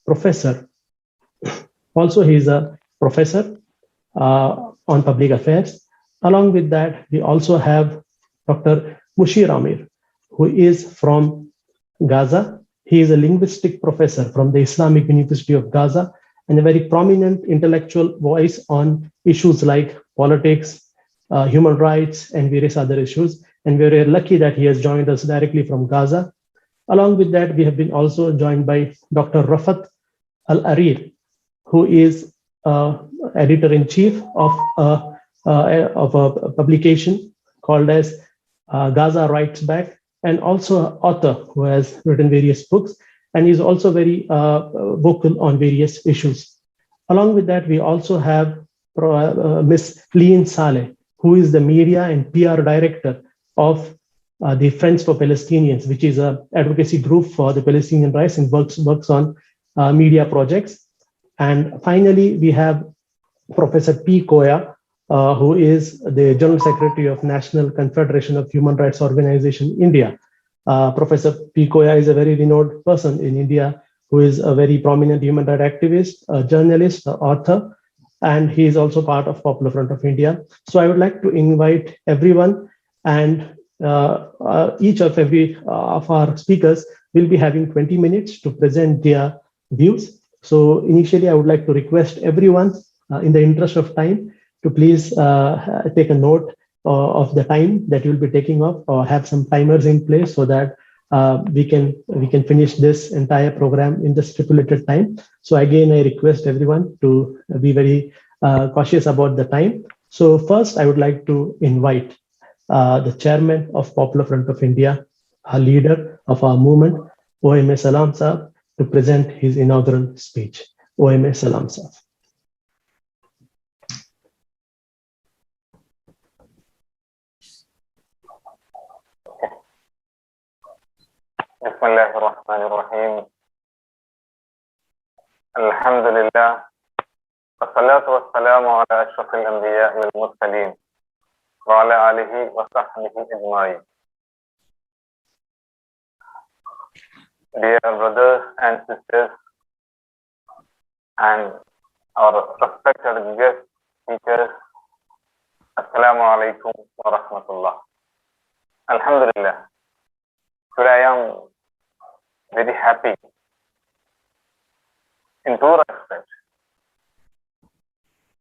professor. Also, he is a professor on public affairs. Along with that, we also have Dr. Mushir Amir, who is from Gaza. He is a linguistic professor from the Islamic University of Gaza and a very prominent intellectual voice on issues like politics, human rights, and various other issues. And we're very lucky that he has joined us directly from Gaza. Along with that, we have been also joined by Dr. Rafat Al-Arir, who is editor-in-chief of a publication called as Gaza Writes Back, and also an author who has written various books, and is also very vocal on various issues. Along with that, we also have Ms. Lian Saleh, who is the media and PR director of the Friends for Palestinians, which is an advocacy group for the Palestinian rights and works on media projects. And finally, we have Professor P. Koya, who is the General Secretary of National Confederation of Human Rights Organization, India. Professor P. Koya is a very renowned person in India who is a very prominent human rights activist, a journalist, an author, and he is also part of Popular Front of India. So I would like to invite everyone, and each of our speakers will be having 20 minutes to present their views. So initially, I would like to request everyone, in the interest of time, to please take a note of the time that you'll be taking up, or have some timers in place so that we can finish this entire program in the stipulated time. So again, I request everyone to be very cautious about the time. So first, I would like to invite the chairman of Popular Front of India, a leader of our movement, OMA Salam Saab, to present his inaugural speech. OMA Salam Saab. بسم الله الرحمن الرحيم. الحمد لله والصلاة والسلام على أشرف الأنبياء والمرسلين وعلى آله وصحبه أجمعين. Dear brothers and sisters and our respected guest speakers, Assalamu alaikum wa rahmatullah. Alhamdulillah. Today I am very happy in two respects.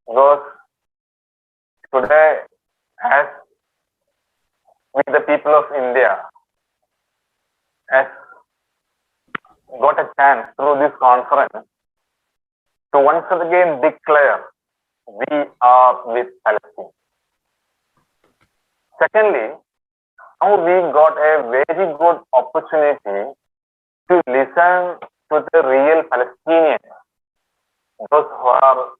Because today, as with the people of India, has got a chance through this conference to once again declare we are with Palestine. Secondly, now we got a very good opportunity to listen to the real Palestinians, those who are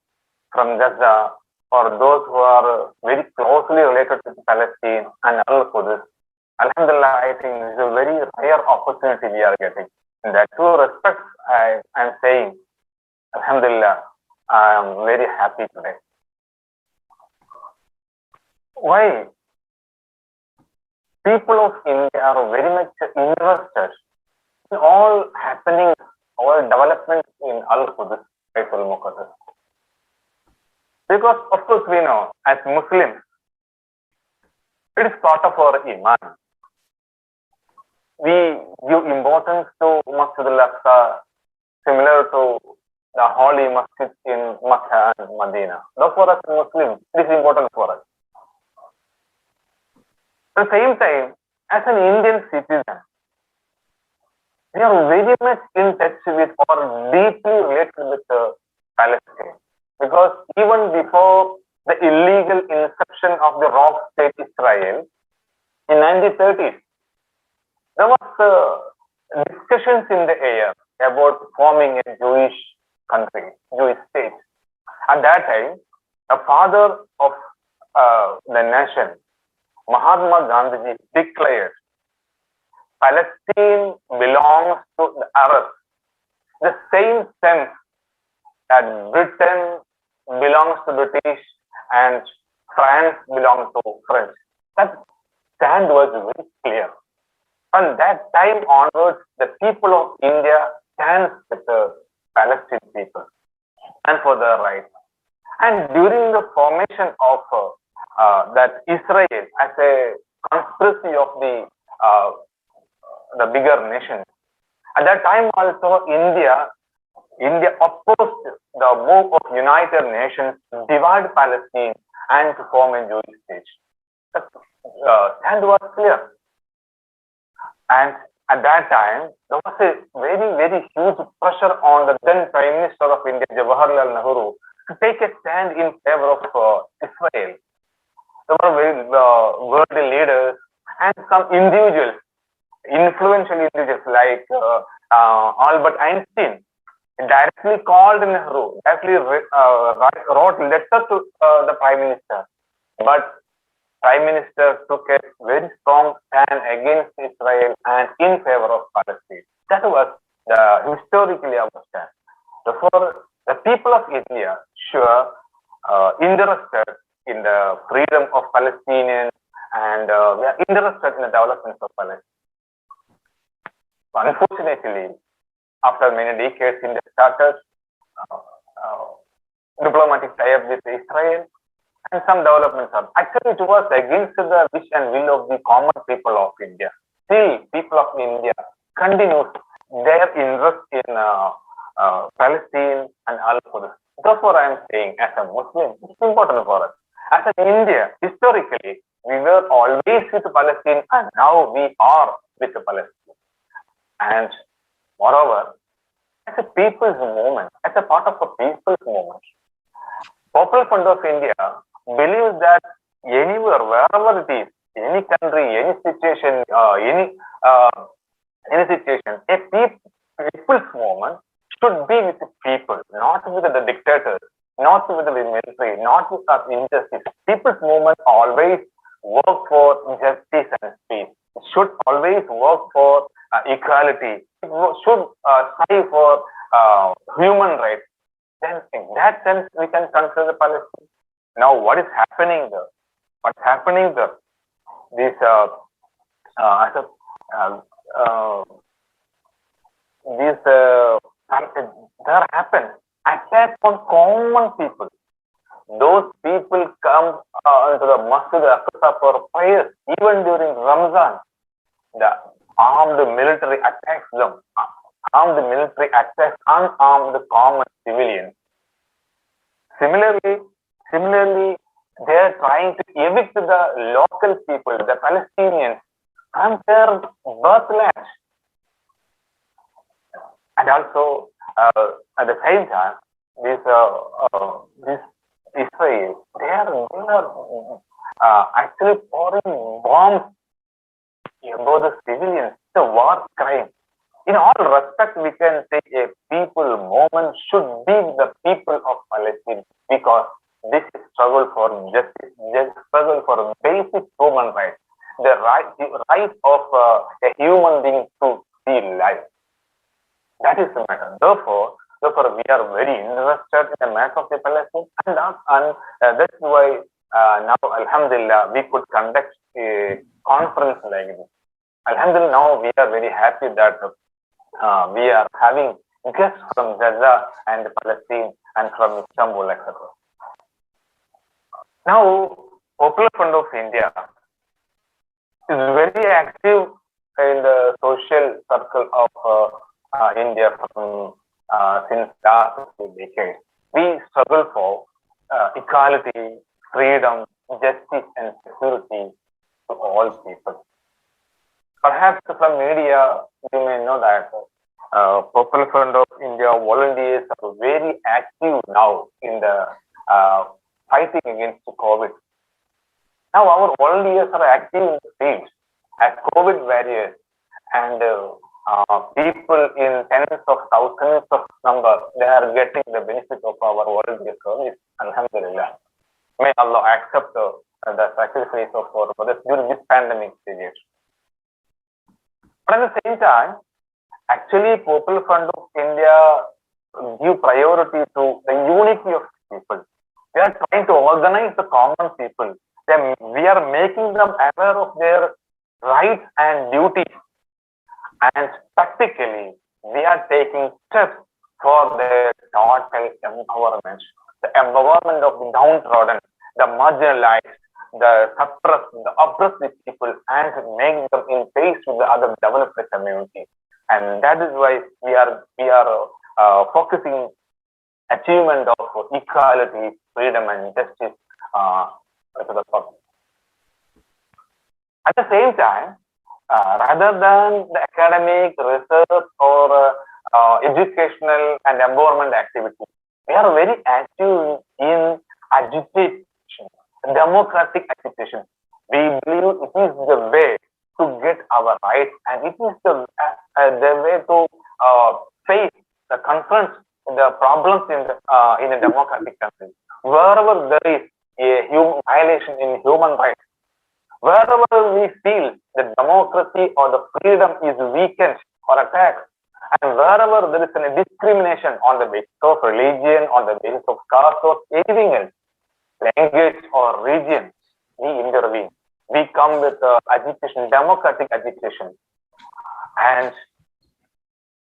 from Gaza, or those who are very closely related to Palestine and Al-Quds. Alhamdulillah, I think this is a very rare opportunity we are getting. In that two respects, I am saying, Alhamdulillah, I am very happy today. Why? People of India are very much interested in all happenings, all developments in Al-Quds, Baitul Muqaddas. Because, of course, we know, as Muslims, it is part of our Iman. We give importance to Masjid al-Aqsa, similar to the holy masjid in Makkah and Medina. Though for us Muslims, it is important for us. At the same time, as an Indian citizen, we are very much in touch with or deeply related with Palestine. Because even before the illegal inception of the rock state Israel in 1930s, there was discussions in the air about forming a Jewish country, Jewish state. At that time, the father of the nation, Mahatma Gandhi, declared Palestine belongs to the Arabs, the same sense that Britain belongs to British and France belongs to French. That stand was very clear. From that time onwards, the people of India stands with Palestinian people and for their rights. And during the formation of that Israel as a conspiracy of the bigger nations, at that time also India opposed the move of United Nations to divide Palestine and to form a Jewish state. The stand was clear. And at that time, there was a very, very huge pressure on the then Prime Minister of India, Jawaharlal Nehru, to take a stand in favor of Israel. There were very worldly leaders and some individuals, influential individuals like Albert Einstein, directly called Nehru, directly wrote letter to the Prime Minister. But Prime Minister took a very strong stand against Israel and in favor of Palestine. That was historically our stand. Therefore, the people of India sure interested in the freedom of Palestinians and we are interested in the development of Palestine. Unfortunately, after many decades, India started diplomatic tie-up with Israel, and some developments are. Actually, it was against the wish and will of the common people of India. Still, people of India continue their interest in Palestine and all for this. Therefore, I am saying, as a Muslim, it's important for us. As an India, historically, we were always with Palestine, and now we are with Palestine. And moreover, as a people's movement, as a part of a people's movement, Popular Front of India believes that anywhere, wherever it is, any country, any situation, any situation, a people's movement should be with the people, not with the dictators, not with the military, not with the injustice. People's movement always work for justice and peace. It should always work for equality. It should strive for human rights. Then, in that sense, we can consider Palestine. Now, what is happening there? What's happening there? This there happen attack on common people. Those people come into the Masjid al-Aqsa for prayers, even during Ramzan. The armed military attacks them. Armed military attacks unarmed common civilians. Similarly, they are trying to evict the local people, the Palestinians, from their birthland. And also, at the same time, this Israel, they are actually pouring bombs about the civilians. It's a war crime. In all respect, we can say a people movement should be the people of Palestine, because this is struggle for justice, struggle for basic human rights, the right of a human being to see life. That is the matter. Therefore, we are very interested in the matter of the Palestine, and that's why now, Alhamdulillah, we could conduct a conference like this. Alhamdulillah, now we are very happy that we are having guests from Gaza and Palestine and from Istanbul, etc. Now, Popular Front of India is very active in the social circle of India from since last few decades. We struggle for equality, freedom, justice, and security to all people. Perhaps from media, you may know that Popular Front of India volunteers are very active now in the fighting against COVID. Now our volunteers are active in the field as COVID warriors, and people in tens of thousands of number, they are getting the benefit of our volunteer service. Alhamdulillah. May Allah accept the sacrifice of our brothers during this pandemic period. But at the same time, actually, Popular Front of India give priority to the unity of people. We are trying to organize the common people. We are making them aware of their rights and duties. And practically, we are taking steps for their total empowerment, the empowerment of the downtrodden, the marginalized, the suppressed, the oppressed people, and make them in pace with the other developed communities. And that is why we are focusing achievement of equality, freedom, and justice to the public. At the same time, rather than the academic, research, or educational and empowerment activities, we are very active in agitation, democratic agitation. We believe it is the way to get our rights, and it is the way to face the confront the problems in a democratic country. Wherever there is a violation in human rights, wherever we feel the democracy or the freedom is weakened or attacked, and wherever there is a discrimination on the basis of religion, on the basis of caste or anything else, language or region, we intervene. We come with agitation, democratic agitation. And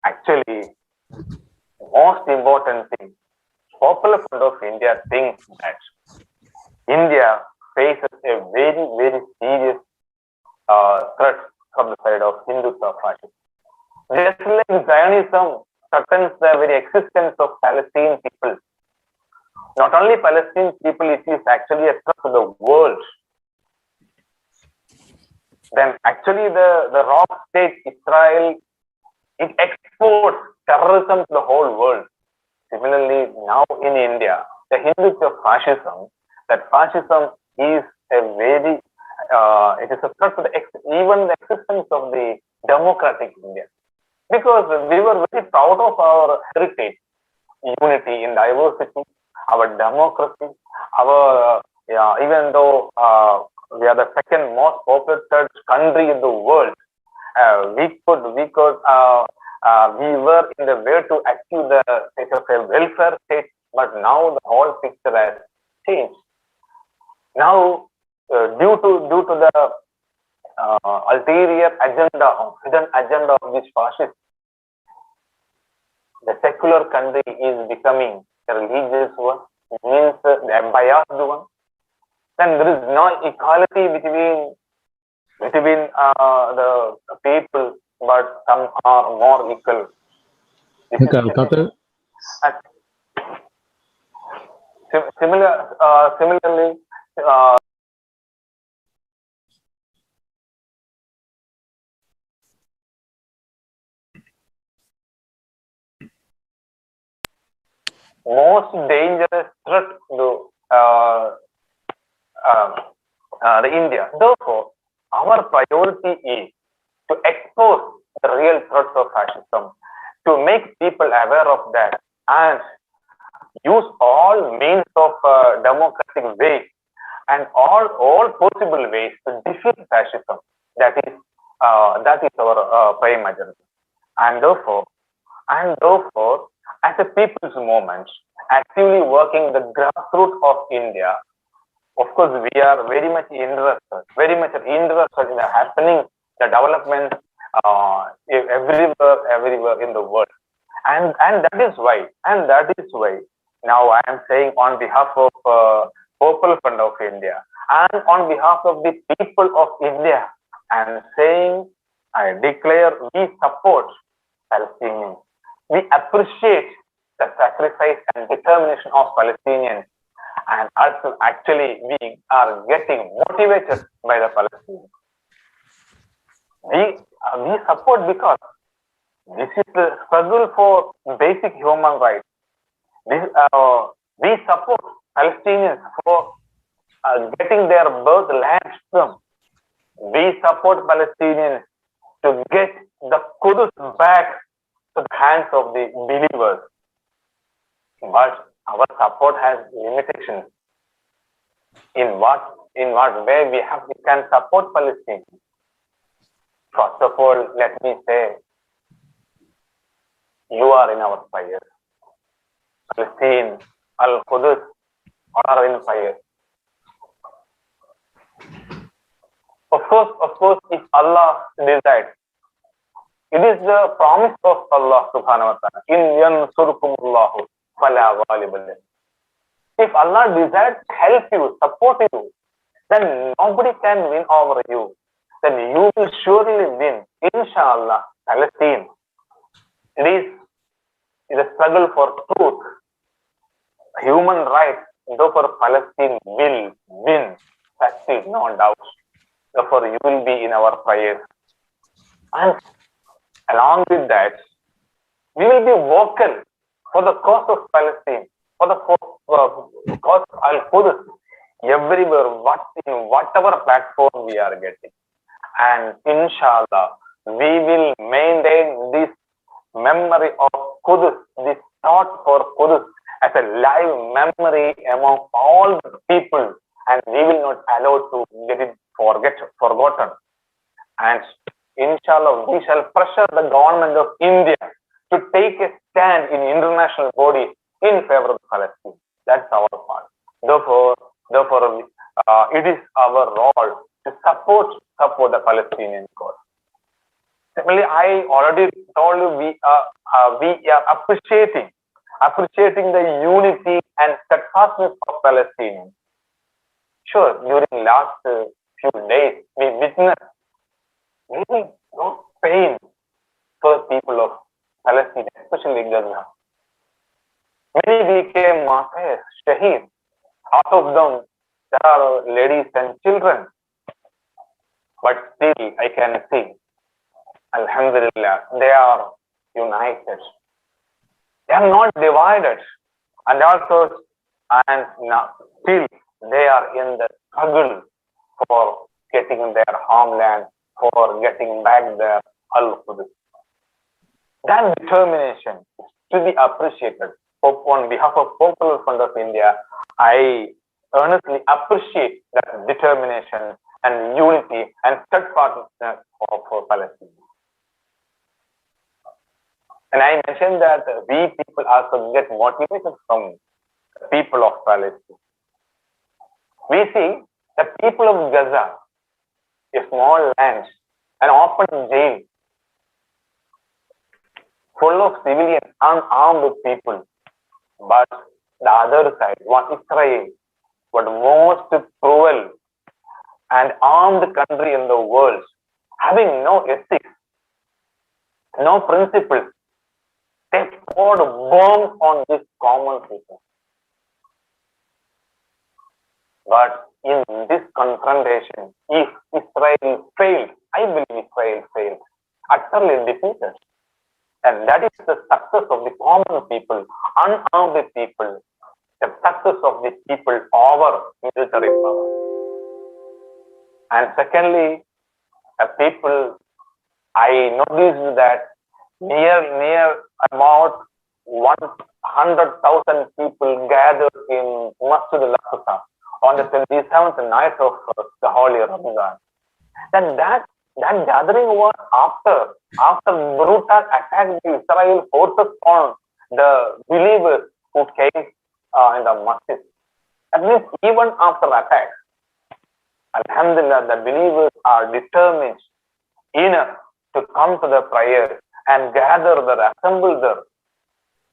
actually, most important thing, Popular Front of India thinks that India faces a very, very serious threat from the side of Hindutva fascism. Just like Zionism threatens the very existence of Palestinian people. Not only Palestinian people, it is actually a threat to the world. Then actually the rock state Israel, it exports terrorism to the whole world. Similarly, now in India, the Hindutva fascism, that fascism is a very, it is a threat to even the existence of the democratic India. Because we were very proud of our heritage, unity in diversity, our democracy, our, even though we are the second most populated country in the world, we were in the way to achieve the state of a welfare state, but now the whole picture has changed. Now, due to the ulterior agenda, hidden agenda of this fascist, the secular country is becoming a religious one, means the biased one. Then there is no equality between the people, but some are more equal. Similarly, most dangerous threat to the India. Therefore, our priority is to expose the real threats of fascism, to make people aware of that, and use all means of democratic ways and all possible ways to defeat fascism. That is our prime agenda. And therefore, as a people's movement, actively working the grassroots of India, of course, we are very much interested in the happening, the development everywhere in the world, and that is why now I am saying on behalf of Popular Front of India and on behalf of the people of India, I am saying, I declare, we support Palestinians. We appreciate the sacrifice and determination of Palestinians. And also, actually, we are getting motivated by the Palestinians. We support because this is the struggle for basic human rights. We support Palestinians for getting their birthland to them. We support Palestinians to get the Qudus back to the hands of the believers. But our support has limitations. In what way we can support Palestine? First of all, let me say, you are in our fire. Palestine, Al-Qudus are in fire. Of course, if Allah decides, It is the promise of Allah subhanahu wa ta'ala. In yansurkumullahu fala ghaliba lakum. If Allah desires to help you, support you, then nobody can win over you. Then you will surely win. Inshallah, Palestine. It is a struggle for truth, human rights. Therefore, Palestine will win. That is no doubt. Therefore, you will be in our prayers. And along with that, we will be vocal for the cause of Palestine, for the cause of Al-Quds, everywhere, in whatever platform we are getting. And inshallah, we will maintain this memory of Quds, this thought for Quds as a live memory among all the people, and we will not allow to get it forgotten. And inshallah, we shall pressure the government of India to take a stand in international bodies in favor of Palestine. That's our part. Therefore, it is our role to support the Palestinian cause. Similarly, I already told you we are appreciating the unity and steadfastness of Palestinians. Sure, during last few days, we witnessed really pain for the people of Palestine, especially Gaza. Many became martyrs, shaheed. Out of them, there are ladies and children. But still, I can see, Alhamdulillah, they are united. They are not divided. And also, still, they are in the struggle for getting their homeland, for getting back their Al-Quds. That determination is to be appreciated. On behalf of Popular Front of India, I earnestly appreciate that determination and unity and steadfastness for Palestine. And I mentioned that we people also get motivated from the people of Palestine. We see the people of Gaza, a small land, an open jail, full of civilians, unarmed people. But the other side, Israel, was the most cruel and armed country in the world, having no ethics, no principles. They poured bombs on this common people. But in this confrontation, if Israel failed, I believe Israel failed, utterly defeated. And that is the success of the common people, unarmed people, the success of the people over military power. And secondly, the people, I noticed that near about 100,000 people gathered in Masjid al-Aqsa on the 27th night of the Holy Ramadan. Then that gathering was after brutal attack by Israel forces on the believers who came in the masjid. That means even after attack, Alhamdulillah, the believers are determined enough to come to the prayer and gather there, assemble there.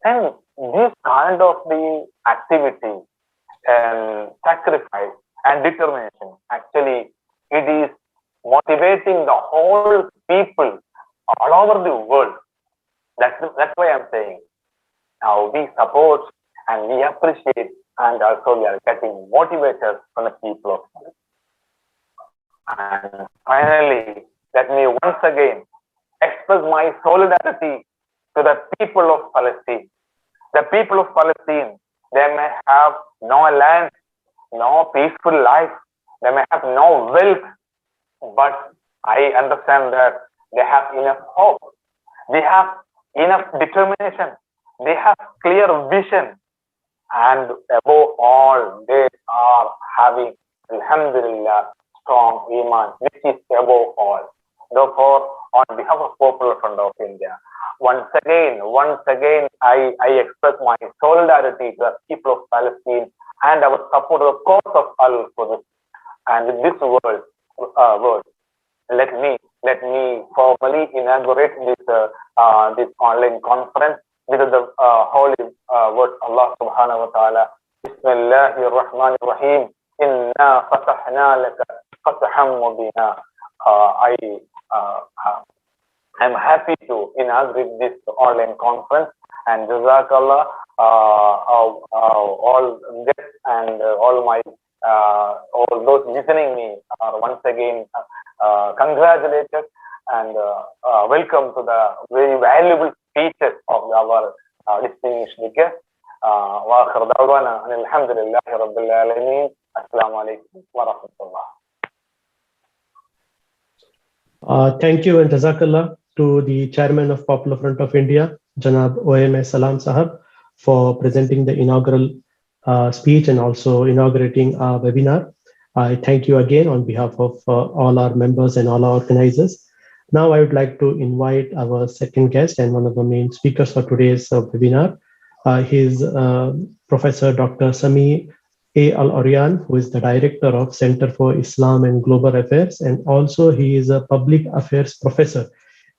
And this kind of the activity and sacrifice and determination, actually, it is motivating the whole people all over the world. That's why I'm saying. Now we support and we appreciate, and also we are getting motivated from the people of Palestine. And finally, let me once again express my solidarity to the people of Palestine. The people of Palestine, they may have no land, no peaceful life, they may have no wealth, but I understand that they have enough hope, they have enough determination, they have clear vision, and above all, they are having, Alhamdulillah, strong Iman, which is above all. Therefore, on behalf of Popular Front of India, once again, I express my solidarity to the people of Palestine and our support of the cause of Al-Quds and this world. let me formally inaugurate this online conference with the holy word Allah subhanahu wa ta'ala. Bismillahir Rahmanir Rahim. Inna fatahna laka fathan mubina. I'm happy to inaugurate this online conference, and Jazakallah, all guests and all those listening me are once again congratulated and welcome to the very valuable speeches of our distinguished guests. وآخر دعوانا أن الحمد لله رب العالمين. السلام عليكم ورحمة الله. Thank you and Jazakallah to the chairman of Popular Front of India, Janab OMA Salam Sahab, for presenting the inaugural speech and also inaugurating our webinar. I thank you again on behalf of all our members and all our organizers. Now I would like to invite our second guest and one of the main speakers for today's webinar. He is Professor Dr. Sami A. Al-Aryan, who is the director of Center for Islam and Global Affairs, and also he is a public affairs professor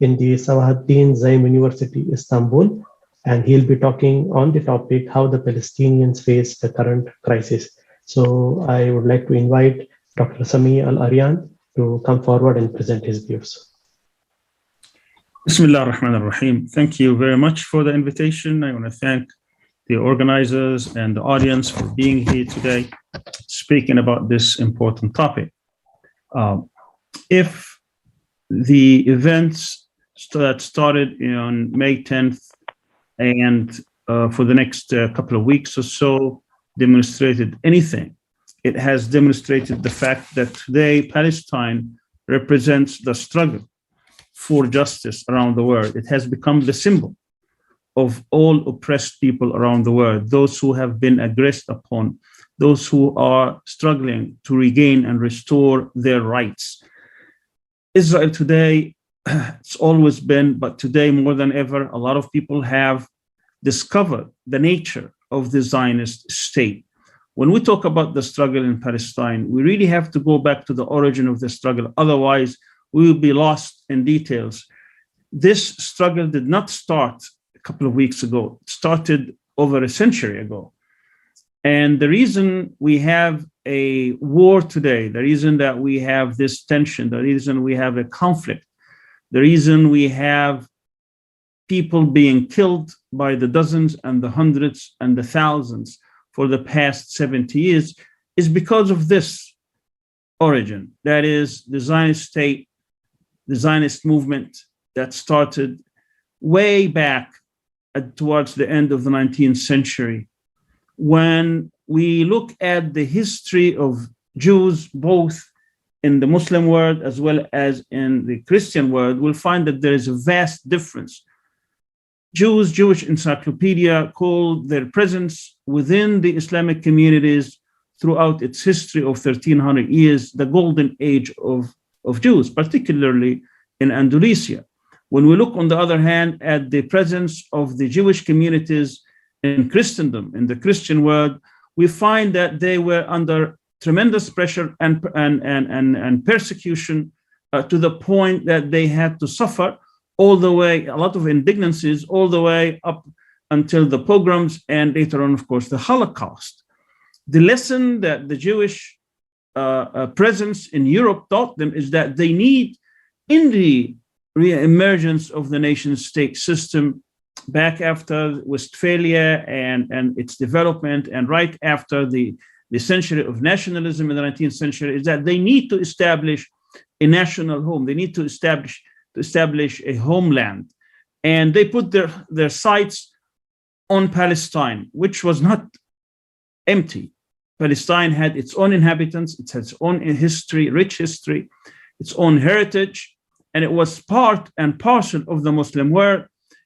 in the 𝐷𝐨𝐚𝐿 University, Istanbul, and he'll be talking on the topic how the Palestinians face the current crisis. So I would like to invite Dr. Sami Al-Aryan to come forward and present his views. Bismillah ar-Rahman ar-Rahim. Thank you very much for the invitation. I want to thank the organizers and the audience for being here today, speaking about this important topic. If the events that started on May 10th and for the next couple of weeks or so demonstrated anything, it has demonstrated the fact that today Palestine represents the struggle for justice around the world. It has become the symbol of all oppressed people around the world, those who have been aggressed upon, those who are struggling to regain and restore their rights. Israel today, it's always been, but today more than ever, a lot of people have discovered the nature of the Zionist state. When we talk about the struggle in Palestine, we really have to go back to the origin of the struggle. Otherwise, we will be lost in details. This struggle did not start a couple of weeks ago. It started over a century ago. And the reason we have a war today, the reason that we have this tension, the reason we have a conflict, the reason we have people being killed by the dozens and the hundreds and the thousands for the past 70 years is because of this origin. That is the Zionist state, the Zionist movement that started way back towards the end of the 19th century. When we look at the history of Jews, both in the Muslim world as well as in the Christian world, we'll find that there is a vast difference. Jewish encyclopedia called their presence within the Islamic communities throughout its history of 1300 years, the golden age of Jews, particularly in Andalusia. When we look, on the other hand, at the presence of the Jewish communities in Christendom, in the Christian world, we find that they were under tremendous pressure and persecution to the point that they had to suffer all the way, a lot of indignancies, all the way up until the pogroms and later on, of course, the Holocaust. The lesson that the Jewish presence in Europe taught them is that they need, in the re-emergence of the nation-state system back after Westphalia and its development, and right after the century of nationalism in the 19th century, is that they need to establish a national home. They need to establish a homeland. And they put their sights on Palestine, which was not empty. Palestine had its own inhabitants, it had its own history, rich history, its own heritage, and it was part and parcel of the Muslim world.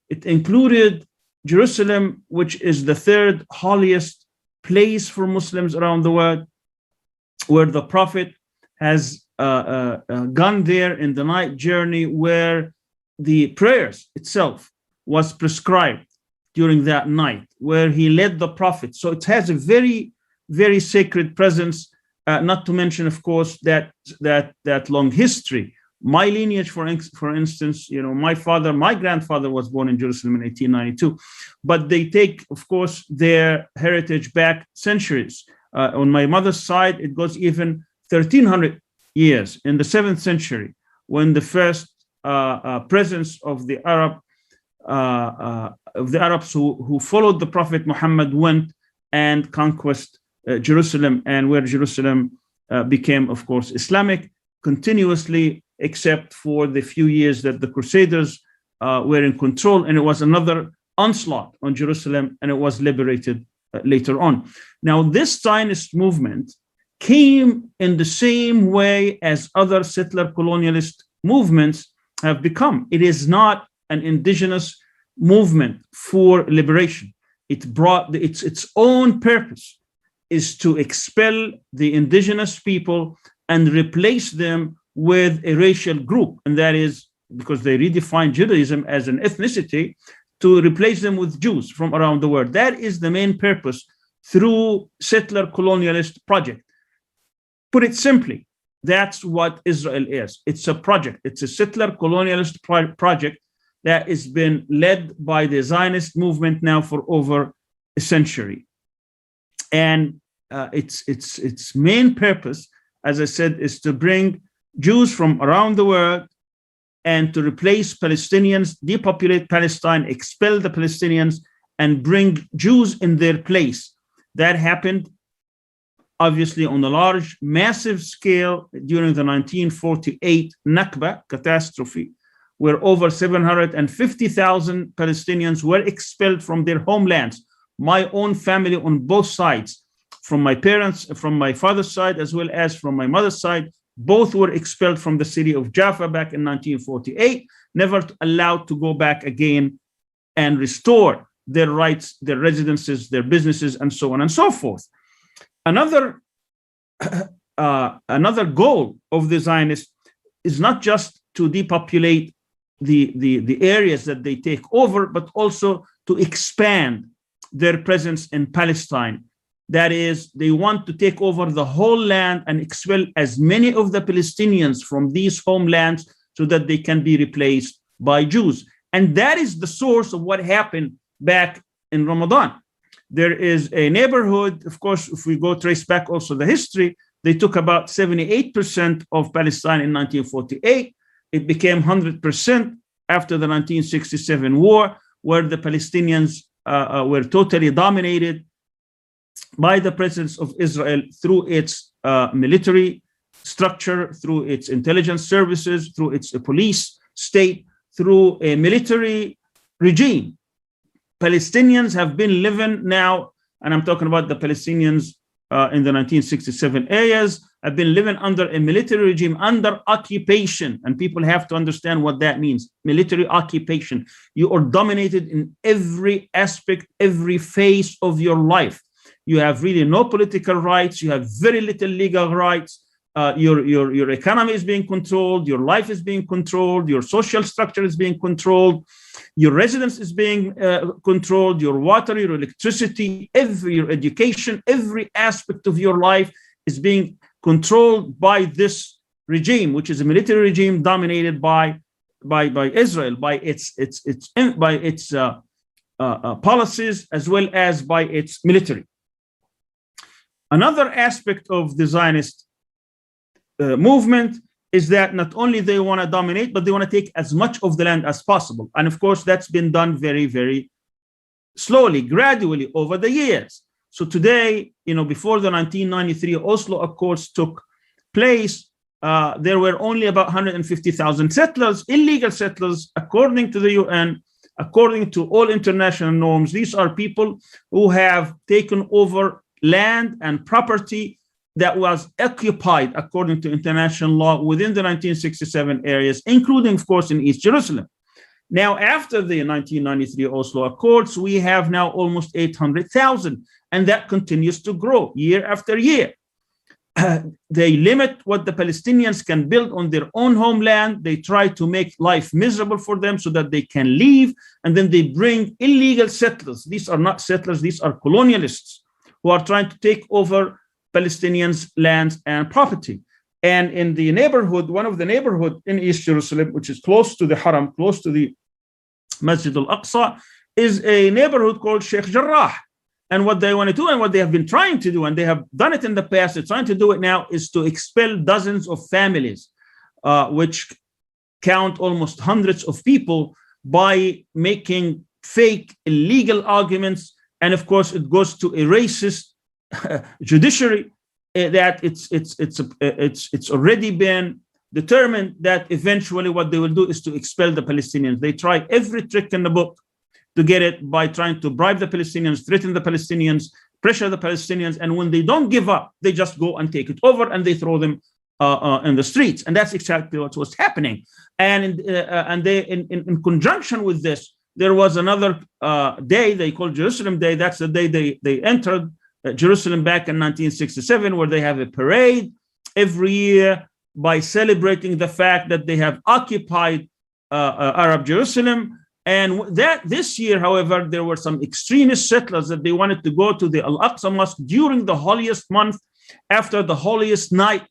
It included Jerusalem, which is the third holiest place for Muslims around the world, where the Prophet has gone there in the night journey, where the prayers itself was prescribed during that night, where he led the Prophet. So it has a very, very sacred presence, not to mention, of course, that long history My lineage, for instance, my grandfather was born in Jerusalem in 1892, but they take, of course, their heritage back centuries. On my mother's side, it goes even 1,300 years in the 7th century, when the first presence of the Arabs who followed the Prophet Muhammad went and conquest Jerusalem, and where Jerusalem became, of course, Islamic continuously, except for the few years that the Crusaders were in control, and it was another onslaught on Jerusalem, and it was liberated later on. Now, this Zionist movement came in the same way as other settler colonialist movements have become. It is not an indigenous movement for liberation. It brought its own purpose is to expel the indigenous people and replace them with a racial group. And that is because they redefined Judaism as an ethnicity, to replace them with Jews from around the world. That is the main purpose through settler colonialist project. Put it simply, that's what Israel is. It's a project. It's a settler colonialist project that has been led by the Zionist movement now for over a century. And its main purpose, as I said, is to bring Jews from around the world and to replace Palestinians, depopulate Palestine, expel the Palestinians, and bring Jews in their place. That happened, obviously, on a large, massive scale during the 1948 Nakba catastrophe, where over 750,000 Palestinians were expelled from their homelands. My own family on both sides, from my parents, from my father's side, as well as from my mother's side, both were expelled from the city of Jaffa back in 1948, never allowed to go back again and restore their rights, their residences, their businesses, and so on and so forth. Another goal of the Zionists is not just to depopulate the areas that they take over, but also to expand their presence in Palestine. That is, they want to take over the whole land and expel as many of the Palestinians from these homelands so that they can be replaced by Jews. And that is the source of what happened back in Ramadan. There is a neighborhood, of course, if we go trace back also the history, they took about 78% of Palestine in 1948. It became 100% after the 1967 war, where the Palestinians were totally dominated by the presence of Israel through its military structure, through its intelligence services, through its police state, through a military regime. Palestinians have been living now, and I'm talking about the Palestinians in the 1967 areas, have been living under a military regime, under occupation. And people have to understand what that means. Military occupation. You are dominated in every aspect, every phase of your life. You have really no political rights. You have very little legal rights. Your economy is being controlled. Your life is being controlled. Your social structure is being controlled. Your residence is being controlled. Your water, your electricity, your education, every aspect of your life is being controlled by this regime, which is a military regime dominated by Israel, by its policies, as well as by its military. Another aspect of the Zionist movement is that not only they want to dominate, but they want to take as much of the land as possible. And of course, that's been done very, very slowly, gradually over the years. So today, before the 1993 Oslo Accords took place, there were only about 150,000 settlers, illegal settlers, according to the UN, according to all international norms. These are people who have taken over land and property that was occupied according to international law within the 1967 areas, including, of course, in East Jerusalem. Now, after the 1993 Oslo Accords, we have now almost 800,000, and that continues to grow year after year. They limit what the Palestinians can build on their own homeland. They try to make life miserable for them so that they can leave, and then they bring illegal settlers. These are not settlers, these are colonialists who are trying to take over Palestinians' lands and property. And in the neighborhood, one of the neighborhood in East Jerusalem, which is close to the Haram, close to the Masjid al-Aqsa, is a neighborhood called Sheikh Jarrah. And what they want to do, and what they have been trying to do, and they have done it in the past, they're trying to do it now, is to expel dozens of families, which count almost hundreds of people, by making fake illegal arguments. And of course, it goes to a racist judiciary that it's already been determined that eventually what they will do is to expel the Palestinians. They try every trick in the book to get it, by trying to bribe the Palestinians, threaten the Palestinians, pressure the Palestinians. And when they don't give up, they just go and take it over, and they throw them in the streets. And that's exactly what was happening. And in conjunction with this, there was another day they called Jerusalem Day. That's the day they entered Jerusalem back in 1967, where they have a parade every year by celebrating the fact that they have occupied Arab Jerusalem. And that this year, however, there were some extremist settlers that they wanted to go to the Al-Aqsa Mosque during the holiest month, after the holiest night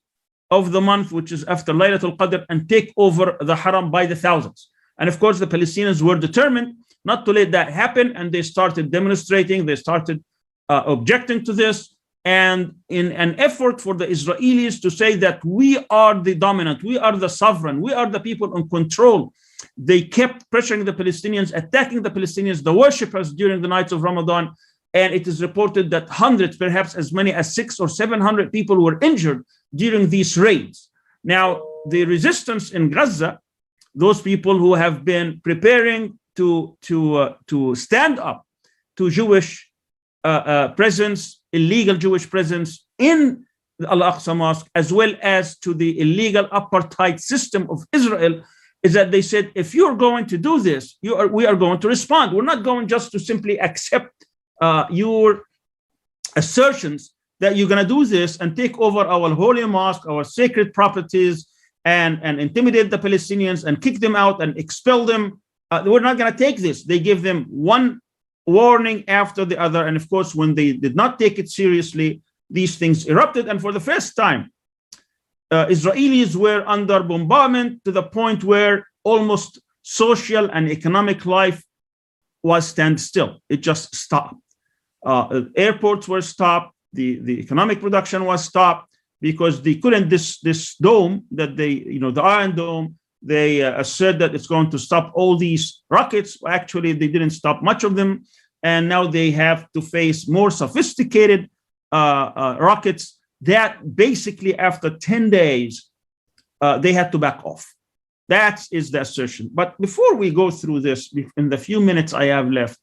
of the month, which is after Laylatul Qadr, and take over the Haram by the thousands. And of course, the Palestinians were determined not to let that happen, and they started demonstrating, they started objecting to this. And in an effort for the Israelis to say that we are the dominant, we are the sovereign, we are the people in control, they kept pressuring the Palestinians, attacking the Palestinians, the worshippers, during the nights of Ramadan. And it is reported that hundreds, perhaps as many as 600 or 700 people were injured during these raids. Now, the resistance in Gaza, those people who have been preparing to stand up to Jewish presence, illegal Jewish presence in the Al-Aqsa Mosque, as well as to the illegal apartheid system of Israel, is that they said, if you're going to do this, we are going to respond. We're not going just to simply accept your assertions that you're going to do this and take over our holy mosque, our sacred properties, and intimidate the Palestinians and kick them out and expel them. We're not going to take this. They give them one warning after the other. And of course, when they did not take it seriously, these things erupted. And for the first time, Israelis were under bombardment to the point where almost social and economic life was standstill. It just stopped. Airports were stopped. The economic production was stopped, because they couldn't, this dome that they, the Iron Dome, they assert that it's going to stop all these rockets. Actually, they didn't stop much of them. And now they have to face more sophisticated rockets that basically after 10 days, they had to back off. That is the assertion. But before we go through this, in the few minutes I have left,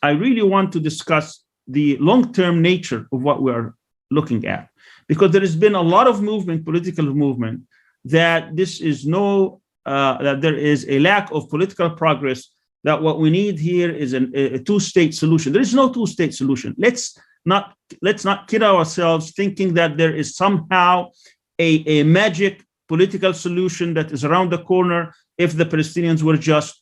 I really want to discuss the long-term nature of what we're looking at, because there has been a lot of movement, political movement, that this is that there is a lack of political progress, that what we need here is a two-state solution. There is no two-state solution. Let's not kid ourselves thinking that there is somehow a magic political solution that is around the corner if the Palestinians were just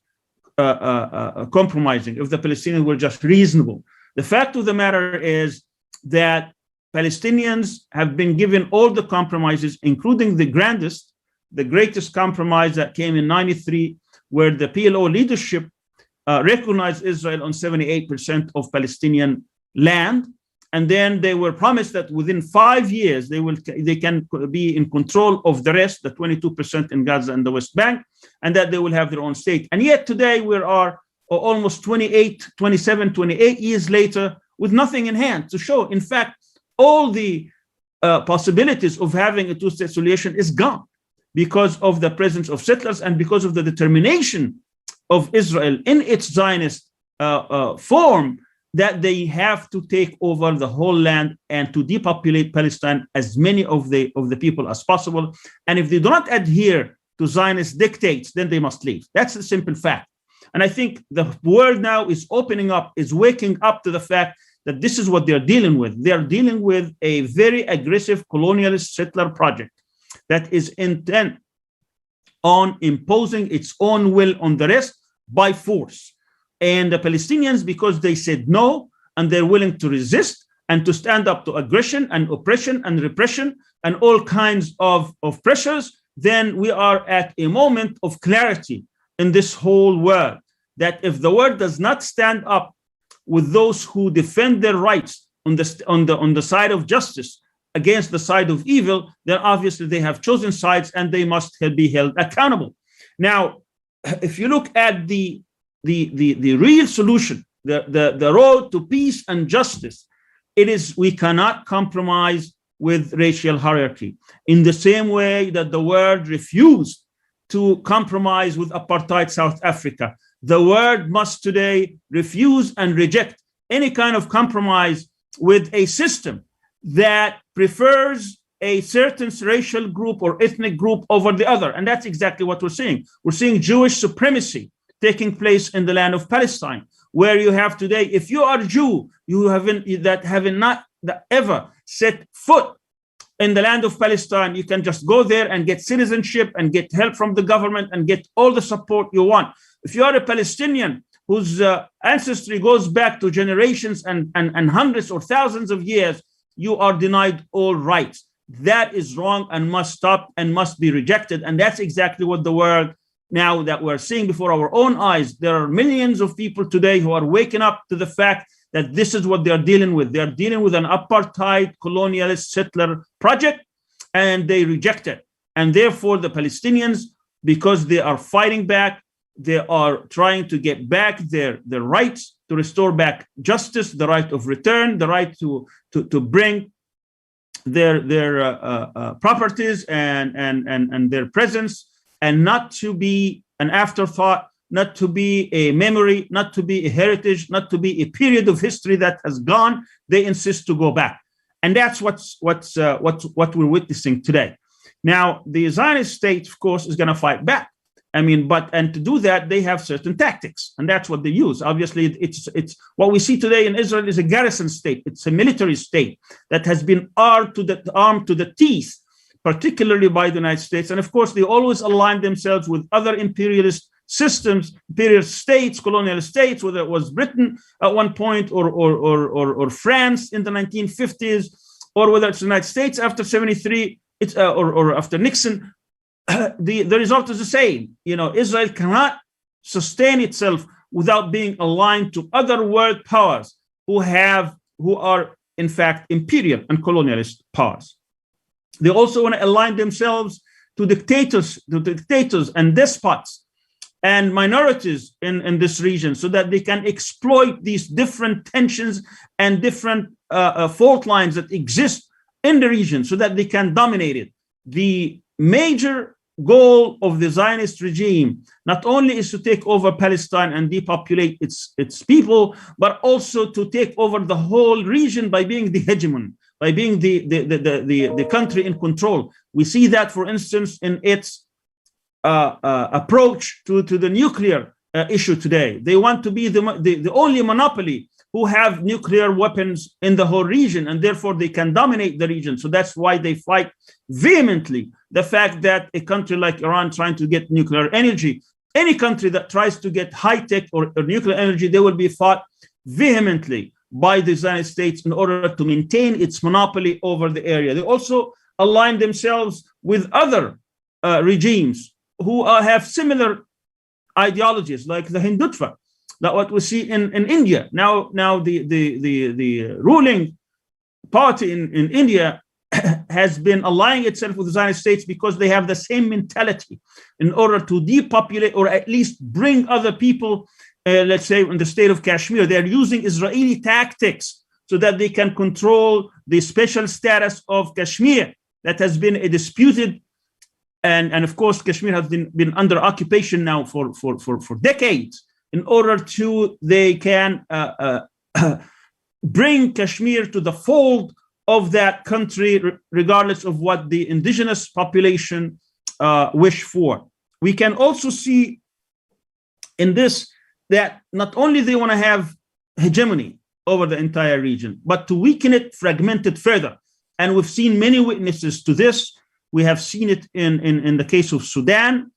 compromising, if the Palestinians were just reasonable. The fact of the matter is that Palestinians have been given all the compromises, including the greatest compromise that came in 93, where the PLO leadership recognized Israel on 78% of Palestinian land. And then they were promised that within 5 years, they can be in control of the rest, the 22% in Gaza and the West Bank, and that they will have their own state. And yet today we are almost 27, 28 years later with nothing in hand to show. In fact, all the possibilities of having a two-state solution is gone because of the presence of settlers and because of the determination of Israel in its Zionist form, that they have to take over the whole land and to depopulate Palestine as many of the people as possible. And if they do not adhere to Zionist dictates, then they must leave. That's the simple fact. And I think the world now is opening up, is waking up to the fact that this is what they're dealing with. They're dealing with a very aggressive colonialist settler project that is intent on imposing its own will on the rest by force. And the Palestinians, because they said no, and they're willing to resist, and to stand up to aggression and oppression and repression and all kinds of pressures, then we are at a moment of clarity in this whole world, that if the world does not stand up with those who defend their rights on the side of justice against the side of evil, then obviously they have chosen sides and they must be held accountable. Now, if you look at the real solution, the road to peace and justice, it is we cannot compromise with racial hierarchy in the same way that the world refused to compromise with apartheid South Africa. The world must today refuse and reject any kind of compromise with a system that prefers a certain racial group or ethnic group over the other. And that's exactly what we're seeing. We're seeing Jewish supremacy taking place in the land of Palestine, where you have today, if you are Jew, you haven't not ever set foot in the land of Palestine, you can just go there and get citizenship and get help from the government and get all the support you want. If you are a Palestinian whose ancestry goes back to generations and hundreds or thousands of years, you are denied all rights. That is wrong and must stop and must be rejected. And that's exactly what the world now that we're seeing before our own eyes. There are millions of people today who are waking up to the fact that this is what they're dealing with. They're dealing with an apartheid colonialist settler project, and they reject it. And therefore, the Palestinians, because they are fighting back, they are trying to get back their rights, to restore back justice, the right of return, the right to bring their properties and their presence, and not to be an afterthought, not to be a memory, not to be a heritage, not to be a period of history that has gone. They insist to go back, and that's what we're witnessing today. Now, the Zionist state, of course, is going to fight back. I mean, and to do that, they have certain tactics, and that's what they use. Obviously, it's what we see today in Israel is a garrison state. It's a military state that has been armed to the teeth, particularly by the United States. And of course, they always align themselves with other imperialist systems, imperial states, colonial states, whether it was Britain at one point or France in the 1950s, or whether it's the United States after 73, or after Nixon. The result is the same. Israel cannot sustain itself without being aligned to other world powers who are in fact imperial and colonialist powers. They also want to align themselves to dictators and despots and minorities in this region, so that they can exploit these different tensions and different fault lines that exist in the region, so that they can dominate it. The major goal of the Zionist regime not only is to take over Palestine and depopulate its people, but also to take over the whole region by being the hegemon, by being the country in control. We see that, for instance, in its approach to the nuclear issue today. They want to be the only monopoly who have nuclear weapons in the whole region, and therefore they can dominate the region. So that's why they fight vehemently the fact that a country like Iran trying to get nuclear energy, any country that tries to get high-tech or nuclear energy, they will be fought vehemently by the United States in order to maintain its monopoly over the area. They also align themselves with other regimes who have similar ideologies, like the Hindutva, that what we see in India. Now the ruling party in India has been aligning itself with the United States because they have the same mentality in order to depopulate, or at least bring other people, let's say in the state of Kashmir. They're using Israeli tactics so that they can control the special status of Kashmir that has been a disputed, and of course Kashmir has been under occupation now for decades, in order to they can bring Kashmir to the fold of that country, regardless of what the indigenous population wish for. We can also see in this that not only they want to have hegemony over the entire region, but to weaken it, fragment it further. And we've seen many witnesses to this. We have seen it in the case of Sudan,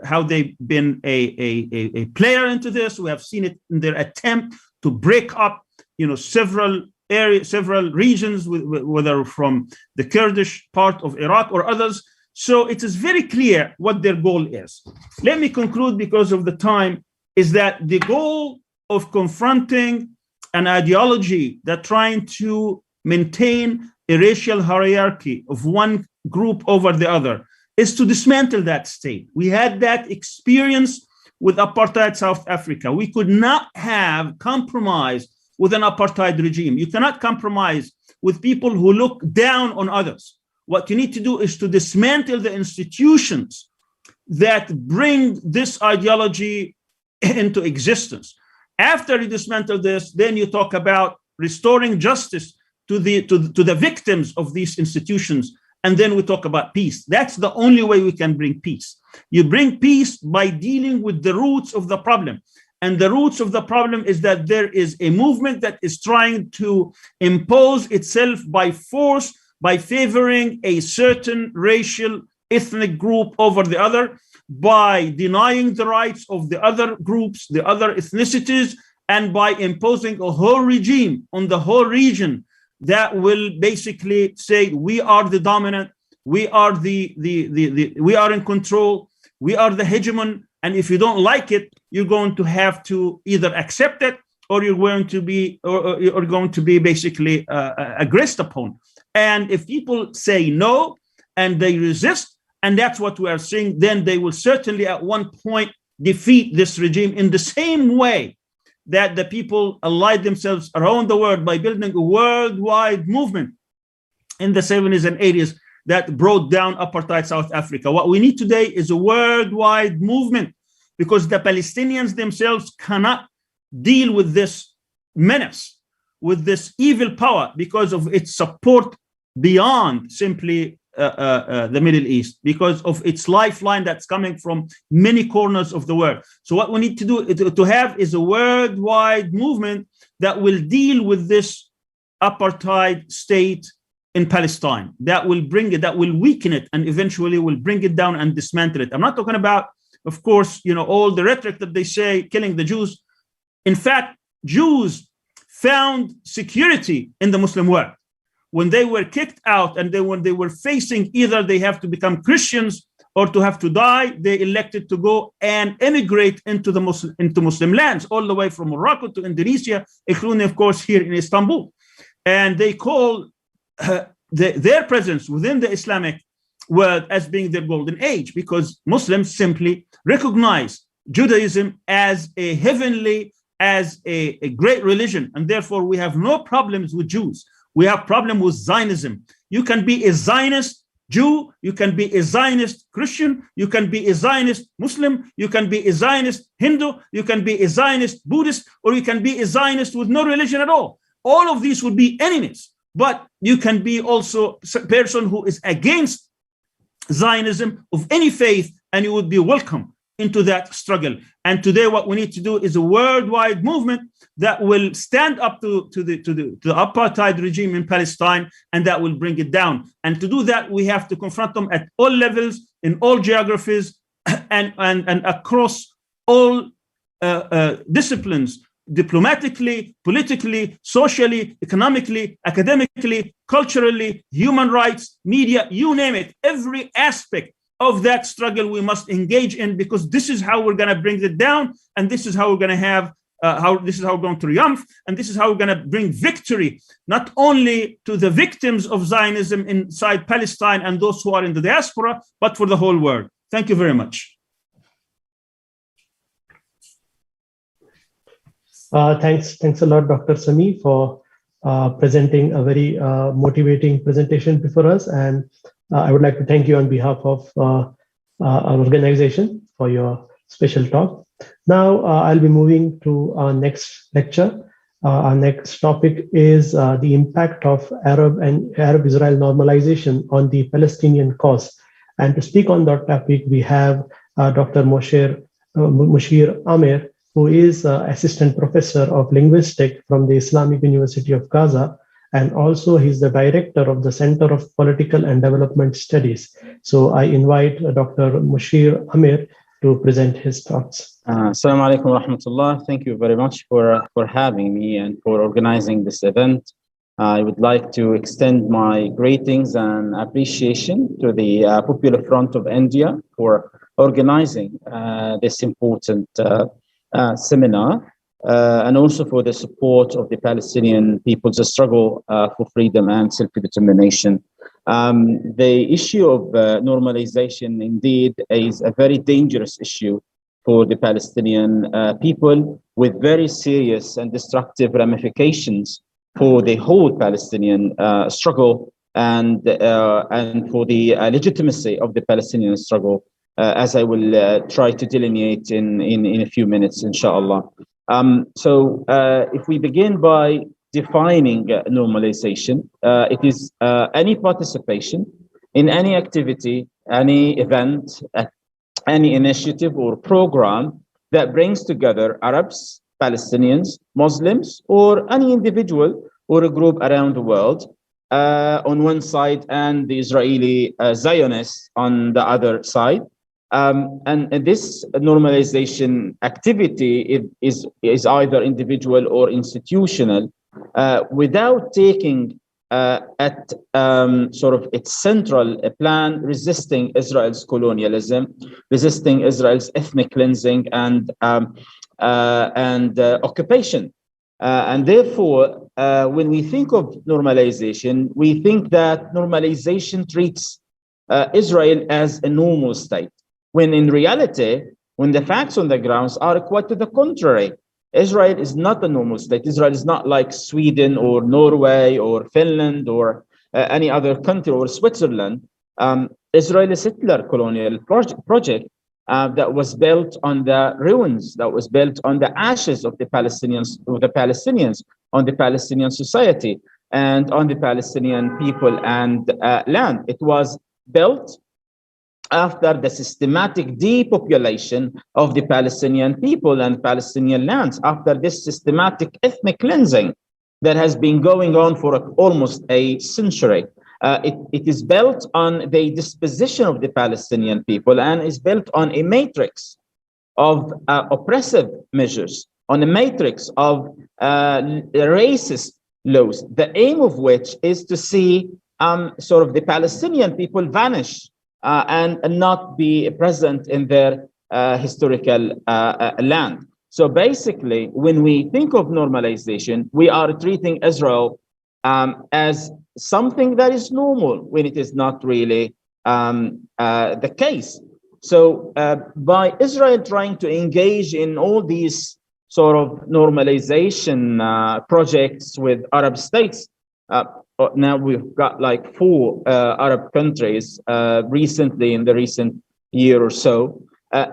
how they've been a player into this. We have seen it in their attempt to break up, several several regions, whether from the Kurdish part of Iraq or others. So it is very clear what their goal is. Let me conclude, because of the time, is that the goal of confronting an ideology that trying to maintain a racial hierarchy of one group over the other is to dismantle that state. We had that experience with apartheid South Africa. We could not have compromised with an apartheid regime. You cannot compromise with people who look down on others. What you need to do is to dismantle the institutions that bring this ideology into existence. After you dismantle this, then you talk about restoring justice to the victims of these institutions, and then we talk about peace. That's the only way we can bring peace. You bring peace by dealing with the roots of the problem. And the roots of the problem is that there is a movement that is trying to impose itself by force, by favoring a certain racial ethnic group over the other, by denying the rights of the other groups, the other ethnicities, and by imposing a whole regime on the whole region that will basically say, we are the dominant, we are we are in control, we are the hegemon, and if you don't like it, you're going to have to either accept it, or you're going to be basically aggressed upon. And if people say no and they resist, and that's what we are seeing, then they will certainly at one point defeat this regime in the same way that the people allied themselves around the world by building a worldwide movement in the 70s and 80s that brought down apartheid South Africa. What we need today is a worldwide movement, because the Palestinians themselves cannot deal with this menace, with this evil power, because of its support beyond simply the Middle East, because of its lifeline that's coming from many corners of the world. So what we need to do to have is a worldwide movement that will deal with this apartheid state in Palestine, that will bring it, that will weaken it, and eventually will bring it down and dismantle it. I'm not talking about, of course, all the rhetoric that they say, killing the Jews. In fact, Jews found security in the Muslim world. When they were kicked out and when they were facing either they have to become Christians or to have to die, they elected to go and immigrate into Muslim lands, all the way from Morocco to Indonesia, including, of course, here in Istanbul. And they call their presence within the Islamic world as being their golden age, because Muslims simply recognize Judaism as a heavenly, as a great religion. And therefore, we have no problems with Jews. We have problem with Zionism. You can be a Zionist Jew, you can be a Zionist Christian, you can be a Zionist Muslim, you can be a Zionist Hindu, you can be a Zionist Buddhist, or you can be a Zionist with no religion at all. All of these would be enemies, but you can be also a person who is against Zionism of any faith, and you would be welcome into that struggle. And today what we need to do is a worldwide movement that will stand up to the apartheid regime in Palestine, and that will bring it down. And to do that, we have to confront them at all levels, in all geographies, and across all disciplines, diplomatically, politically, socially, economically, academically, culturally, human rights, media, you name it. Every aspect of that struggle we must engage in, because this is how we're going to bring it down, and this is how we're going to have this is how we're going to triumph, and this is how we're going to bring victory not only to the victims of Zionism inside Palestine and those who are in the diaspora, but for the whole world. Thank you very much. Thanks a lot, Dr. Sami, for presenting a very motivating presentation before us. And I would like to thank you on behalf of our organization for your special talk. Now I'll be moving to our next lecture. Our next topic is the impact of Arab-Israel normalization on the Palestinian cause. And to speak on that topic, we have Dr. Moshe Amir, who is Assistant Professor of Linguistics from the Islamic University of Gaza, and also he's the Director of the Center of Political and Development Studies. So I invite Dr. Moshe Amir to present his thoughts. Assalamu alaikum wa rahmatullah. Thank you very much for having me and for organizing this event. I would like to extend my greetings and appreciation to the Popular Front of India for organizing this important seminar, and also for the support of the Palestinian people's struggle for freedom and self-determination. The issue of normalization indeed is a very dangerous issue for the Palestinian people, with very serious and destructive ramifications for the whole Palestinian struggle and for the legitimacy of the Palestinian struggle, as I will try to delineate in a few minutes, inshallah. So if we begin by defining normalization, it is any participation in any activity, any event, any initiative or program that brings together Arabs, Palestinians, Muslims, or any individual or a group around the world on one side, and the Israeli Zionists on the other side. And this normalization activity is either individual or institutional, without taking at sort of its central plan, resisting Israel's colonialism, resisting Israel's ethnic cleansing and occupation. And therefore, when we think of normalization, we think that normalization treats Israel as a normal state, when in reality, when the facts on the grounds are quite to the contrary. Israel is not a normal state. Israel is not like Sweden or Norway or Finland or any other country or Switzerland. Israel is a Hitler colonial project that was built on the ruins, that was built on the ashes of the Palestinians, on the Palestinian society, and on the Palestinian people and land. It was built after the systematic depopulation of the Palestinian people and Palestinian lands, after this systematic ethnic cleansing that has been going on for almost a century. It is built on the disposition of the Palestinian people, and is built on a matrix of oppressive measures, on a matrix of racist laws, the aim of which is to see sort of the Palestinian people vanish and not be present in their historical land. So basically, when we think of normalization, we are treating Israel as something that is normal, when it is not really the case. So by Israel trying to engage in all these sort of normalization projects with Arab states, now we've got like 4 Arab countries recently, in the recent year or so.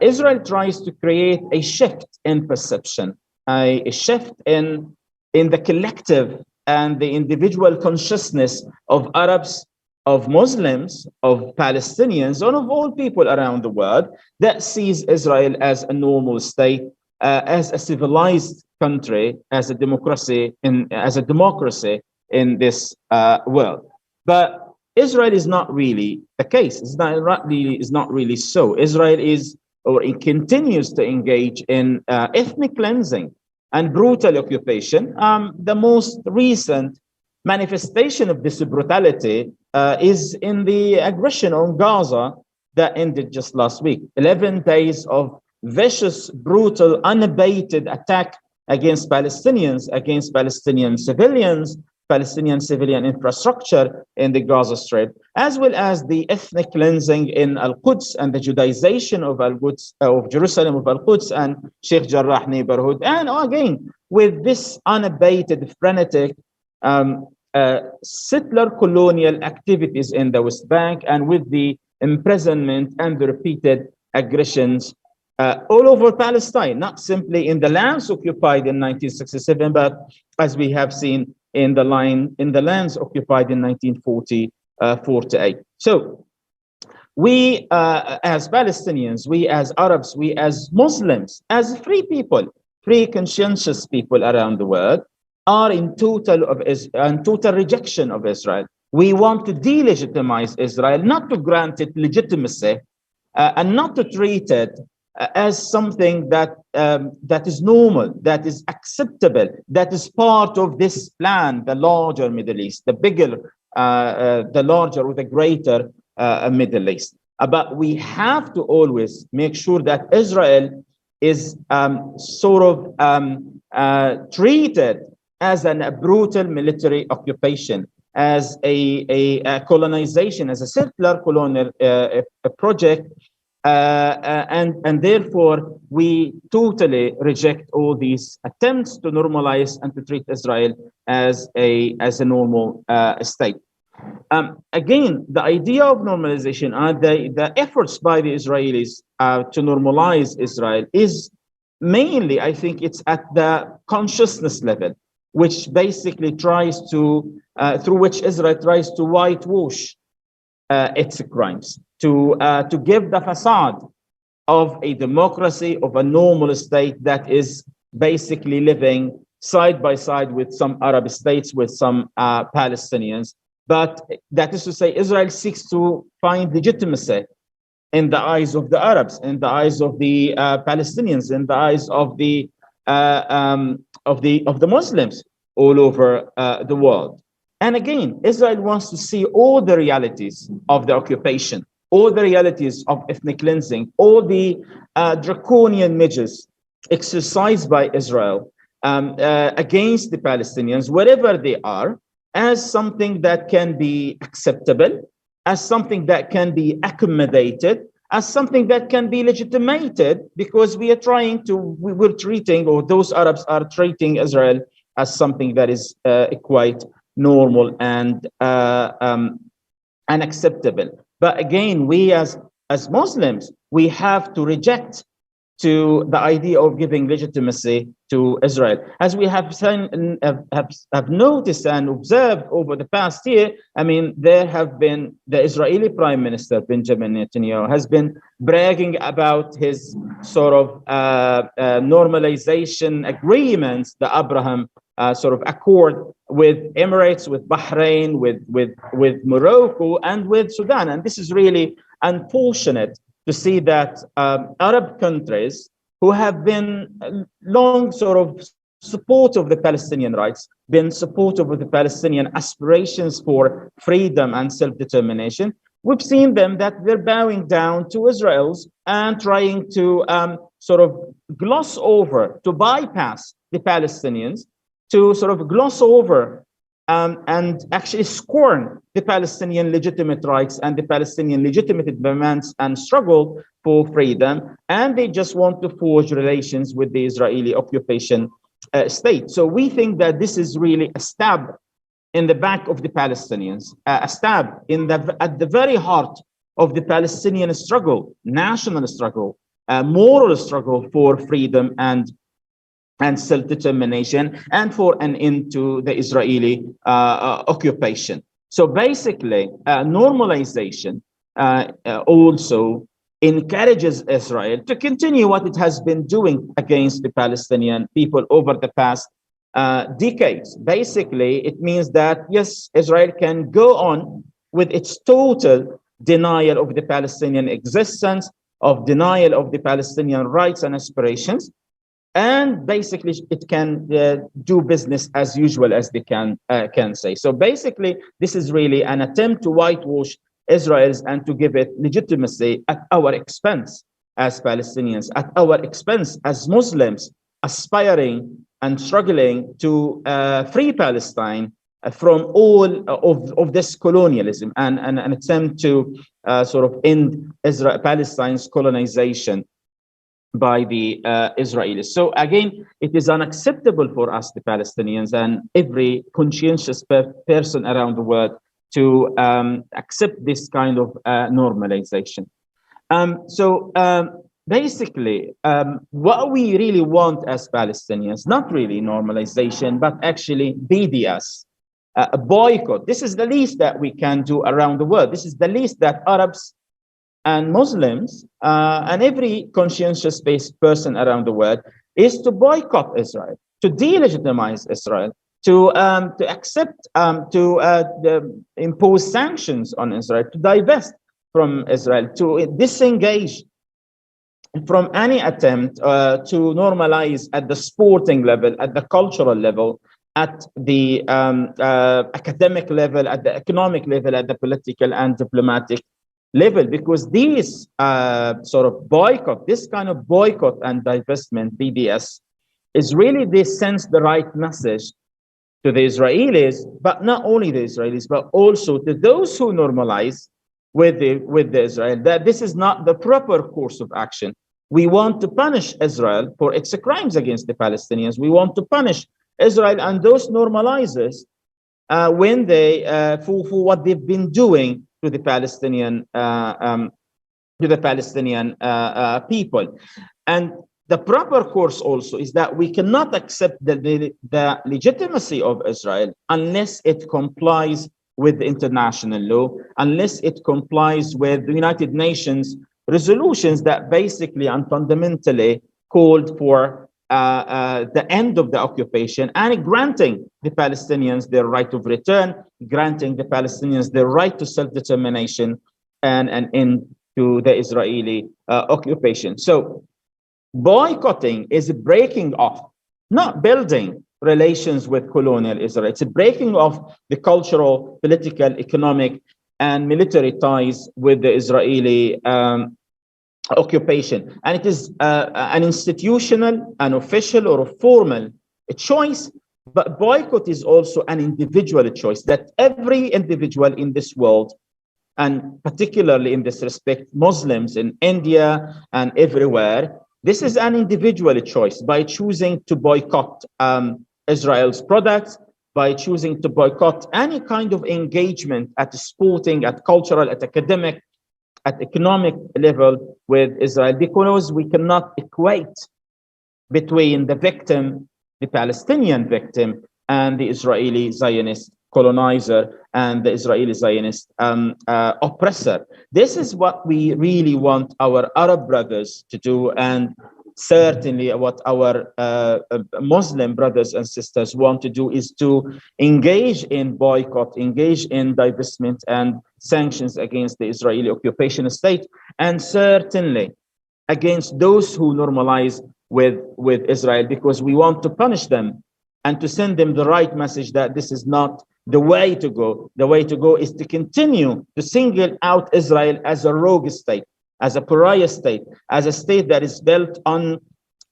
Israel tries to create a shift in perception, a shift in the collective and the individual consciousness of Arabs, of Muslims, of Palestinians, and of all people around the world, that sees Israel as a normal state, as a civilized country, as a democracy in this world. But Israel is not really the case. It's not really so. Israel is, or it continues to engage in ethnic cleansing and brutal occupation. The most recent manifestation of this brutality is in the aggression on Gaza that ended just last week. 11 days of vicious, brutal, unabated attack against Palestinians, against Palestinian civilians, Palestinian civilian infrastructure in the Gaza Strip, as well as the ethnic cleansing in Al-Quds and the Judaization of Al-Quds, of Jerusalem, of Al-Quds and Sheikh Jarrah neighborhood. And again, with this unabated, frenetic settler colonial activities in the West Bank, and with the imprisonment and the repeated aggressions all over Palestine, not simply in the lands occupied in 1967, but as we have seen in the lands occupied in 1948. So we as Palestinians, we as Arabs, we as Muslims, as free people, free conscientious people around the world, are in total rejection of Israel. We want to delegitimize Israel, not to grant it legitimacy, and not to treat it as something that that is normal, that is acceptable, that is part of this plan, the larger Middle East, the bigger, the larger or the greater Middle East. But we have to always make sure that Israel is sort of treated as a brutal military occupation, as a colonization, as a settler colonial project. And therefore, we totally reject all these attempts to normalize and to treat Israel as a normal state. Again, the idea of normalization and the efforts by the Israelis to normalize Israel is mainly, I think, it's at the consciousness level, which basically tries to, through which Israel tries to whitewash its crimes, to give the facade of a democracy, of a normal state that is basically living side by side with some Arab states, with some Palestinians. But that is to say, Israel seeks to find legitimacy in the eyes of the Arabs, in the eyes of the Palestinians, in the eyes of the Muslims all over the world. And again, Israel wants to see all the realities of the occupation, all the realities of ethnic cleansing, all the draconian measures exercised by Israel against the Palestinians, wherever they are, as something that can be acceptable, as something that can be accommodated, as something that can be legitimated, because we are trying to, we're treating, or those Arabs are treating Israel as something that is quite normal and unacceptable. But again, we as Muslims, we have to reject to the idea of giving legitimacy to Israel. As we have seen, have noticed and observed over the past year, I mean, there have been, the Israeli Prime Minister, Benjamin Netanyahu, has been bragging about his sort of normalization agreements, the Abraham sort of accord with Emirates, with Bahrain, with Morocco, and with Sudan. And this is really unfortunate to see that Arab countries who have been long sort of supportive of the Palestinian rights, been supportive of the Palestinian aspirations for freedom and self-determination, we've seen them that they're bowing down to Israel's and trying to sort of gloss over, to bypass the Palestinians, to sort of gloss over and actually scorn the Palestinian legitimate rights and the Palestinian legitimate demands and struggle for freedom. And they just want to forge relations with the Israeli occupation state. So we think that this is really a stab in the back of the Palestinians, a stab in at the very heart of the Palestinian struggle, national struggle, moral struggle for freedom and self-determination, and for an end to the Israeli occupation. So basically, normalization also encourages Israel to continue what it has been doing against the Palestinian people over the past decades. Basically, it means that, yes, Israel can go on with its total denial of the Palestinian existence, of denial of the Palestinian rights and aspirations, and basically it can do business as usual, as they can say. So basically, this is really an attempt to whitewash Israel's and to give it legitimacy at our expense as Palestinians, at our expense as Muslims aspiring and struggling to free Palestine from all of this colonialism, and an attempt to sort of end Palestine's colonization by the Israelis. So again, it is unacceptable for us, the Palestinians, and every conscientious person around the world to accept this kind of normalization. Basically, what we really want as Palestinians, not really normalization, but actually BDS, a boycott. This is the least that we can do around the world. This is the least that Arabs and Muslims and every conscientious person around the world is to boycott Israel, to delegitimize Israel, to accept, to impose sanctions on Israel, to divest from Israel, to disengage from any attempt to normalize at the sporting level, at the cultural level, at the academic level, at the economic level, at the political and diplomatic level, because these sort of boycott, this kind of boycott and divestment, BDS, is really, they sends the right message to the Israelis, but not only the Israelis, but also to those who normalize with the Israel, that this is not the proper course of action. We want to punish Israel for its crimes against the Palestinians. We want to punish Israel and those normalizers when they for what they've been doing to the Palestinian people. And the proper course also is that we cannot accept the legitimacy of Israel unless it complies with international law, unless it complies with the United Nations resolutions that basically and fundamentally called for the end of the occupation and granting the Palestinians their right of return, granting the Palestinians their right to self-determination and an end to the Israeli occupation. So boycotting is breaking off, not building relations with colonial Israel. It's a breaking of the cultural, political, economic, and military ties with the Israeli occupation. And it is an institutional, an official, or a formal choice, but boycott is also an individual choice that every individual in this world, and particularly in this respect, Muslims in India and everywhere, this is an individual choice by choosing to boycott Israel's products, by choosing to boycott any kind of engagement at sporting, at cultural, at academic, at economic level with Israel, because we cannot equate between the victim, the Palestinian victim, and the Israeli Zionist colonizer and the Israeli Zionist oppressor. This is what we really want our Arab brothers to do, and certainly what our Muslim brothers and sisters want to do is to engage in boycott, engage in divestment and sanctions against the Israeli occupation state, and certainly against those who normalize with Israel, because we want to punish them and to send them the right message that this is not the way to go. The way to go is to continue to single out Israel as a rogue state, as a pariah state, as a state that is built on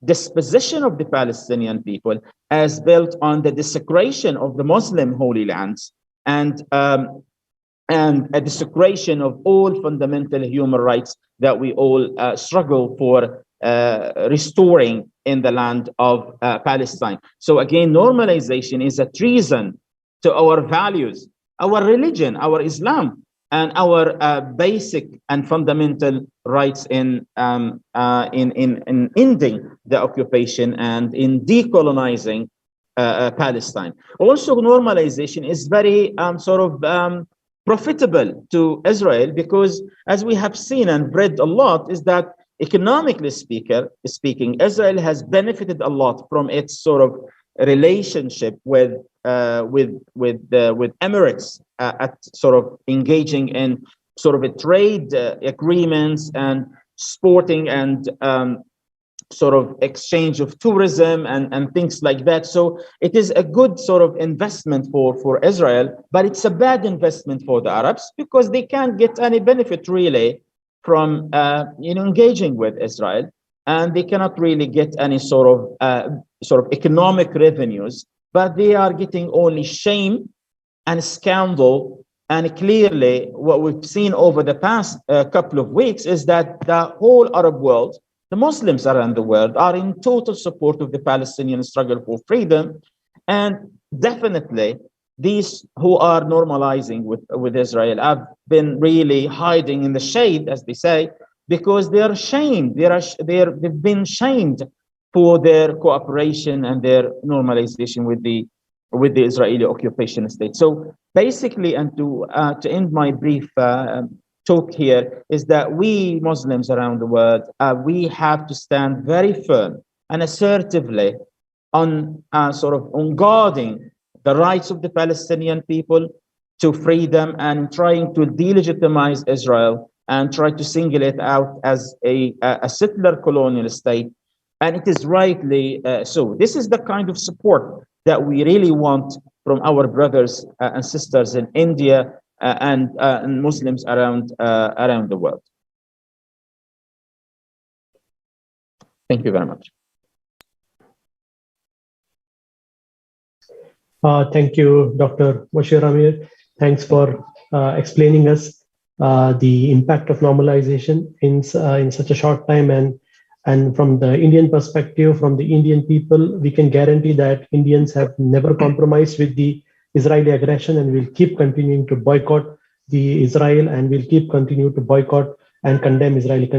dispossession of the Palestinian people, as built on the desecration of the Muslim holy lands, and a desecration of all fundamental human rights that we all struggle for restoring in the land of Palestine. So again, normalization is a treason to our values, our religion, our Islam, and our basic and fundamental rights in ending the occupation and in decolonizing Palestine. Also, normalization is very profitable to Israel, because as we have seen and read a lot, is that economically speaking, Israel has benefited a lot from its sort of relationship with Emirates, at sort of engaging in sort of a trade agreements and sporting and sort of exchange of tourism and things like that. So it is a good sort of investment for Israel, but it's a bad investment for the Arabs, because they can't get any benefit really from engaging with Israel, and they cannot really get any sort of economic revenues, but they are getting only shame and scandal. And clearly what we've seen over the past couple of weeks is that the whole Arab world, the Muslims around the world, are in total support of the Palestinian struggle for freedom. And definitely these who are normalizing with Israel have been really hiding in the shade, as they say, because they are shamed. They've been shamed for their cooperation and their normalization with the Israeli occupation state. So basically, and to end my brief talk here, is that we Muslims around the world, we have to stand very firm and assertively on guarding the rights of the Palestinian people to freedom, and trying to delegitimize Israel and try to single it out as a settler colonial state. And it is rightly so. This is the kind of support that we really want from our brothers and sisters in India and Muslims around the world. Thank you very much. Thank you, Dr. Moshe Amir. Thanks for explaining us the impact of normalization in such a short time. And from the Indian perspective, from the Indian people, we can guarantee that Indians have never compromised with the Israeli aggression, and will keep continuing to boycott the Israel, and will keep continue to boycott and condemn Israeli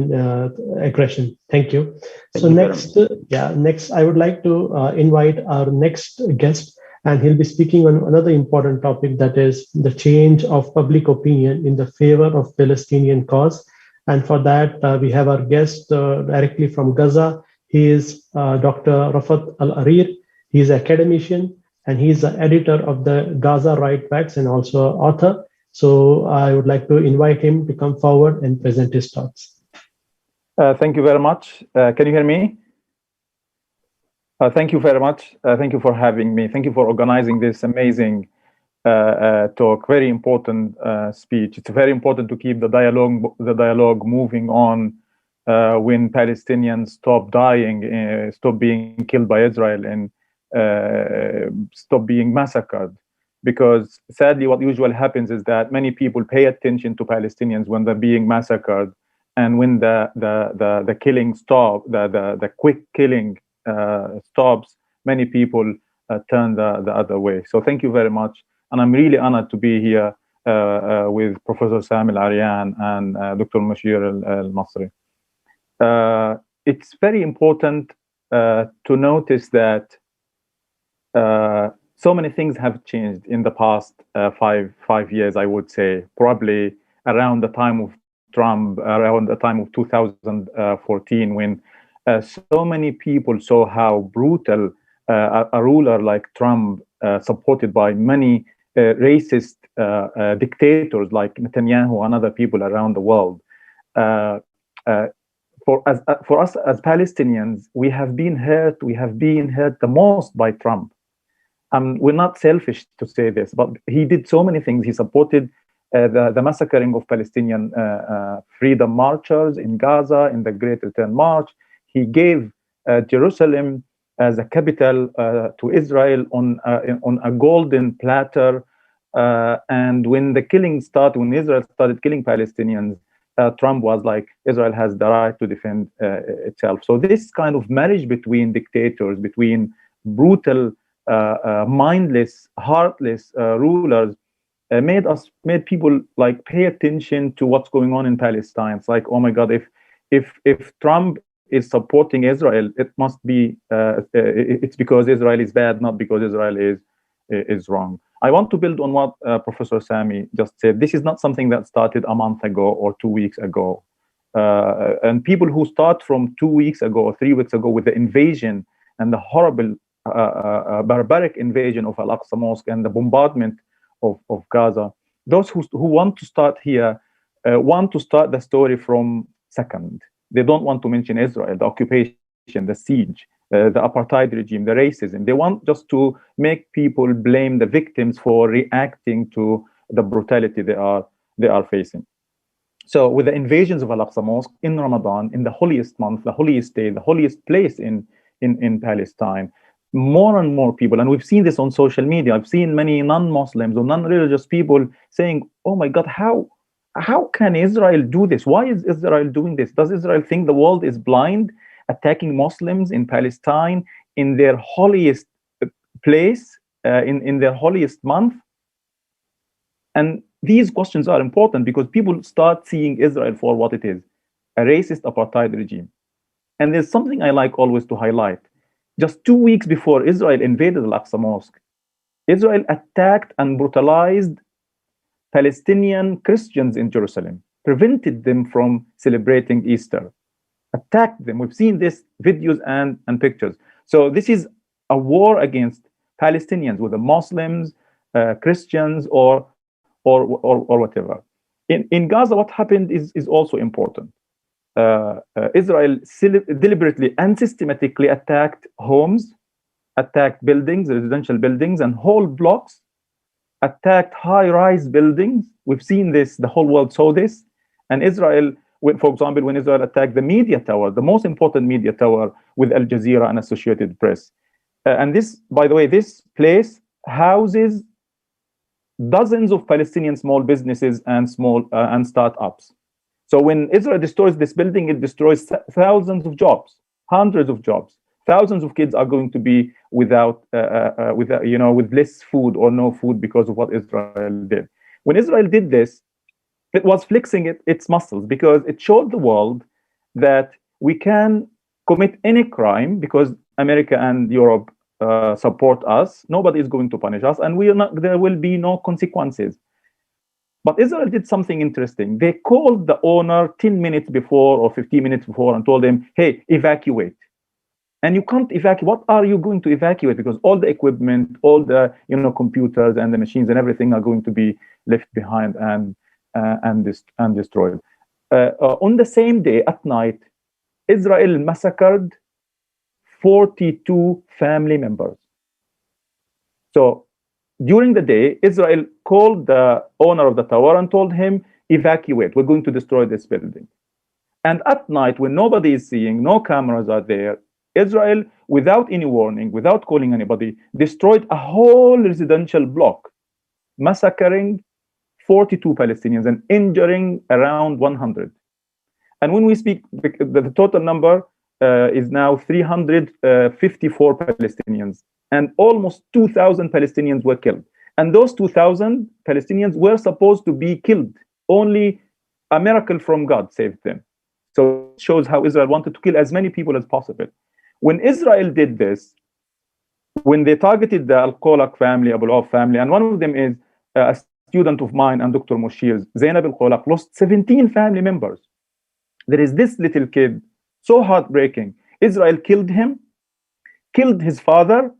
aggression. Thank you. So next, next I would like to invite our next guest, and he'll be speaking on another important topic, that is the change of public opinion in the favor of Palestinian cause. And for that, we have our guest directly from Gaza. He is Dr. Rafat Al-Arir. He is an academician, and he is the editor of the Gaza Right Backs and also author. So I would like to invite him to come forward and present his thoughts. Thank you very much. Can you hear me? Thank you very much. Thank you for having me. Thank you for organizing this amazing talk. Very important speech. It's very important to keep the dialogue moving on when Palestinians stop dying, stop being killed by Israel, and stop being massacred. Because sadly, what usually happens is that many people pay attention to Palestinians when they're being massacred, and when the killing stop, the quick killing stops, many people turn the other way. So thank you very much. And I'm really honored to be here with Professor Sami Al-Arian and Dr. Moshe Al-Masri. It's very important to notice that so many things have changed in the past 5 years, I would say, probably around the time of Trump, around the time of 2014, when so many people saw how brutal a ruler like Trump, supported by many racist dictators like Netanyahu and other people around the world. For us as Palestinians, we have been hurt. We have been hurt the most by Trump. We're not selfish to say this, but he did so many things. He supported the massacring of Palestinian freedom marchers in Gaza, in the Great Return March. He gave Jerusalem as a capital to Israel on a golden platter. And when the killing started, when Israel started killing Palestinians, Trump was like, Israel has the right to defend itself. So this kind of marriage between dictators, between brutal, mindless, heartless rulers, made people like pay attention to what's going on in Palestine. It's like, oh my God, if Trump is supporting Israel, it must be it's because Israel is bad, not because Israel is wrong. I want to build on what Professor Sami just said. This is not something that started a month ago or 2 weeks ago. And people who start from 2 weeks ago or 3 weeks ago with the invasion and the horrible barbaric invasion of Al-Aqsa Mosque and the bombardment of Gaza, those who want to start here want to start the story from second. They don't want to mention Israel, the occupation, the siege, the apartheid regime, the racism. They want just to make people blame the victims for reacting to the brutality they are facing. So with the invasions of Al-Aqsa Mosque in Ramadan, in the holiest month, the holiest day, the holiest place in Palestine, more and more people, and we've seen this on social media, I've seen many non-Muslims or non-religious people saying, oh my God, how can Israel do this? Why is Israel doing this? Does Israel think the world is blind, attacking Muslims in Palestine in their holiest place, in their holiest month? And these questions are important because people start seeing Israel for what it is, a racist apartheid regime. And there's something I like always to highlight. Just 2 weeks before Israel invaded Al-Aqsa Mosque, Israel attacked and brutalized Palestinian Christians in Jerusalem, prevented them from celebrating Easter, attacked them. We've seen this videos and pictures. So this is a war against Palestinians, whether Muslims, Christians, or whatever. In Gaza, what happened is also important. Israel deliberately and systematically attacked homes, attacked buildings, residential buildings, and whole blocks, attacked high-rise buildings. We've seen this, the whole world saw this. And Israel, for example, when Israel attacked the media tower, the most important media tower with Al Jazeera and Associated Press. And this, by the way, this place houses dozens of Palestinian small businesses and and startups. So when Israel destroys this building, it destroys thousands of jobs, hundreds of jobs. Thousands of kids are going to be with less food or no food because of what Israel did. When Israel did this, it was flexing its muscles, because it showed the world that we can commit any crime because America and Europe support us. Nobody is going to punish us, and there will be no consequences. But Israel did something interesting. They called the owner 10 minutes before or 15 minutes before and told him, hey, evacuate. And you can't evacuate. What are you going to evacuate? Because all the equipment, all the computers and the machines and everything are going to be left behind and destroyed. On the same day, at night, Israel massacred 42 family members. So during the day, Israel called the owner of the tower and told him, evacuate, we're going to destroy this building. And at night, when nobody is seeing, no cameras are there, Israel, without any warning, without calling anybody, destroyed a whole residential block, massacring 42 Palestinians and injuring around 100. And when we speak, the total number is now 354 Palestinians, and almost 2,000 Palestinians were killed. And those 2,000 Palestinians were supposed to be killed. Only a miracle from God saved them. So it shows how Israel wanted to kill as many people as possible. When Israel did this, when they targeted the 𝐏𝐚𝐥𝐞 family, Abu al-Auf family, and one of them is a student of mine and Dr. Moshir's, Zainab al-𝐏𝐚𝐥𝐞, lost 17 family members. There is this little kid, so heartbreaking. Israel killed him, killed his father,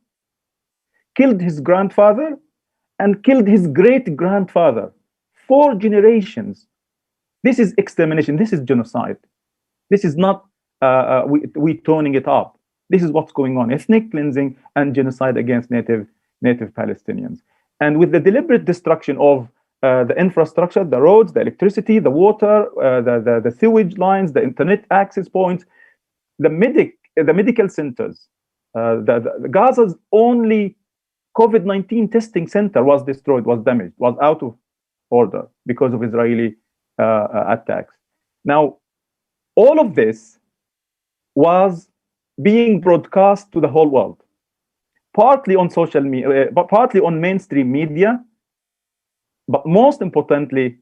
killed his grandfather, and killed his great-grandfather. 4 generations. This is extermination. This is genocide. This is not we toning it up. This is what's going on: ethnic cleansing and genocide against native Palestinians. And with the deliberate destruction of the infrastructure, the roads, the electricity, the water, the sewage lines, the internet access points, the medical centers, the Gaza's only COVID-19 testing center was destroyed, was damaged, was out of order because of Israeli attacks. Now, all of this was being broadcast to the whole world, partly on social media, but partly on mainstream media, but most importantly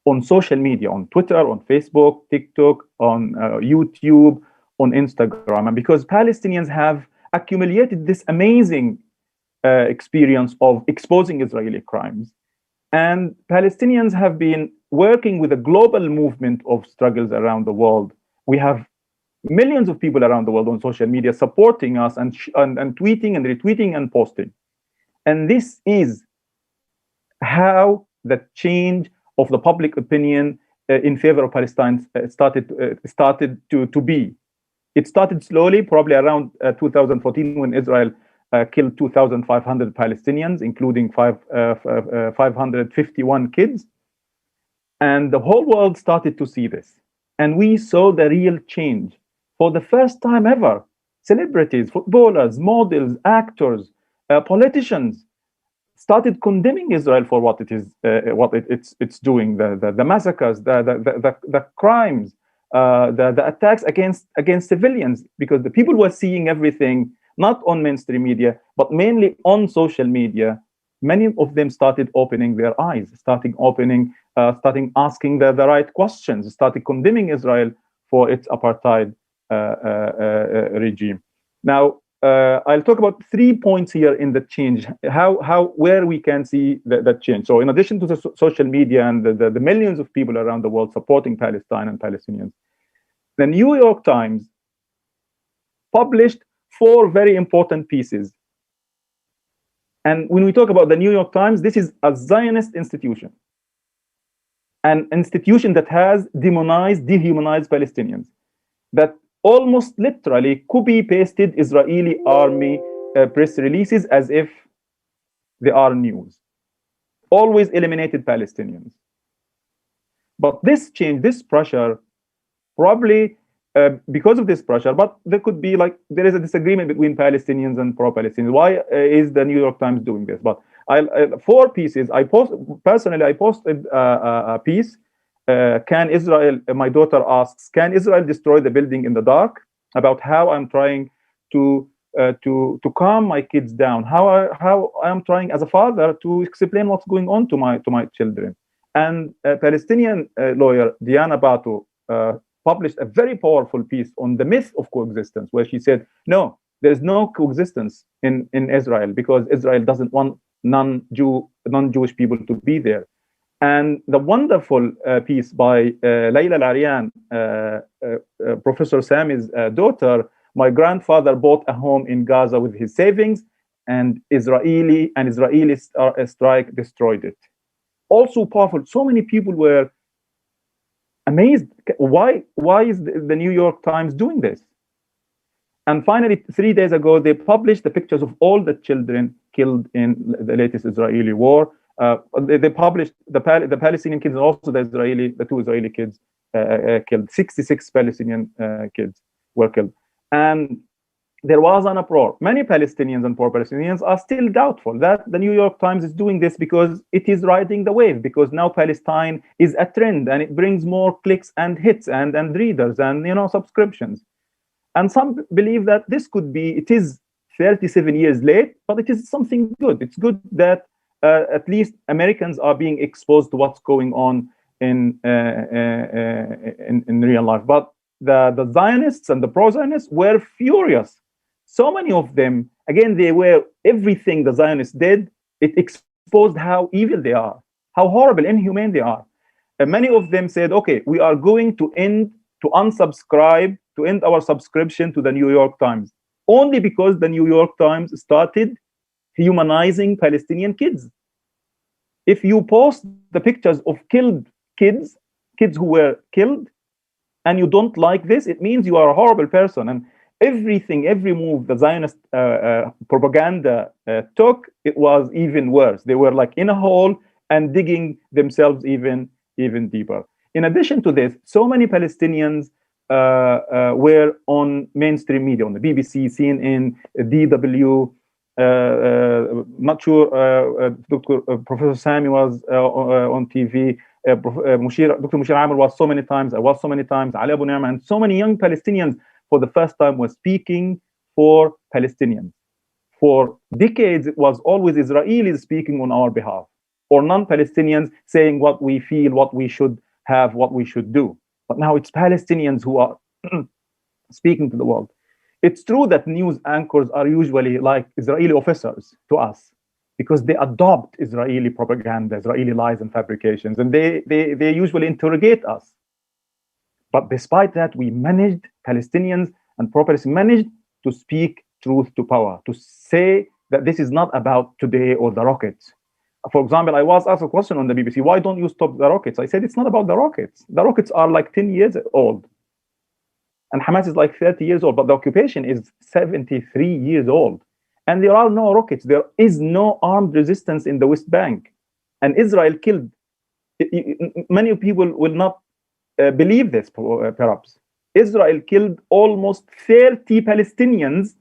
on social media, on Twitter, on Facebook, TikTok, on YouTube, on Instagram. And because Palestinians have accumulated this amazing experience of exposing Israeli crimes, and Palestinians have been working with a global movement of struggles around the world. We have millions of people around the world on social media supporting us and tweeting and retweeting and posting. And this is how the change of the public opinion in favor of Palestine started to be. It started slowly, probably around 2014, when Israel killed 2,500 Palestinians, including 551 kids. And the whole world started to see this. And we saw the real change. For the first time ever, celebrities, footballers, models, actors, politicians started condemning Israel for what it's doing, the massacres, the crimes, the attacks against civilians, because the people were seeing everything not on mainstream media, but mainly on social media. Many of them started opening their eyes, starting asking the right questions, started condemning Israel for its apartheid regime. Now, I'll talk about 3 points here in the change, where we can see that change. So in addition to the social media and the millions of people around the world supporting Palestine and Palestinians, the New York Times published 4 very important pieces. And when we talk about the New York Times, this is a Zionist institution. an institution that has dehumanized Palestinians, that almost literally copy-pasted Israeli army press releases as if they are news, always eliminated Palestinians. But this change, this pressure, probably because of this pressure, but there could be there is a disagreement between Palestinians and pro-Palestinians. Why is the New York Times doing this? But 4 pieces. I posted a piece. Can Israel? My daughter asks, can Israel destroy the building in the dark? About how I'm trying to calm my kids down. How I'm trying as a father to explain what's going on to my children. And a Palestinian lawyer, Diana Batu, published a very powerful piece on the myth of coexistence, where she said, no, there's no coexistence in Israel, because Israel doesn't want non-Jewish people to be there. And the wonderful piece by Layla Al-Aryan, Professor Sami's daughter, my grandfather bought a home in Gaza with his savings, and Israeli strike destroyed it. Also powerful. So many people were amazed. Why is the New York Times doing this? And finally, 3 days ago, they published the pictures of all the children killed in the latest Israeli war. They published the Palestinian kids and also the 2 Israeli kids killed. 66 Palestinian kids were killed. And there was an uproar. Many Palestinians and pro-Palestinians are still doubtful that the New York Times is doing this because it is riding the wave, because now Palestine is a trend and it brings more clicks and hits and readers and subscriptions. And some believe that this could be, it is 37 years late, but it is something good. It's good that at least Americans are being exposed to what's going on in real life. But the Zionists and the pro-Zionists were furious. So many of them, again, they were everything the Zionists did. It exposed how evil they are, how horrible, inhumane they are. And many of them said, okay, we are going to end our subscription to the New York Times, only because the New York Times started humanizing Palestinian kids. If you post the pictures of killed kids who were killed, and you don't like this, it means you are a horrible person. And every move the Zionist propaganda took, it was even worse. They were like in a hole and digging themselves even deeper. In addition to this, so many Palestinians were on mainstream media, on the BBC, CNN, DW. Not sure Dr. Professor Sami was on TV. Dr. Mushir Amir was so many times. I was so many times. Ali Abu Ni'ma, and so many young Palestinians for the first time were speaking for Palestinians. For decades, it was always Israelis speaking on our behalf, or non-Palestinians saying what we feel, what we should have, what we should do. But now it's Palestinians who are speaking to the world. It's true that news anchors are usually like Israeli officers to us, because they adopt Israeli propaganda, Israeli lies and fabrications, and they usually interrogate us. But despite that, Palestinians and pro-Palestinians managed to speak truth to power, to say that this is not about today or the rockets. For example, I was asked a question on the BBC, why don't you stop the rockets? I said, it's not about the rockets. The rockets are like 10 years old. And Hamas is like 30 years old, but the occupation is 73 years old. And there are no rockets. There is no armed resistance in the West Bank. And Israel killed. Many people will not believe this, perhaps. Israel killed almost 30 Palestinians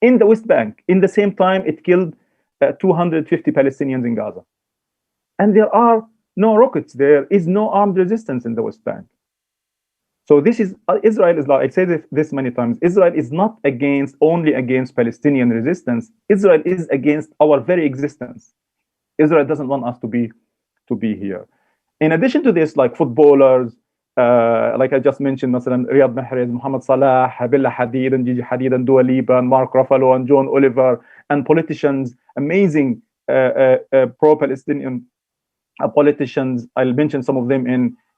in the West Bank. In the same time, it killed 250 Palestinians in Gaza. And there are no rockets. There is no armed resistance in the West Bank. So this is, Israel is like, I say this many times, Israel is not only against Palestinian resistance. Israel is against our very existence. Israel doesn't want us to be here. In addition to this, like footballers, like I just mentioned, Riyad Mahrez, Mohamed Salah, Bella Hadid, and Gigi Hadid, and Dua Lipa, and Mark Ruffalo, and John Oliver, and politicians, amazing pro-Palestinian politicians. I'll mention some of them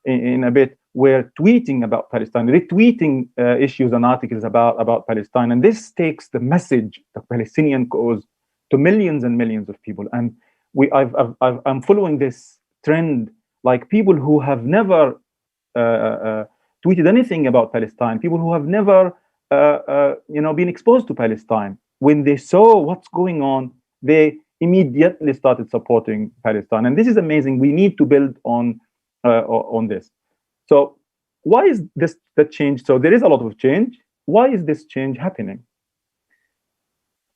in a bit, were tweeting about Palestine, retweeting issues and articles about Palestine. And this takes the message, the Palestinian cause, to millions and millions of people. And I'm following this trend like people who have never tweeted anything about Palestine, people who have never been exposed to Palestine, when they saw what's going on, they immediately started supporting Palestine. And this is amazing. We need to build on this. So why is this the change? So there is a lot of change. Why is this change happening?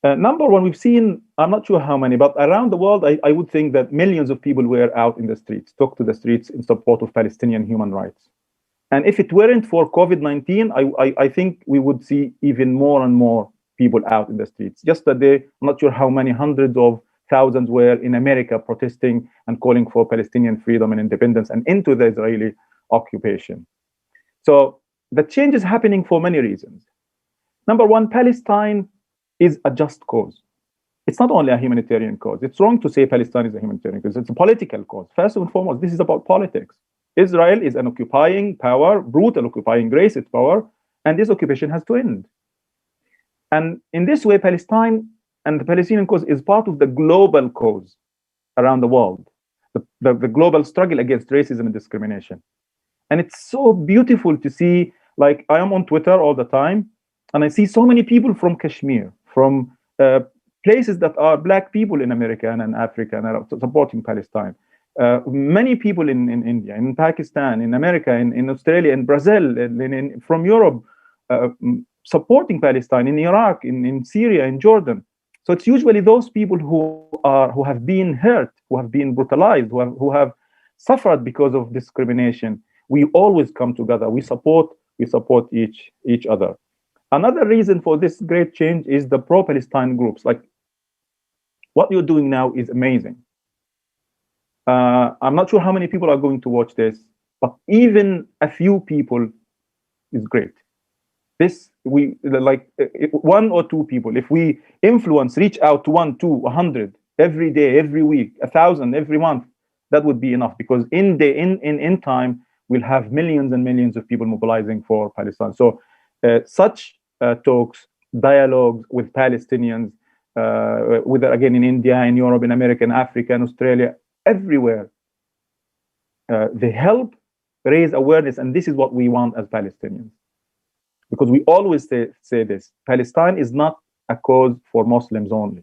Number one, we've seen, I'm not sure how many, but around the world, I would think that millions of people were out in the streets, took to the streets in support of Palestinian human rights. And if it weren't for COVID-19, I think we would see even more and more people out in the streets. Yesterday, I'm not sure how many hundreds of thousands were in America protesting and calling for Palestinian freedom and independence and into the Israeli occupation. So the change is happening for many reasons. Number one, Palestine is a just cause. It's not only a humanitarian cause. It's wrong to say Palestine is a humanitarian cause. It's a political cause. First and foremost, this is about politics. Israel is an occupying power, brutal occupying racist power, and this occupation has to end. And in this way, Palestine and the Palestinian cause is part of the global cause around the world, the global struggle against racism and discrimination. And it's so beautiful to see, like I am on Twitter all the time, and I see so many people from Kashmir, from places that are Black people in America and in Africa and are supporting Palestine. Many people in India, in Pakistan, in America, in Australia, in Brazil, from Europe, supporting Palestine, in Iraq, in Syria, in Jordan. So it's usually those people who have been hurt, who have been brutalized, who have suffered because of discrimination. We always come together. We support each other. Another reason for this great change is the pro-Palestine groups. Like what you're doing now is amazing. I'm not sure how many people are going to watch this, but even a few people is great. This, we like one or two people, if we reach out to 1, 2, 100 every day, every week, 1,000 every month, that would be enough, because in time we'll have millions and millions of people mobilizing for Palestine. So such talks, dialogues with Palestinians, whether again in India, in Europe, in America, in Africa, in Australia, everywhere, they help raise awareness, and this is what we want as Palestinians. Because we always say this, Palestine is not a cause for Muslims only.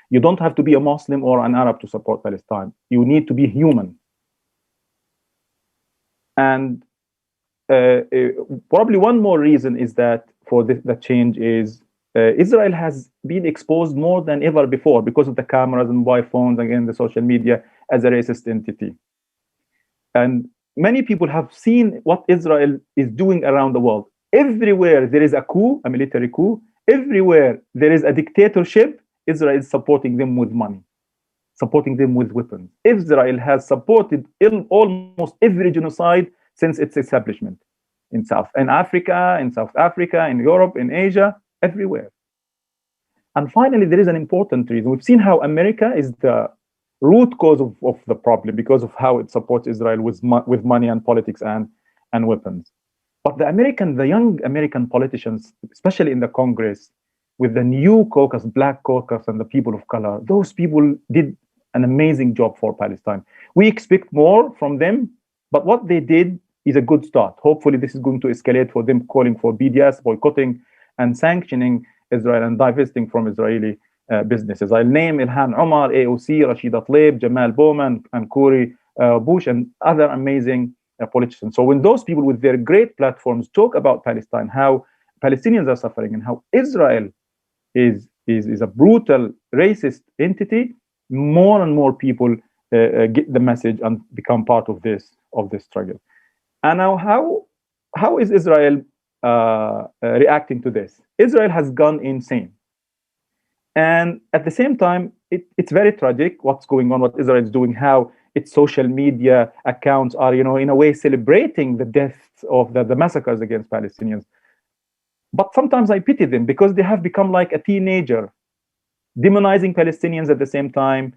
You don't have to be a Muslim or an Arab to support Palestine. You need to be human. And probably one more reason is that for the change is Israel has been exposed more than ever before because of the cameras and mobile phones, again, the social media, as a racist entity. And many people have seen what Israel is doing around the world. Everywhere there is a coup, a military coup, everywhere there is a dictatorship, Israel is supporting them with money, supporting them with weapons. Israel has supported almost every genocide since its establishment in South Africa, in Europe, in Asia, everywhere. And finally, there is an important reason. We've seen how America is the root cause of the problem because of how it supports Israel with money and politics and weapons. But the young American politicians, especially in the Congress, with the new caucus, Black caucus, and the people of color, those people did an amazing job for Palestine. We expect more from them, but what they did is a good start. Hopefully, this is going to escalate for them calling for BDS, boycotting and sanctioning Israel and divesting from Israeli businesses. I'll name Ilhan Omar, AOC, Rashida Tlaib, Jamal Bowman, and Cory Bush, and other amazing politicians. So when those people with their great platforms talk about Palestine, how Palestinians are suffering, and how Israel is a brutal, racist entity, more and more people get the message and become part of this struggle. And now, how is Israel reacting to this? Israel has gone insane. And at the same time, it's very tragic what's going on, what Israel is doing, how its social media accounts are, in a way celebrating the deaths of the massacres against Palestinians. But sometimes I pity them because they have become like a teenager, demonizing Palestinians at the same time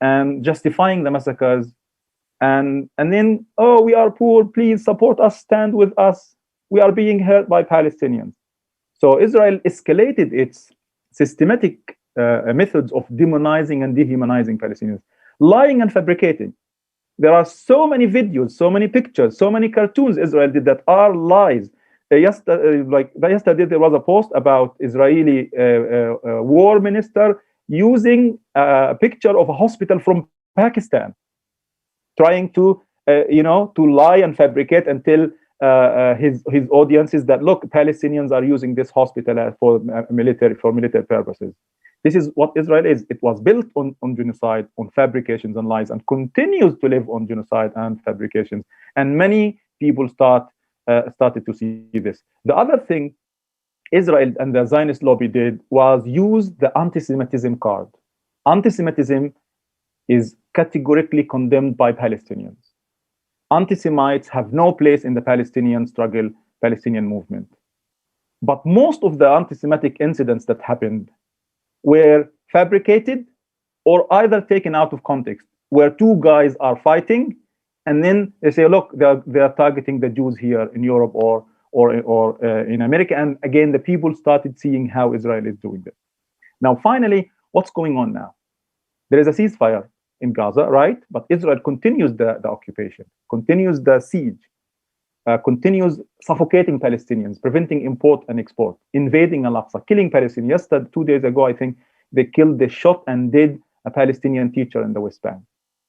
and justifying the massacres. And then, oh, we are poor, please support us, stand with us. We are being hurt by Palestinians. So Israel escalated its systematic methods of demonizing and dehumanizing Palestinians, lying and fabricating. There are so many videos, so many pictures, so many cartoons Israel did that are lies. Yesterday there was a post about Israeli war minister using a picture of a hospital from Pakistan, trying to to lie and fabricate and tell his audiences that, look, Palestinians are using this hospital for military purposes. This is what Israel is. It was built on genocide, on fabrications and lies, and continues to live on genocide and fabrications. And many people started to see this. The other thing Israel and the Zionist lobby did was use the anti-Semitism card. Anti-Semitism is categorically condemned by Palestinians. Anti-Semites have no place in the Palestinian struggle, Palestinian movement. But most of the anti-Semitic incidents that happened were fabricated or either taken out of context, where two guys are fighting, and then they say, look, they are targeting the Jews here in Europe or in America. And again, the people started seeing how Israel is doing this. Now, finally, what's going on now? There is a ceasefire in Gaza, right? But Israel continues the occupation, continues the siege, continues suffocating Palestinians, preventing import and export, invading Al-Aqsa, killing Palestinians. Yesterday, 2 days ago, I think they shot and dead a Palestinian teacher in the West Bank.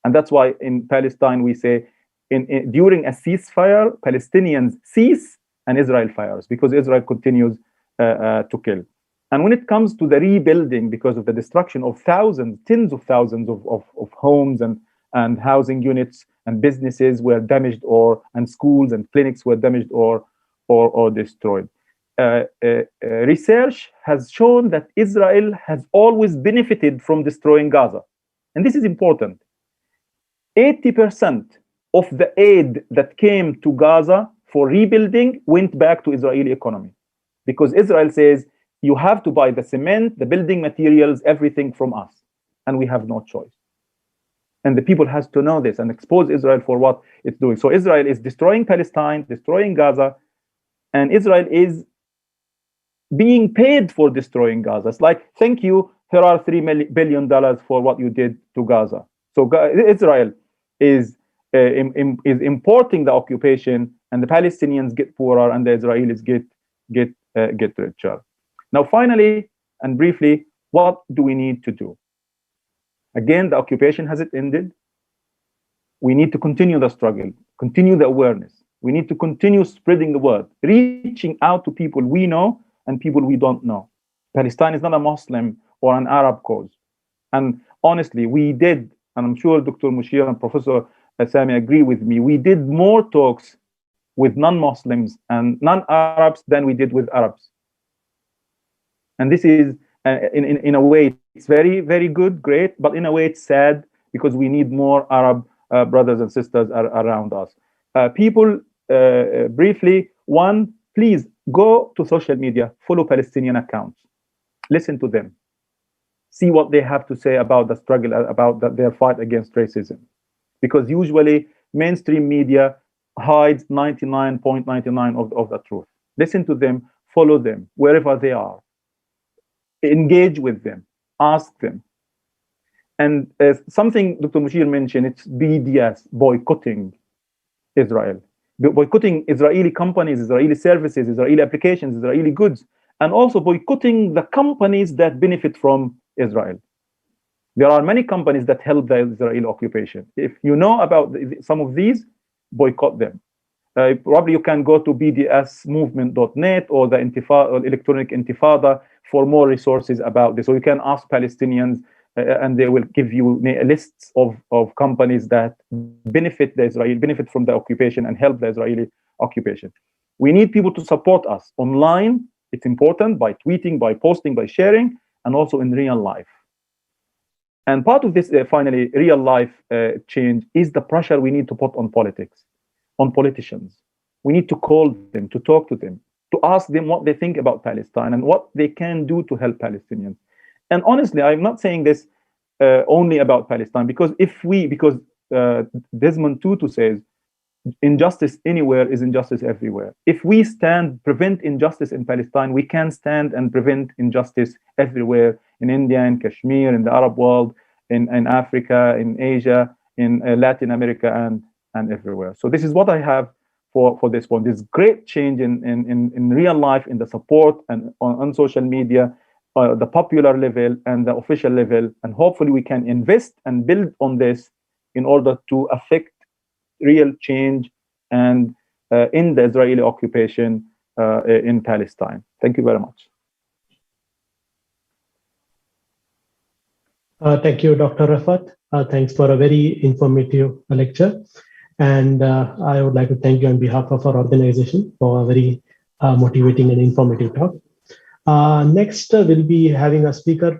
And that's why in Palestine, we say during a ceasefire, Palestinians cease and Israel fires, because Israel continues to kill. And when it comes to the rebuilding, because of the destruction of thousands, tens of thousands of homes and housing units and businesses were damaged, and schools and clinics were damaged or destroyed. Research has shown that Israel has always benefited from destroying Gaza. And this is important. 80% of the aid that came to Gaza for rebuilding went back to Israeli economy, because Israel says, you have to buy the cement, the building materials, everything from us, and we have no choice. And the people has to know this and expose Israel for what it's doing. So Israel is destroying Palestine, destroying Gaza, and Israel is being paid for destroying Gaza. It's like, thank you, here are $3 billion for what you did to Gaza. So Israel is importing the occupation, and the Palestinians get poorer, and the Israelis get richer. Now, finally and briefly, what do we need to do? Again, the occupation hasn't ended. We need to continue the struggle, continue the awareness. We need to continue spreading the word, reaching out to people we know and people we don't know. Palestine is not a Muslim or an Arab cause. And honestly, we did, and I'm sure Dr. Mushir and Professor Sami agree with me, we did more talks with non-Muslims and non-Arabs than we did with Arabs. And this is, in a way, it's very, very good, great, but in a way it's sad, because we need more Arab brothers and sisters around us. People, briefly, one, please go to social media, follow Palestinian accounts, listen to them, see what they have to say about the struggle, about their fight against racism. Because usually mainstream media hides 99.99% of the truth. Listen to them, follow them, wherever they are. Engage with them, ask them. And something Dr. Mushir mentioned, it's BDS, boycotting Israel. Boycotting Israeli companies, Israeli services, Israeli applications, Israeli goods, and also boycotting the companies that benefit from Israel. There are many companies that help the Israeli occupation. If you know about some of these, boycott them. Probably you can go to bdsmovement.net or the electronic Intifada for more resources about this. So you can ask Palestinians and they will give you lists of companies that benefit from the occupation and help the Israeli occupation. We need people to support us online. It's important, by tweeting, by posting, by sharing, and also in real life. And part of this, finally, real life change is the pressure we need to put on politics, on politicians. We need to call them, to talk to them, to ask them what they think about Palestine and what they can do to help Palestinians. And honestly, I'm not saying this only about Palestine, because Desmond Tutu says, injustice anywhere is injustice everywhere. If we prevent injustice in Palestine, we can stand and prevent injustice everywhere, in India, in Kashmir, in the Arab world, in Africa, in Asia, in Latin America and everywhere. So this is what I have for this one. This great change in real life, in the support and on social media, the popular level and the official level, and hopefully we can invest and build on this in order to affect real change and in the Israeli occupation in Palestine. Thank you very much. Thank you, Dr. Rafat. Thanks for a very informative lecture. And I would like to thank you on behalf of our organization for a very motivating and informative talk. Next, we'll be having a speaker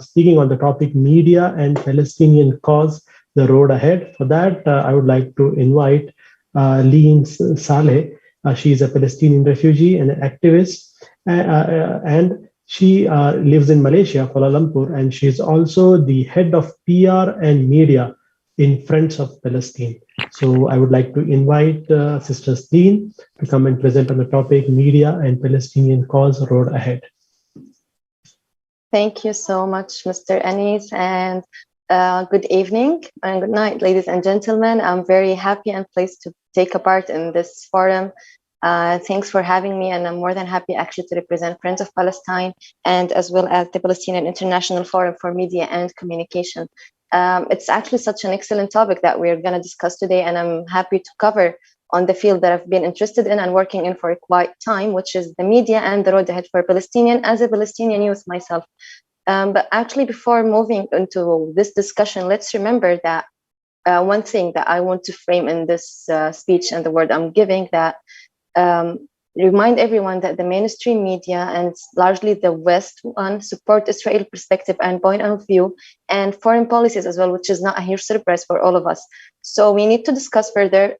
speaking on the topic Media and Palestinian Cause, the Road Ahead. For that, I would like to invite 𝐏𝐚𝐥𝐞𝐬𝐭𝐢𝐧𝐞. She is a Palestinian refugee and an activist, and she lives in Malaysia, Kuala Lumpur, and she is also the head of PR and media in Friends of Palestine. So I would like to invite Sister 𝐏𝐚𝐥𝐞𝐬𝐭𝐢𝐧𝐞 to come and present on the topic Media and Palestinian Cause, Road Ahead. Thank you so much, Mr. Anis, and good evening and good night, ladies and gentlemen. I'm very happy and pleased to take a part in this forum. Thanks for having me, and I'm more than happy actually to represent Friends of Palestine and as well as the Palestinian International Forum for Media and Communication. It's actually such an excellent topic that we're going to discuss today, and I'm happy to cover on the field that I've been interested in and working in for quite time, which is the media and the road ahead for Palestinian as a Palestinian youth myself. But actually, before moving into this discussion, let's remember that one thing that I want to frame in this speech and the word I'm giving, that remind everyone that the mainstream media and largely the West one support Israeli perspective and point of view and foreign policies as well, which is not a huge surprise for all of us. So we need to discuss further,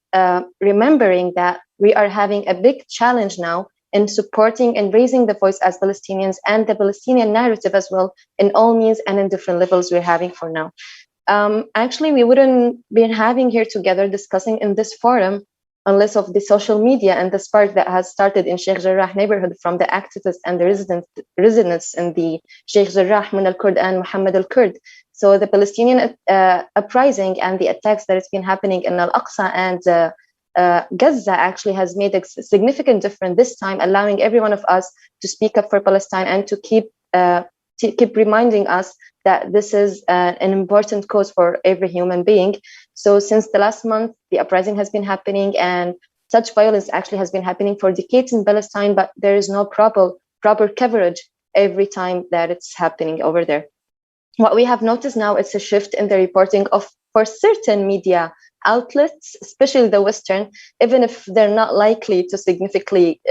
remembering that we are having a big challenge now in supporting and raising the voice as Palestinians and the Palestinian narrative as well in all means and in different levels we're having for now. Actually, we wouldn't be having here together discussing in this forum unless of the social media and the spark that has started in Sheikh Jarrah neighborhood from the activists and the residents in the Sheikh Jarrah, Mun al-Kurd and Muhammad al-Kurd. So the Palestinian uprising and the attacks that has been happening in Al-Aqsa and Gaza actually has made a significant difference this time, allowing every one of us to speak up for Palestine and to keep reminding us that this is an important cause for every human being. So since the last month, the uprising has been happening, and such violence actually has been happening for decades in Palestine, but there is no proper coverage every time that it's happening over there. What we have noticed now is a shift in the reporting for certain media outlets, especially the Western, even if they're not likely to significantly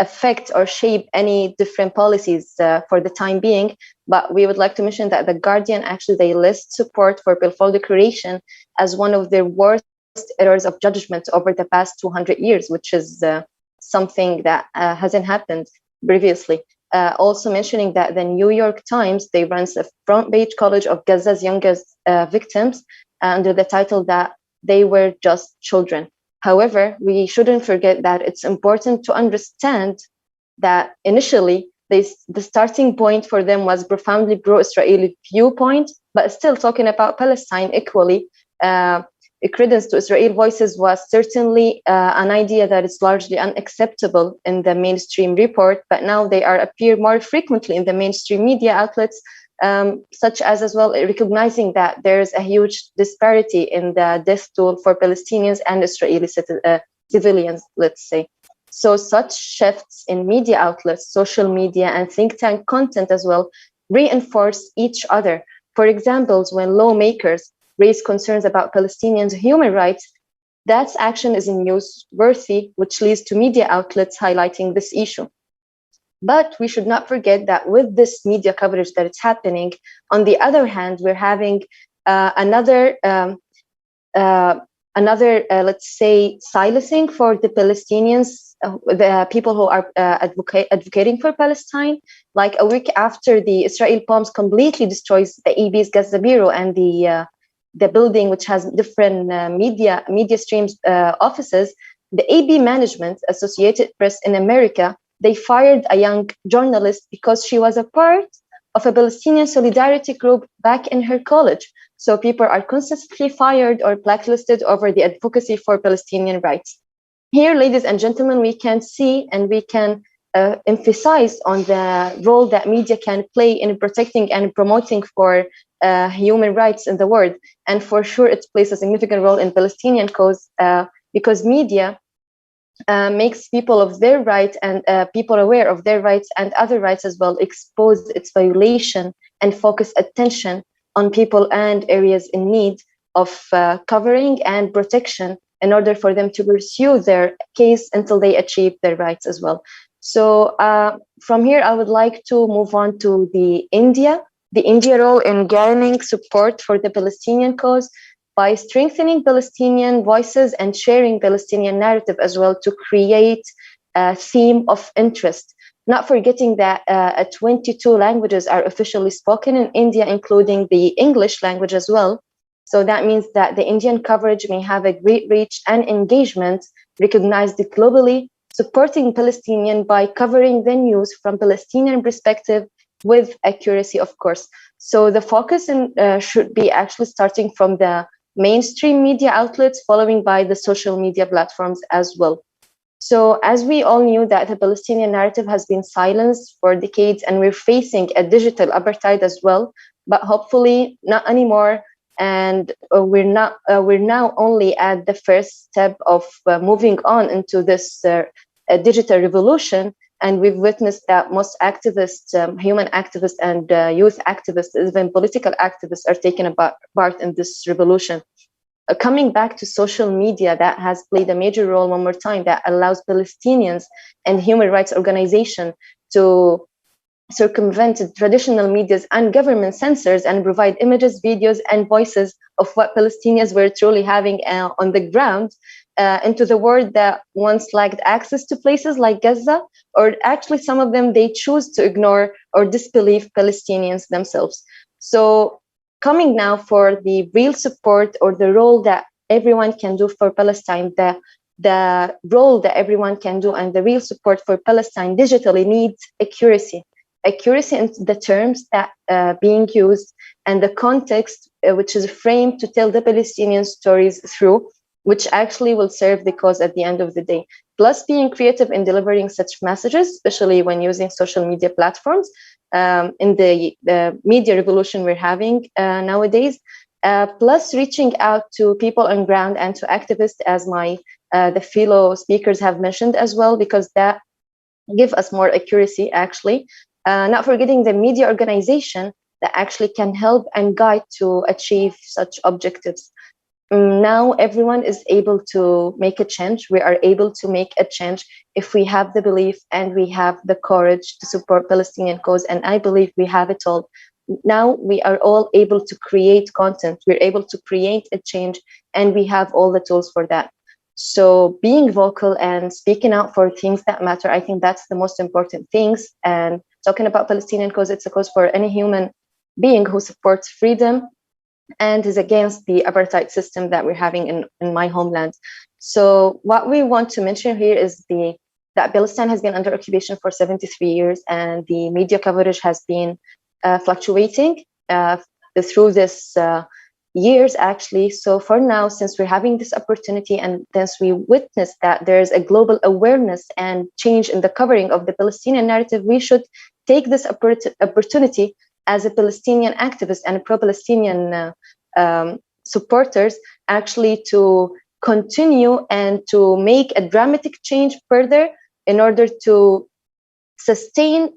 affect or shape any different policies for the time being. But we would like to mention that The Guardian, actually, they list support for Balfour Declaration as one of their worst errors of judgment over the past 200 years, which is something that hasn't happened previously. Also mentioning that the New York Times, they runs a front page coverage of Gaza's youngest victims under the title that they were just children. However, we shouldn't forget that it's important to understand that initially the starting point for them was profoundly pro-Israeli viewpoint, but still talking about Palestine equally. Credence to Israeli voices was certainly an idea that is largely unacceptable in the mainstream report, but now they appear more frequently in the mainstream media outlets, such as well recognizing that there is a huge disparity in the death toll for Palestinians and Israeli civilians, let's say. So such shifts in media outlets, social media, and think tank content as well reinforce each other. For example, when lawmakers raise concerns about Palestinians' human rights, that action is newsworthy, which leads to media outlets highlighting this issue. But we should not forget that with this media coverage that is happening, on the other hand, we're having another, let's say, silencing for the Palestinians, the people who are advocating for Palestine. Like a week after the Israel bombs completely destroys the EB's Gaza Bureau and the building which has different media streams offices, the AB management, Associated Press in America, they fired a young journalist because she was a part of a Palestinian solidarity group back in her college. So people are consistently fired or blacklisted over the advocacy for Palestinian rights. Here, ladies and gentlemen, we can see and we can emphasize on the role that media can play in protecting and promoting for human rights in the world. And for sure, it plays a significant role in Palestinian cause because media makes people of their rights and people aware of their rights and other rights as well, expose its violation and focus attention on people and areas in need of covering and protection in order for them to pursue their case until they achieve their rights as well. So from here, I would like to move on to the India role in garnering support for the Palestinian cause by strengthening Palestinian voices and sharing Palestinian narrative as well to create a theme of interest. Not forgetting that 22 languages are officially spoken in India, including the English language as well. So that means that the Indian coverage may have a great reach and engagement recognized globally, supporting Palestinian by covering the news from Palestinian perspective with accuracy, of course. So the focus should be actually starting from the mainstream media outlets, following by the social media platforms as well. So as we all knew that the Palestinian narrative has been silenced for decades and we're facing a digital apartheid as well, but hopefully not anymore. And we're now only at the first step of moving on into this digital revolution. And we've witnessed that most activists, human activists and youth activists, even political activists are taking part in this revolution. Coming back to social media, that has played a major role one more time, that allows Palestinians and human rights organizations to circumvent traditional medias and government censors and provide images, videos, and voices of what Palestinians were truly having on the ground into the world that once lacked access to places like Gaza, or actually some of them, they choose to ignore or disbelieve Palestinians themselves. So coming now for the real support or the role that everyone can do for Palestine, the role that everyone can do and the real support for Palestine digitally needs accuracy. Accuracy in the terms that being used and the context which is framed to tell the Palestinian stories through, which actually will serve the cause at the end of the day. Plus being creative in delivering such messages, especially when using social media platforms in the media revolution we're having nowadays. Plus reaching out to people on ground and to activists, as the fellow speakers have mentioned as well, because that give us more accuracy actually. Not forgetting the media organization that actually can help and guide to achieve such objectives. Now everyone is able to make a change. We are able to make a change if we have the belief and we have the courage to support Palestinian cause. And I believe we have it all. Now we are all able to create content. We're able to create a change, and we have all the tools for that. So being vocal and speaking out for things that matter, I think that's the most important things. And talking about Palestinian cause, it's a cause for any human being who supports freedom and is against the apartheid system that we're having in my homeland. So what we want to mention here is that Palestine has been under occupation for 73 years, and the media coverage has been fluctuating through this years actually. So for now, since we're having this opportunity and since we witnessed that there's a global awareness and change in the covering of the Palestinian narrative, we should take this opportunity as a Palestinian activist and pro-Palestinian supporters actually to continue and to make a dramatic change further in order to sustain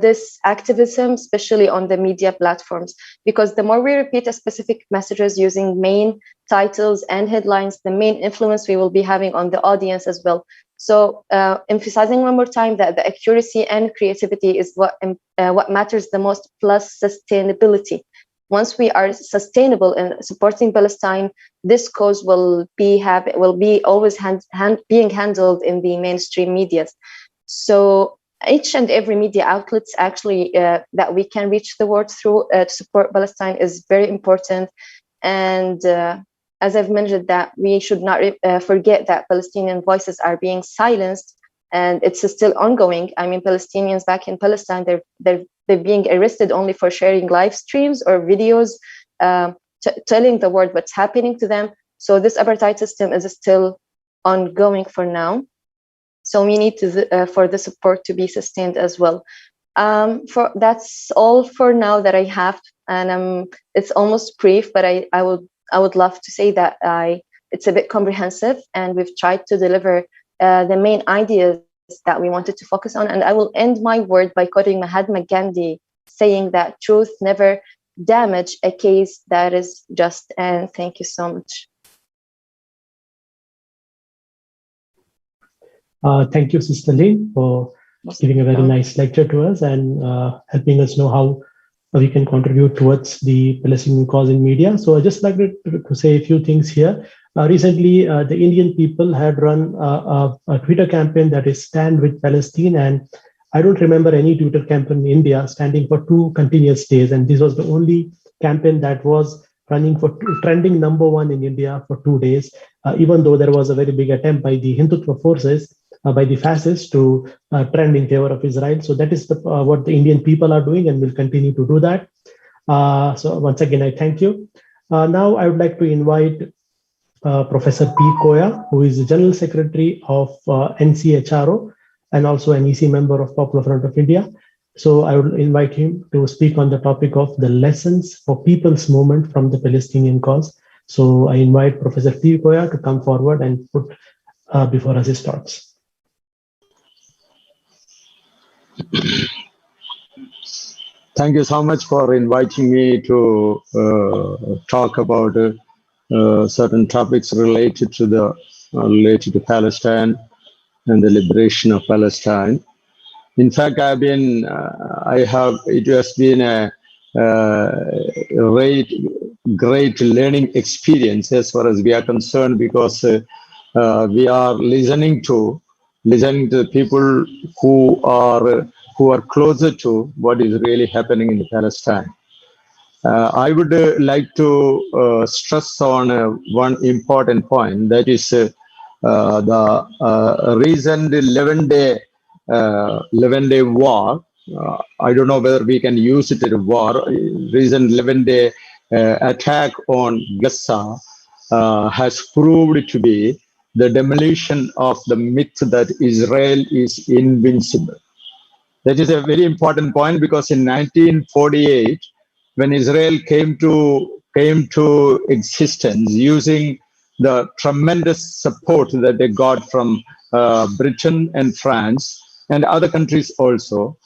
this activism, especially on the media platforms. Because the more we repeat a specific messages using main titles and headlines, the main influence we will be having on the audience as well. So emphasizing one more time that the accuracy and creativity is what matters the most, plus sustainability. Once we are sustainable in supporting Palestine, this cause will be always being handled in the mainstream media. So each and every media outlets actually that we can reach the world through to support Palestine is very important. And as I've mentioned, that we should not forget that Palestinian voices are being silenced and it's still ongoing. I mean, Palestinians back in Palestine, they're being arrested only for sharing live streams or videos, telling the world what's happening to them. So this apartheid system is still ongoing for now. So we need to for the support to be sustained as well. That's all for now that I have, and it's almost brief, but I would love to say that it's a bit comprehensive, and we've tried to deliver the main ideas that we wanted to focus on. And I will end my word by quoting Mahatma Gandhi, saying that truth never damage a case that is just. And thank you so much. Thank you, Sister Lynn, for giving a very nice lecture to us and helping us know how we can contribute towards the Palestinian cause in media. So I just like to say a few things here. Recently, the Indian people had run a Twitter campaign that is Stand with Palestine, and I don't remember any Twitter campaign in India standing for 2 continuous days, and this was the only campaign that was running for trending #1 in India for 2 days, even though there was a very big attempt by the Hindutva forces, by the fascists, to trend in favor of Israel. So that is what the Indian people are doing, and will continue to do that. So once again, I thank you. Now I would like to invite Professor P. Koya, who is the General Secretary of NCHRO and also an EC member of Popular Front of India. So I would invite him to speak on the topic of the lessons for people's movement from the Palestinian cause. So I invite Professor P. Koya to come forward and put before us his thoughts. Thank you so much for inviting me to talk about certain topics related to Palestine and the liberation of Palestine. In fact, it has been a great learning experience as far as we are concerned, because we are listening to the people who are closer to what is really happening in Palestine. I would like to stress on one important point, that is the recent 11-day war. I don't know whether we can use it as a war. Recent 11-day attack on Gaza has proved to be the demolition of the myth that Israel is invincible. That is a very important point, because in 1948, when Israel came to existence, using the tremendous support that they got from Britain and France and other countries also,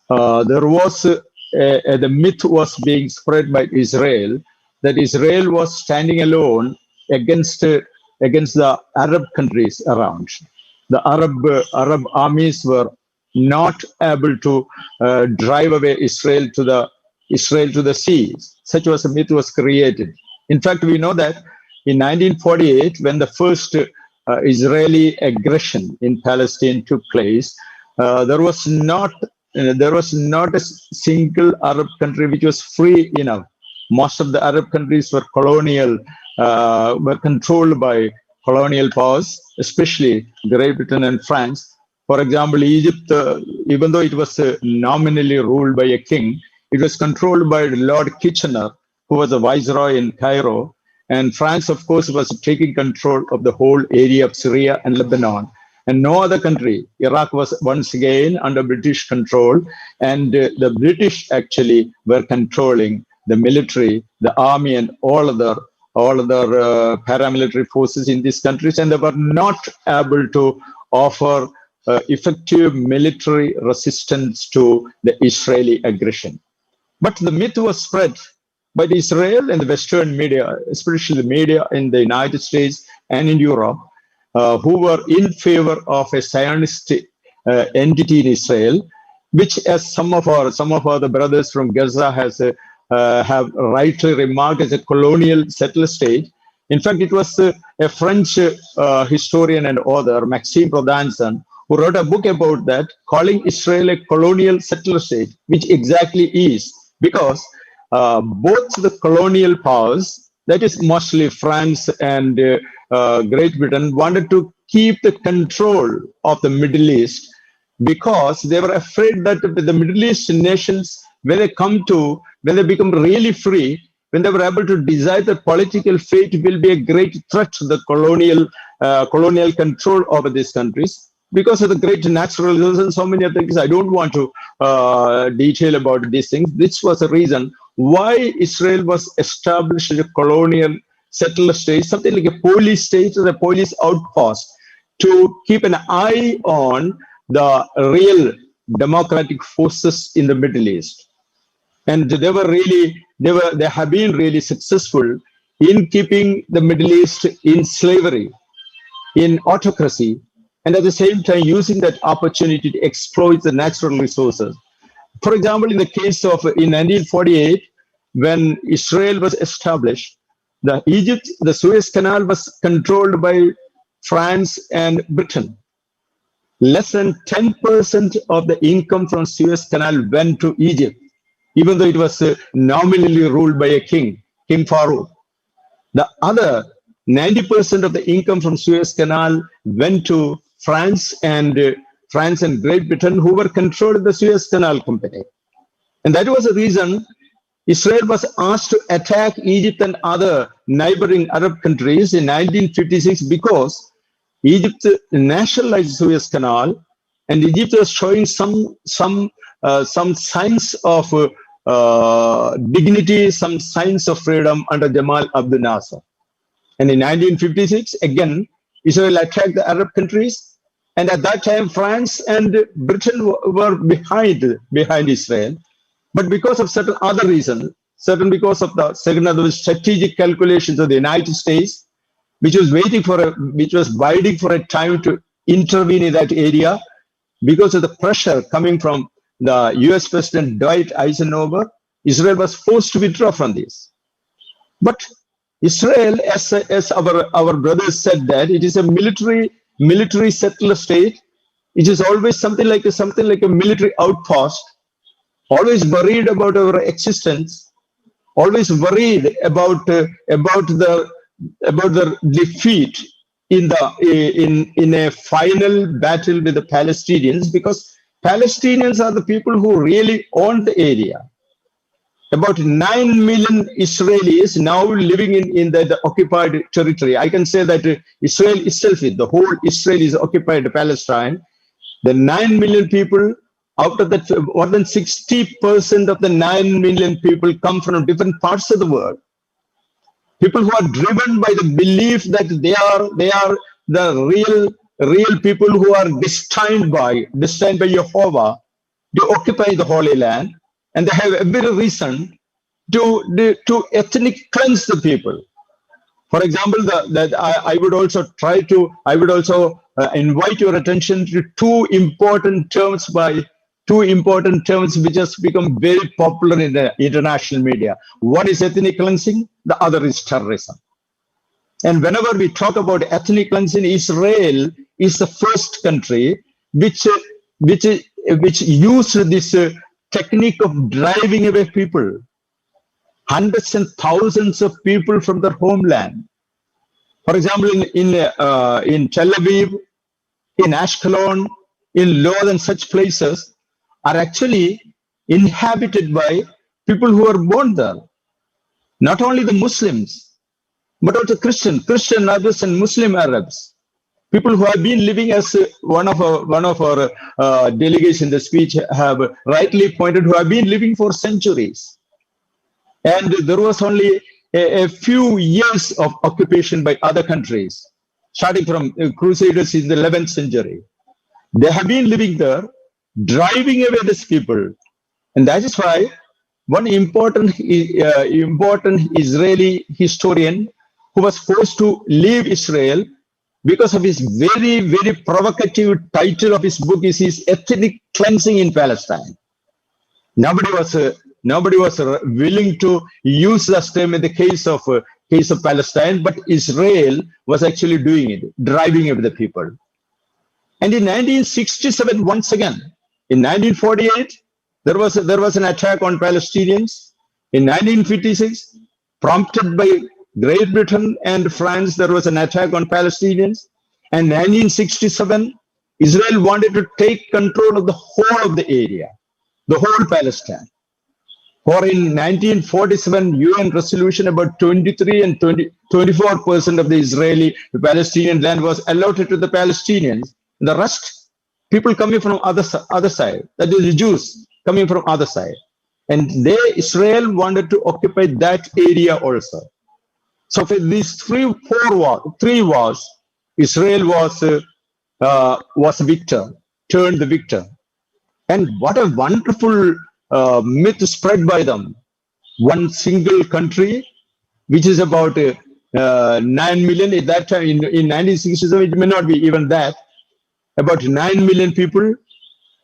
the myth was being spread by Israel that Israel was standing alone against the Arab countries around. The Arab armies were not able to drive away Israel to the seas. Such was a myth was created. In fact, we know that in 1948, when the first Israeli aggression in Palestine took place, there was not a single Arab country which was free enough. Most of the Arab countries were were controlled by colonial powers, especially Great Britain and France. For example, Egypt, even though it was nominally ruled by a king, it was controlled by Lord Kitchener, who was a viceroy in Cairo. And France, of course, was taking control of the whole area of Syria and Lebanon. And no other country. Iraq was once again under British control. And the British actually were controlling the military, the army, and all other paramilitary forces in these countries. And they were not able to offer effective military resistance to the Israeli aggression. But the myth was spread by Israel and the Western media, especially the media in the United States and in Europe, who were in favor of a Zionist entity in Israel, which, as some of our brothers from Gaza have rightly remarked, as a colonial settler state. In fact, it was a French historian and author, Maxime Rodinson, who wrote a book about that, calling Israel a colonial settler state, which exactly is, because both the colonial powers, that is mostly France and Great Britain, wanted to keep the control of the Middle East because they were afraid that the Middle East nations, when they become really free, when they were able to decide that political fate will be a great threat to the colonial control over these countries, because of the great natural resources and so many other things. I don't want to detail about these things. This was the reason why Israel was established as a colonial settler state, something like a police state or a police outpost, to keep an eye on the real democratic forces in the Middle East. And they have been really successful in keeping the Middle East in slavery, in autocracy, and at the same time using that opportunity to exploit the natural resources. For example, in the case of in 1948, when Israel was established, the Suez Canal was controlled by France and Britain. Less than 10% of the income from Suez Canal went to Egypt, even though it was nominally ruled by a king, King Farouk. The other 90% of the income from Suez Canal went to France and Great Britain, who were controlling the Suez Canal Company. And that was the reason Israel was asked to attack Egypt and other neighboring Arab countries in 1956 because Egypt nationalized Suez Canal, and Egypt was showing some signs of dignity, some signs of freedom under Jamal Abdel Nasser. And in 1956, again, Israel attacked the Arab countries, and at that time, France and Britain were behind Israel. But because of certain other reasons, because of the strategic calculations of the United States, which was biding for a time to intervene in that area, because of the pressure coming from the US President Dwight Eisenhower, Israel was forced to withdraw from this. But Israel, as our brothers said, that it is a military settler state. It is always something like a military outpost, always worried about our existence, always worried about the defeat in a final battle with the Palestinians, because Palestinians are the people who really own the area. About 9 million Israelis now living in the occupied territory. I can say that Israel itself, the whole Israel is occupied Palestine. The 9 million people, out of that, more than 60% of the 9 million people come from different parts of the world. People who are driven by the belief that they are the real people who are destined by Jehovah to occupy the Holy Land. And they have every reason to ethnic cleanse the people. For example, I would also invite your attention to two important terms which has become very popular in the international media. One is ethnic cleansing, the other is terrorism. And whenever we talk about ethnic cleansing, Israel is the first country which used this technique of driving away people, hundreds and thousands of people from their homeland. For example, in Tel Aviv, in Ashkelon, in Lod, and such places are actually inhabited by people who are born there. Not only the Muslims, but also Christian Arabs and Muslim Arabs. People who have been living, as one of our delegates in the speech have rightly pointed, who have been living for centuries. And there was only a few years of occupation by other countries, starting from Crusaders in the 11th century. They have been living there, driving away these people. And that is why one important Israeli historian who was forced to leave Israel because of his very, very provocative title of his book is his ethnic cleansing in Palestine. Nobody was willing to use that term in the case of Palestine, but Israel was actually doing it, driving away the people. And in 1967, once again, in 1948, there was an attack on Palestinians. In 1956, prompted by Great Britain and France, there was an attack on Palestinians. And 1967, Israel wanted to take control of the whole of the area, the whole Palestine. For in 1947 UN resolution, about 23 and 24% of the Israeli Palestinian land was allotted to the Palestinians. The rest, people coming from other side, that is the Jews coming from other side. And Israel wanted to occupy that area also. So for these three wars, Israel was victor, turned the victor. And what a wonderful myth spread by them. One single country, which is about 9 million at that time, in 1967, it may not be even that, about 9 million people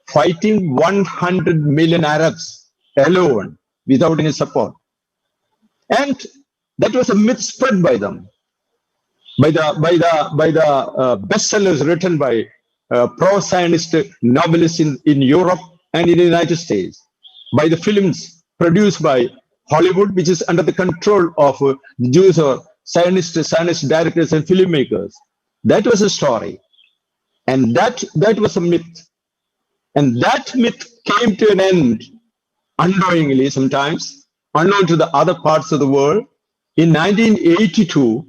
fighting 100 million Arabs alone, without any support. And that was a myth spread by them, by the bestsellers written by pro-Zionist novelists in Europe and in the United States, by the films produced by Hollywood, which is under the control of the Jews or Zionist directors and filmmakers. That was a story, and that was a myth, and that myth came to an end unknowingly, sometimes unknown to the other parts of the world. In 1982,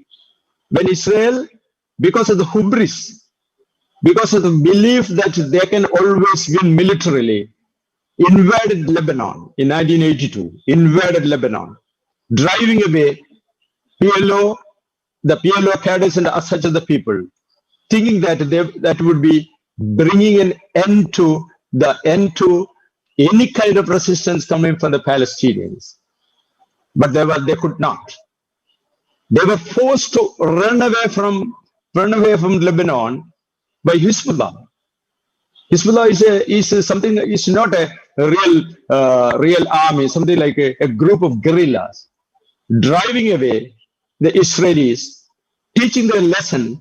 when Israel, because of the hubris, because of the belief that they can always win militarily, invaded Lebanon in 1982, invaded Lebanon, driving away PLO, the PLO cadres and such other people, thinking that that would be bringing an end to any kind of resistance coming from the Palestinians. But they could not. They were forced to run away from Lebanon by Hezbollah. Hezbollah is something, is not a real army, something like a group of guerrillas driving away the Israelis, teaching them a lesson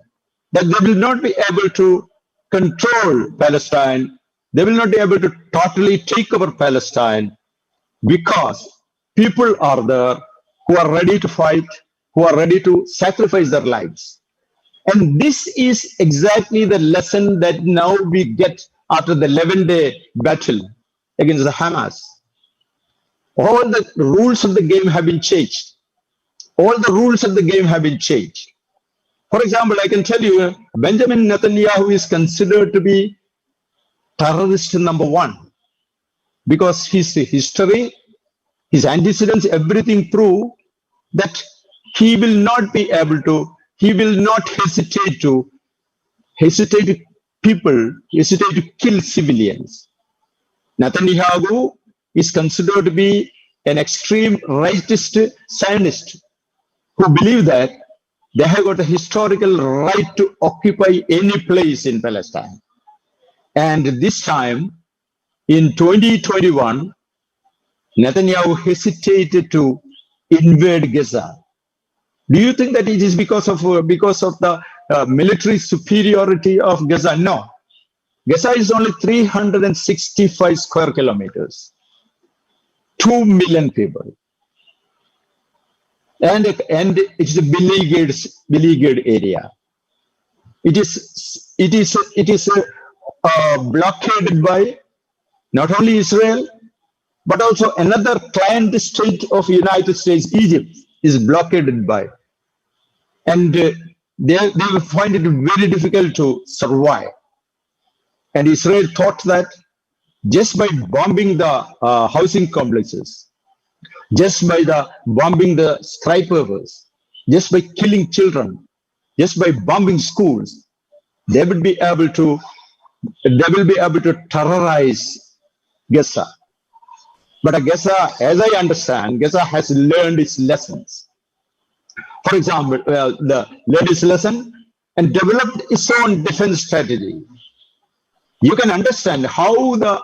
that they will not be able to control Palestine. They will not be able to totally take over Palestine, because people are there who are ready to fight, who are ready to sacrifice their lives. And this is exactly the lesson that now we get after the 11-day battle against the Hamas. All the rules of the game have been changed. All the rules of the game have been changed. For example, I can tell you, Benjamin Netanyahu is considered to be terrorist number one, because his history, his antecedents, everything prove that he will not be able to, he will not hesitate to kill civilians. Netanyahu is considered to be an extreme rightist Zionist who believe that they have got a historical right to occupy any place in Palestine. And this time, in 2021, Netanyahu hesitated to invade Gaza. Do you think that it is because of the military superiority of Gaza? No. Gaza is only 365 square kilometers, 2 million people, and it's a beleaguered area. It is blockaded by not only Israel, but also another client state of the United States, Egypt, is blockaded by. And they will find it very difficult to survive. And Israel thought that just by bombing the housing complexes, just by bombing the skyscrapers, just by killing children, just by bombing schools, they will be able to terrorize Gaza. But Gaza, as I understand, Gaza has learned its lessons. For example, learned its lesson and developed its own defense strategy. You can understand how the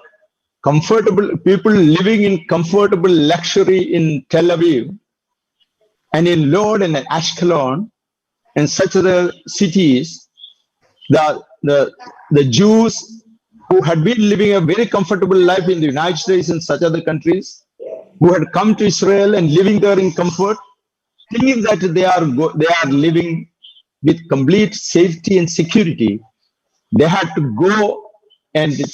comfortable people living in comfortable luxury in Tel Aviv and in Lod and in Ashkelon and such other cities, the Jews who had been living a very comfortable life in the United States and such other countries, who had come to Israel and living there in comfort, thinking that they are living with complete safety and security, they had to go and they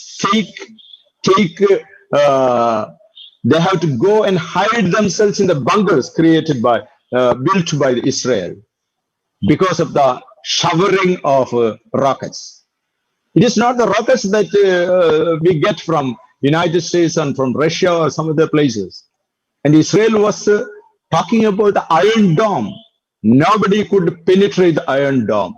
have to go and hide themselves in the bunkers created by, built by Israel because of the showering of rockets. It is not the rockets that we get from United States and from Russia or some other places. And Israel was talking about the Iron Dome. Nobody could penetrate the Iron Dome.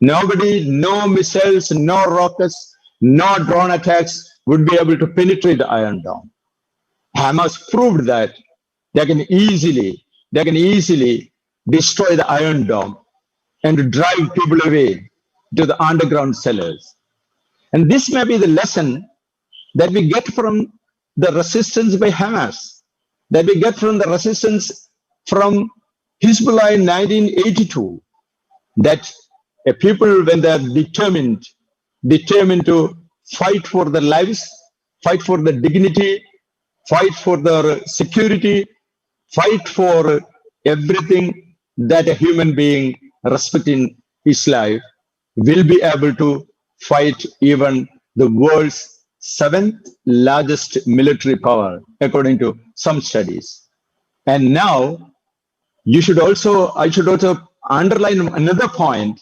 Nobody, no missiles, no rockets, no drone attacks would be able to penetrate the Iron Dome. Hamas proved that they can easily destroy the Iron Dome and drive people away to the underground cellars. And this may be the lesson that we get from the resistance by Hamas, that we get from the resistance from Hezbollah in 1982, that a people, when they are determined to fight for their lives, fight for their dignity, fight for their security, fight for everything that a human being respecting his life, will be able to fight even the world's 7th largest military power, according to some studies. And now, I should also underline another point.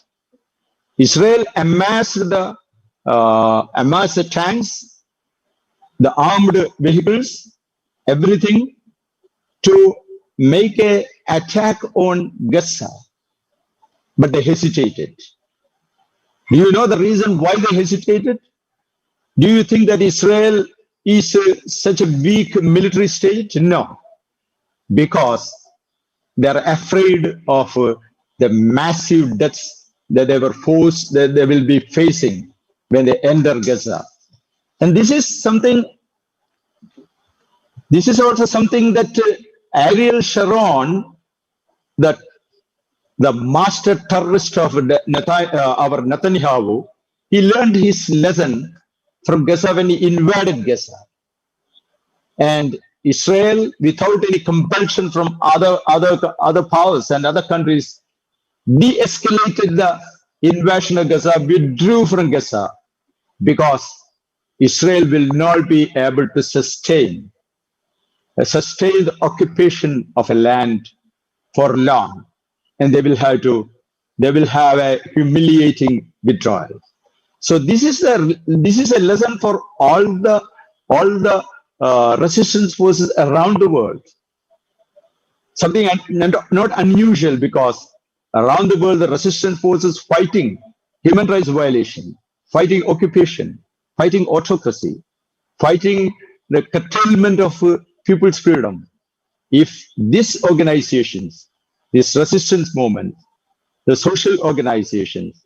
Israel amassed the tanks, the armed vehicles, everything to make an attack on Gaza, but they hesitated. Do you know the reason why they hesitated? Do you think that Israel is such a weak military state? No, because they are afraid of the massive deaths that they will be facing when they enter Gaza. And this is also something that Ariel Sharon, that the master terrorist of our Netanyahu, he learned his lesson from Gaza when he invaded Gaza. And Israel, without any compulsion from other powers and other countries, de-escalated the invasion of Gaza, withdrew from Gaza, because Israel will not be able to sustain the occupation of a land for long, and they will have a humiliating withdrawal. So this is a lesson for all the resistance forces around the world. Something not unusual, because around the world the resistance forces fighting human rights violation, fighting occupation, fighting autocracy, fighting the curtailment of people's freedom. If these organizations, this resistance movement, the social organizations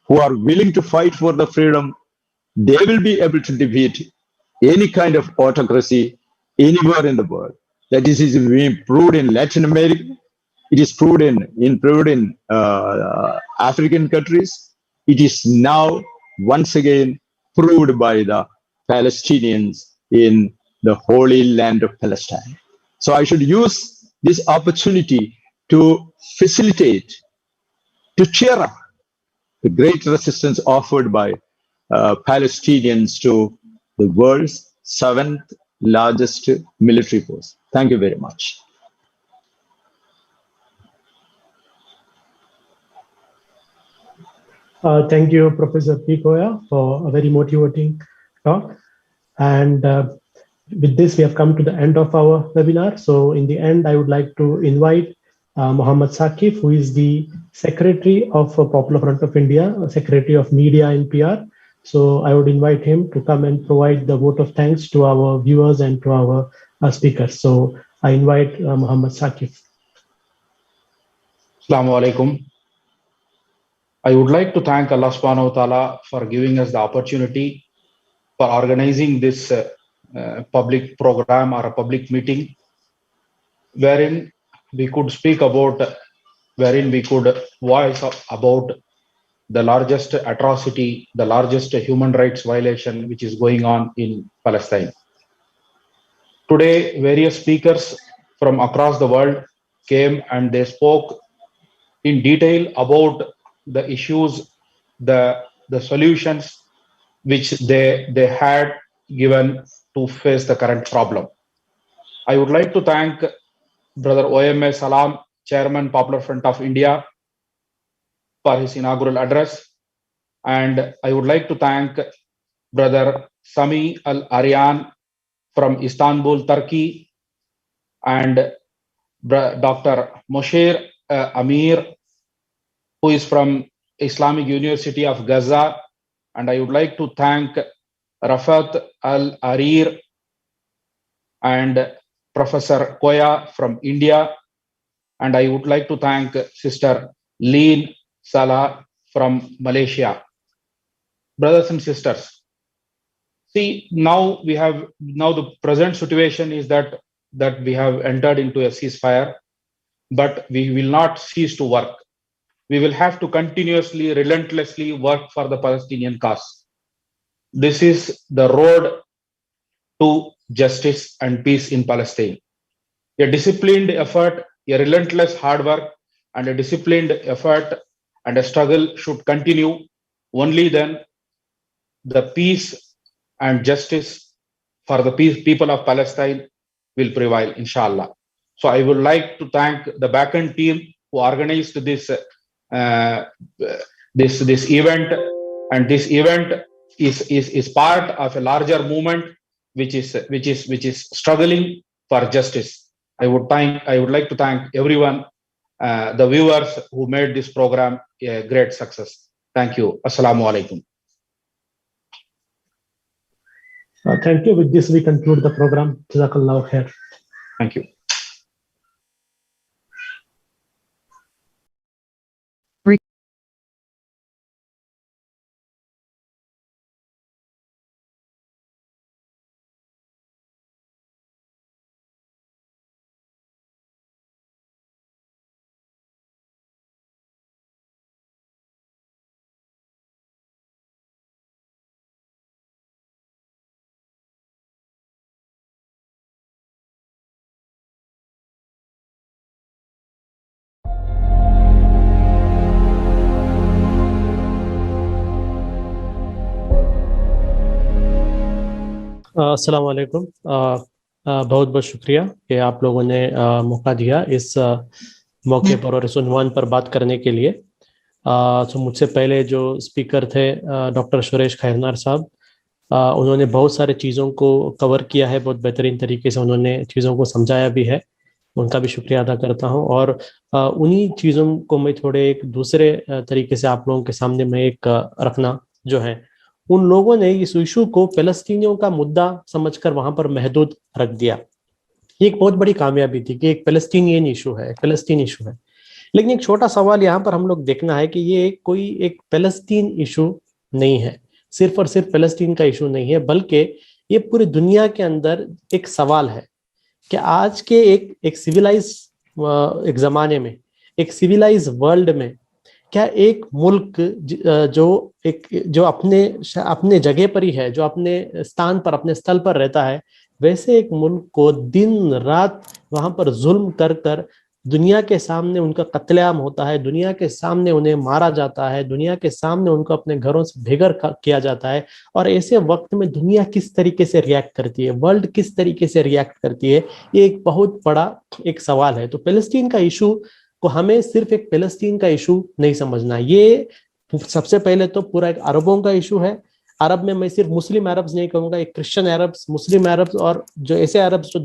who are willing to fight for the freedom, they will be able to defeat any kind of autocracy anywhere in the world. That is being proved in Latin America. It is proved in African countries. It is now once again proved by the Palestinians in the Holy Land of Palestine. So I should use this opportunity to facilitate, to cheer up the great resistance offered by Palestinians to the world's 7th largest military force. Thank you very much. Thank you, Professor 𝐏𝐚𝐥𝐞𝐬, for a very motivating talk. And with this, we have come to the end of our webinar. So in the end, I would like to invite Mohammad Saqif, who is the Secretary of Popular Front of India, Secretary of Media and PR. So I would invite him to come and provide the vote of thanks to our viewers and to our speakers. So I invite Mohammad Saqif. Assalamu alaikum. I would like to thank Allah subhanahu wa ta'ala for giving us the opportunity for organizing this public program or a public meeting, wherein we could speak about, wherein we could voice about the largest atrocity, the largest human rights violation which is going on in Palestine. Today, various speakers from across the world came and they spoke in detail about the issues, the solutions which they had given to face the current problem. I would like to thank Brother OMA Salam, Chairman, Popular Front of India, for his inaugural address. And I would like to thank Brother Sami Al-Aryan from Istanbul, Turkey, and Dr. Mosher Amir, who is from Islamic University of Gaza. And I would like to thank Rafat Al-Arir and Professor Koya from India. And I would like to thank Sister Leen Salah from Malaysia. Brothers and sisters, see, now the present situation is that we have entered into a ceasefire, but we will not cease to work. We will have to continuously, relentlessly work for the Palestinian cause. This is the road to justice and peace in Palestine. A disciplined effort, a relentless hard work, and a disciplined effort and a struggle should continue. Only then the peace and justice for the people of Palestine will prevail, inshallah. So I would like to thank the backend team who organized this this event, and this event is part of a larger movement which is struggling for justice. I would like to thank everyone, the viewers who made this program a great success. Thank you. Assalamu alaikum. Thank you. With this, we conclude the program. Jazakallahu khair. Thank you. अस्सलाम वालेकुम। बहुत बहुत शुक्रिया कि आप लोगों ने मौका दिया इस मौके पर और इस उन्वान पर बात करने के लिए। तो मुझसे पहले जो स्पीकर थे डॉक्टर सुरेश खैरनार साहब, उन्होंने बहुत सारे चीज़ों को कवर किया है, बहुत बेहतरीन तरीके से उन्होंने चीज़ों को समझाया भी है, उनका भी शुक्रिया अदा करता हूं। और उन्हीं चीज़ों को मैं थोड़े एक दूसरे तरीके से आप लोगों के सामने मैं एक रखना जो है, उन लोगों ने इस इशू को फ़लस्तीनियों का मुद्दा समझकर वहां पर महदूद रख दिया। ये एक बहुत बड़ी कामयाबी थी कि एक फ़लस्तीनियन इशू है, फ़लस्तीन इशू है। लेकिन एक छोटा सवाल यहाँ पर हम लोग देखना है कि ये कोई एक फ़लस्तीन इशू नहीं है, सिर्फ और सिर्फ फ़लस्तीन का इशू नहीं है, बल्कि ये पूरी दुनिया के अंदर एक सवाल है कि आज के एक सिविलाइज एक ज़माने में, एक सिविलाइज वर्ल्ड में, क्या एक मुल्क जो अपने जगह पर ही है, जो अपने स्थान पर, अपने स्थल पर रहता है, वैसे एक मुल्क को दिन रात वहां पर जुल्म कर कर दुनिया के सामने उनका कत्लेआम होता है, दुनिया के सामने उन्हें मारा जाता है, दुनिया के सामने उनको अपने घरों से बेघर किया जाता है। और ऐसे वक्त में दुनिया किस तरीके से रिएक्ट करती है, वर्ल्ड किस तरीके से रिएक्ट करती है, ये एक बहुत बड़ा एक सवाल है। तो फ़लस्तीन का इशू को हमें सिर्फ एक फ़लस्तीन का इशू नहीं समझना, ये सबसे पहले तो पूरा एक अरबों का इशू है। अरब में मैं सिर्फ मुस्लिम अरब्स नहीं कहूँगा, एक क्रिश्चियन अरब्स, मुस्लिम अरब्स और जो ऐसे अरब्स जो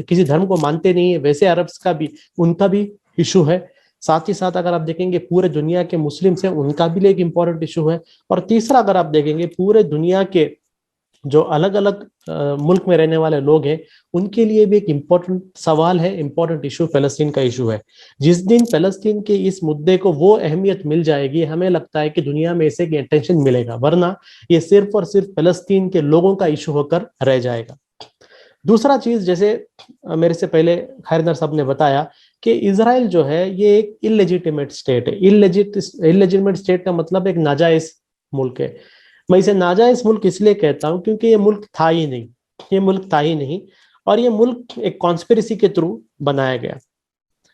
किसी धर्म को मानते नहीं है, वैसे अरब्स का भी, उनका भी इशू है। साथ ही साथ अगर आप देखेंगे पूरे दुनिया के मुस्लिम्स हैं, उनका भी एक इम्पोर्टेंट इशू है। और तीसरा अगर आप देखेंगे पूरे दुनिया के जो अलग अलग मुल्क में रहने वाले लोग हैं, उनके लिए भी एक इम्पोर्टेंट सवाल है, इम्पोर्टेंट इशू फ़लस्तीन का इशू है। जिस दिन फ़लस्तीन के इस मुद्दे को वो अहमियत मिल जाएगी, हमें लगता है कि दुनिया में इसे अटेंशन मिलेगा, वरना ये सिर्फ और सिर्फ फ़लस्तीन के लोगों का इशू होकर रह जाएगा। दूसरा चीज, जैसे मेरे से पहले खैरनार साहब ने बताया कि इजराइल जो है ये एक इलेजिटिमेट स्टेट है। इलेजिटिमेट स्टेट का मतलब एक नाजायज मुल्क है। मैं इसे नाजायज मुल्क इसलिए कहता हूं क्योंकि ये मुल्क था ही नहीं, ये मुल्क था ही नहीं, और ये मुल्क एक कॉन्स्पिरेसी के थ्रू बनाया गया,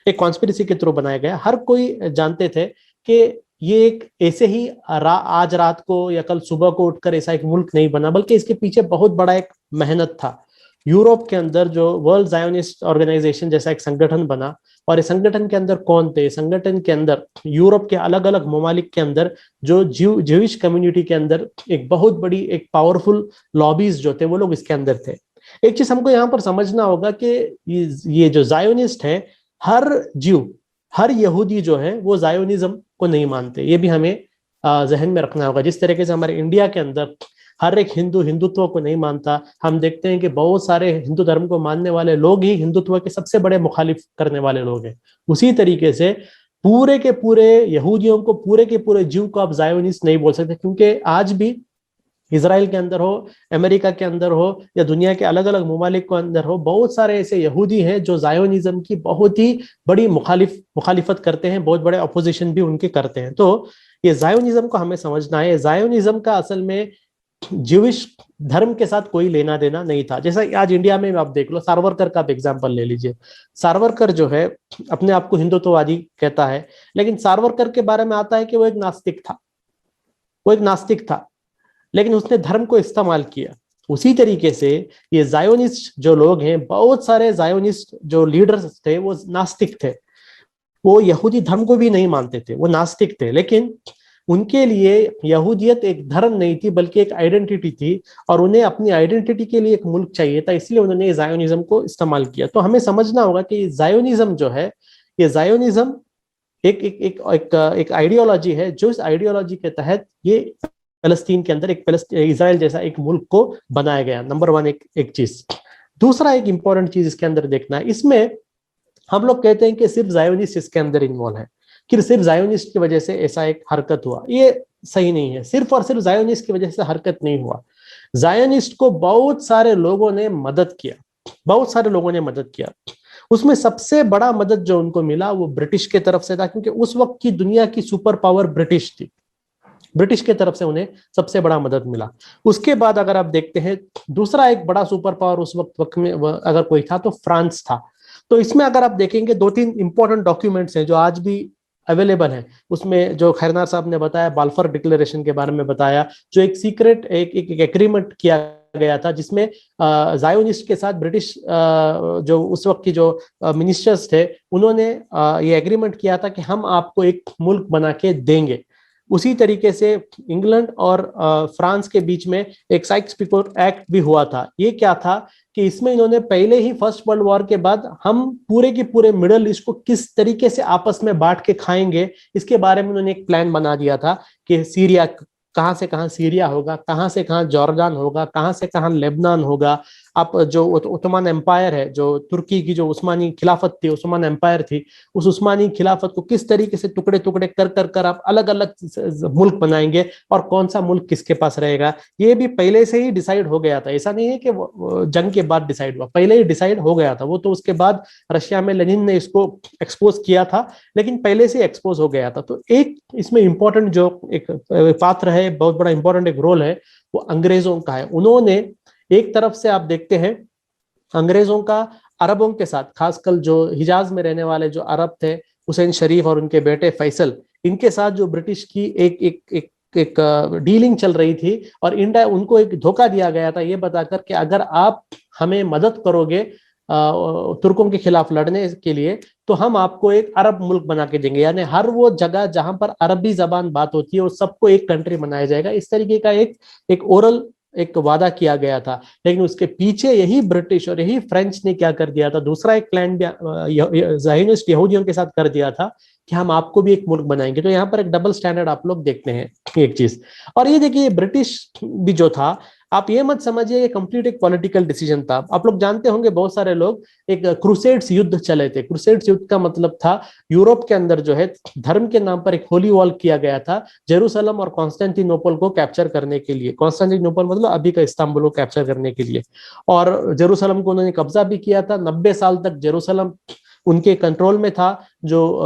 एक कॉन्स्पिरेसी के थ्रू बनाया गया। हर कोई जानते थे कि ये एक ऐसे ही आज रात को या कल सुबह को उठकर ऐसा एक मुल्क नहीं बना, बल्कि इसके पीछे बहुत बड़ा एक मेहनत था। यूरोप के अंदर जो वर्ल्ड ज़ायोनिस्ट ऑर्गेनाइजेशन जैसा एक संगठन बना, और इस संगठन के अंदर कौन थे? संगठन के अंदर यूरोप के अलग अलग ममालिक के अंदर जो ज्यूइश कम्युनिटी के अंदर एक बहुत बड़ी एक पावरफुल लॉबीज जो थे वो लोग इसके अंदर थे। एक चीज हमको यहाँ पर समझना होगा कि ये जो ज़ायोनिस्ट है, हर ज्यू, हर यहूदी जो है वो ज़ायोनिज्म को नहीं मानते, ये भी हमें जहन में रखना होगा। जिस तरीके से हमारे इंडिया के अंदर हर एक हिंदू हिंदुत्व को नहीं मानता, हम देखते हैं कि बहुत सारे हिंदू धर्म को मानने वाले लोग ही हिंदुत्व के सबसे बड़े मुखालिफ करने वाले लोग हैं। उसी तरीके से पूरे के पूरे यहूदियों को, पूरे के पूरे ज्यू को आप ज़ायोनिस्ट नहीं बोल सकते, क्योंकि आज भी इजराइल के अंदर हो, अमेरिका के अंदर हो, या दुनिया के अलग अलग ममालिक के अंदर हो, बहुत सारे ऐसे यहूदी हैं जो ज़ायोनिज्म की बहुत ही बड़ी मुखालिफत करते हैं, बहुत बड़े अपोजिशन भी उनके करते हैं। तो ये ज़ायोनिज्म को हमें समझना है। ज़ायोनिज्म का असल में ज्यूइश धर्म के साथ कोई लेना देना नहीं था। जैसा आज इंडिया में आप देख लो, सावरकर का आप एग्जाम्पल ले लीजिए। सावरकर जो है अपने आप को हिंदुत्ववादी कहता है, लेकिन सावरकर के बारे में आता है कि वो एक नास्तिक था, वो एक नास्तिक था, लेकिन उसने धर्म को इस्तेमाल किया। उसी तरीके से ये ज़ायोनिस्ट जो लोग हैं, बहुत सारे ज़ायोनिस्ट जो लीडर्स थे वो नास्तिक थे, वो यहूदी धर्म को भी नहीं मानते थे, वो नास्तिक थे, लेकिन उनके लिए यहूदियत एक धर्म नहीं थी बल्कि एक आइडेंटिटी थी, और उन्हें अपनी आइडेंटिटी के लिए एक मुल्क चाहिए था, इसलिए उन्होंने ज़ायोनिज्म को इस्तेमाल किया। तो हमें समझना होगा कि ज़ायोनिज्म जो है, ये ज़ायोनिज्म एक आइडियोलॉजी है, जो इस आइडियोलॉजी के तहत ये फलस्तीन के अंदर इजराइल जैसा एक मुल्क को बनाया गया। नंबर वन एक चीज। दूसरा एक इंपॉर्टेंट चीज इसके अंदर देखना है, इसमें हम लोग कहते हैं कि सिर्फ ज़ायोनिस्ट इसके अंदर इन्वॉल्व है, कि सिर्फ ज़ायोनिस्ट की वजह से ऐसा एक हरकत हुआ, ये सही नहीं है। सिर्फ और सिर्फ ज़ायोनिस्ट की वजह से हरकत नहीं हुआ। ज़ायोनिस्ट को बहुत सारे लोगों ने मदद किया, बहुत सारे लोगों ने मदद किया। उसमें सबसे बड़ा मदद जो उनको मिला वो ब्रिटिश के तरफ से था, क्योंकि उस वक्त की दुनिया की सुपर पावर ब्रिटिश थी, ब्रिटिश के तरफ से उन्हें सबसे बड़ा मदद मिला। उसके बाद अगर आप देखते हैं, दूसरा एक बड़ा सुपर पावर उस वक्त में अगर कोई था तो फ्रांस था। तो इसमें अगर आप देखेंगे 2-3 इंपॉर्टेंट डॉक्यूमेंट्स हैं जो आज भी अवेलेबल है। उसमें जो खैरनार साहब ने बताया, बाल्फर डिक्लेरेशन के बारे में बताया, जो एक सीक्रेट एक एग्रीमेंट किया गया था, जिसमें ज़ायोनिस्ट के साथ ब्रिटिश जो उस वक्त की जो मिनिस्टर्स थे, उन्होंने ये एग्रीमेंट किया था कि हम आपको एक मुल्क बना के देंगे। उसी तरीके से इंग्लैंड और फ्रांस के बीच में एक साइक्स-पिकोट एक्ट भी हुआ था। ये क्या था कि इसमें इन्होंने पहले ही फर्स्ट वर्ल्ड वॉर के बाद हम पूरे के पूरे मिडल ईस्ट को किस तरीके से आपस में बांट के खाएंगे, इसके बारे में उन्होंने एक प्लान बना दिया था कि सीरिया, कहाँ से कहाँ सीरिया होगा, कहाँ से कहाँ जॉर्डान होगा, कहाँ से कहाँ लेबनान होगा। आप जो ओटोमन एम्पायर है, जो तुर्की की जो उस्मानी खिलाफत थी, उस्मान एम्पायर थी, उस उस्मानी खिलाफत को किस तरीके से टुकड़े टुकड़े कर आप अलग अलग मुल्क बनाएंगे और कौन सा मुल्क किसके पास रहेगा, ये भी पहले से ही डिसाइड हो गया था। ऐसा नहीं है कि जंग के बाद डिसाइड हुआ, पहले ही डिसाइड हो गया था। वो तो उसके बाद रशिया में लेनिन ने इसको एक्सपोज किया था, लेकिन पहले से एक्सपोज हो गया था। तो एक इसमें इंपॉर्टेंट जो एक पात्र है, बहुत बड़ा इंपॉर्टेंट एक रोल है, वो अंग्रेजों का है। उन्होंने एक तरफ से आप देखते हैं अंग्रेजों का अरबों के साथ, खासकर जो हिजाज में रहने वाले जो अरब थे, हुसैन शरीफ और उनके बेटे फैसल, इनके साथ जो ब्रिटिश की एक डीलिंग चल रही थी, और इंडिया उनको एक धोखा दिया गया था, ये बताकर कि अगर आप हमें मदद करोगे तुर्कों के खिलाफ लड़ने के लिए, तो हम आपको एक अरब मुल्क बना के देंगे, यानी हर वो जगह जहां पर अरबी जबान बात होती है वो सबको एक कंट्री बनाया जाएगा। इस तरीके का एक ओरल एक वादा किया गया था। लेकिन उसके पीछे यही ब्रिटिश और यही फ्रेंच ने क्या कर दिया था, दूसरा एक प्लान ज़ायोनिस्ट यहूदियों के साथ कर दिया था कि हम आपको भी एक मुल्क बनाएंगे। तो यहाँ पर एक डबल स्टैंडर्ड आप लोग देखते हैं एक चीज। और ये देखिए, ब्रिटिश भी जो था, आप ये मत समझिए ये कंप्लीट एक पॉलिटिकल डिसीजन था। आप लोग जानते होंगे, बहुत सारे लोग, एक क्रूसेड्स युद्ध चले थे। क्रूसेड्स युद्ध का मतलब था यूरोप के अंदर जो है धर्म के नाम पर एक होली वॉल किया गया था जेरूसलम और कॉन्स्टेंटिनोपल को कैप्चर करने के लिए। कॉन्स्टेंटिनोपल मतलब अभी का इस्तांबुल को कैप्चर करने के लिए, और जेरूसलम को उन्होंने कब्जा भी किया था। 90 साल तक जेरूसलम उनके कंट्रोल में था, जो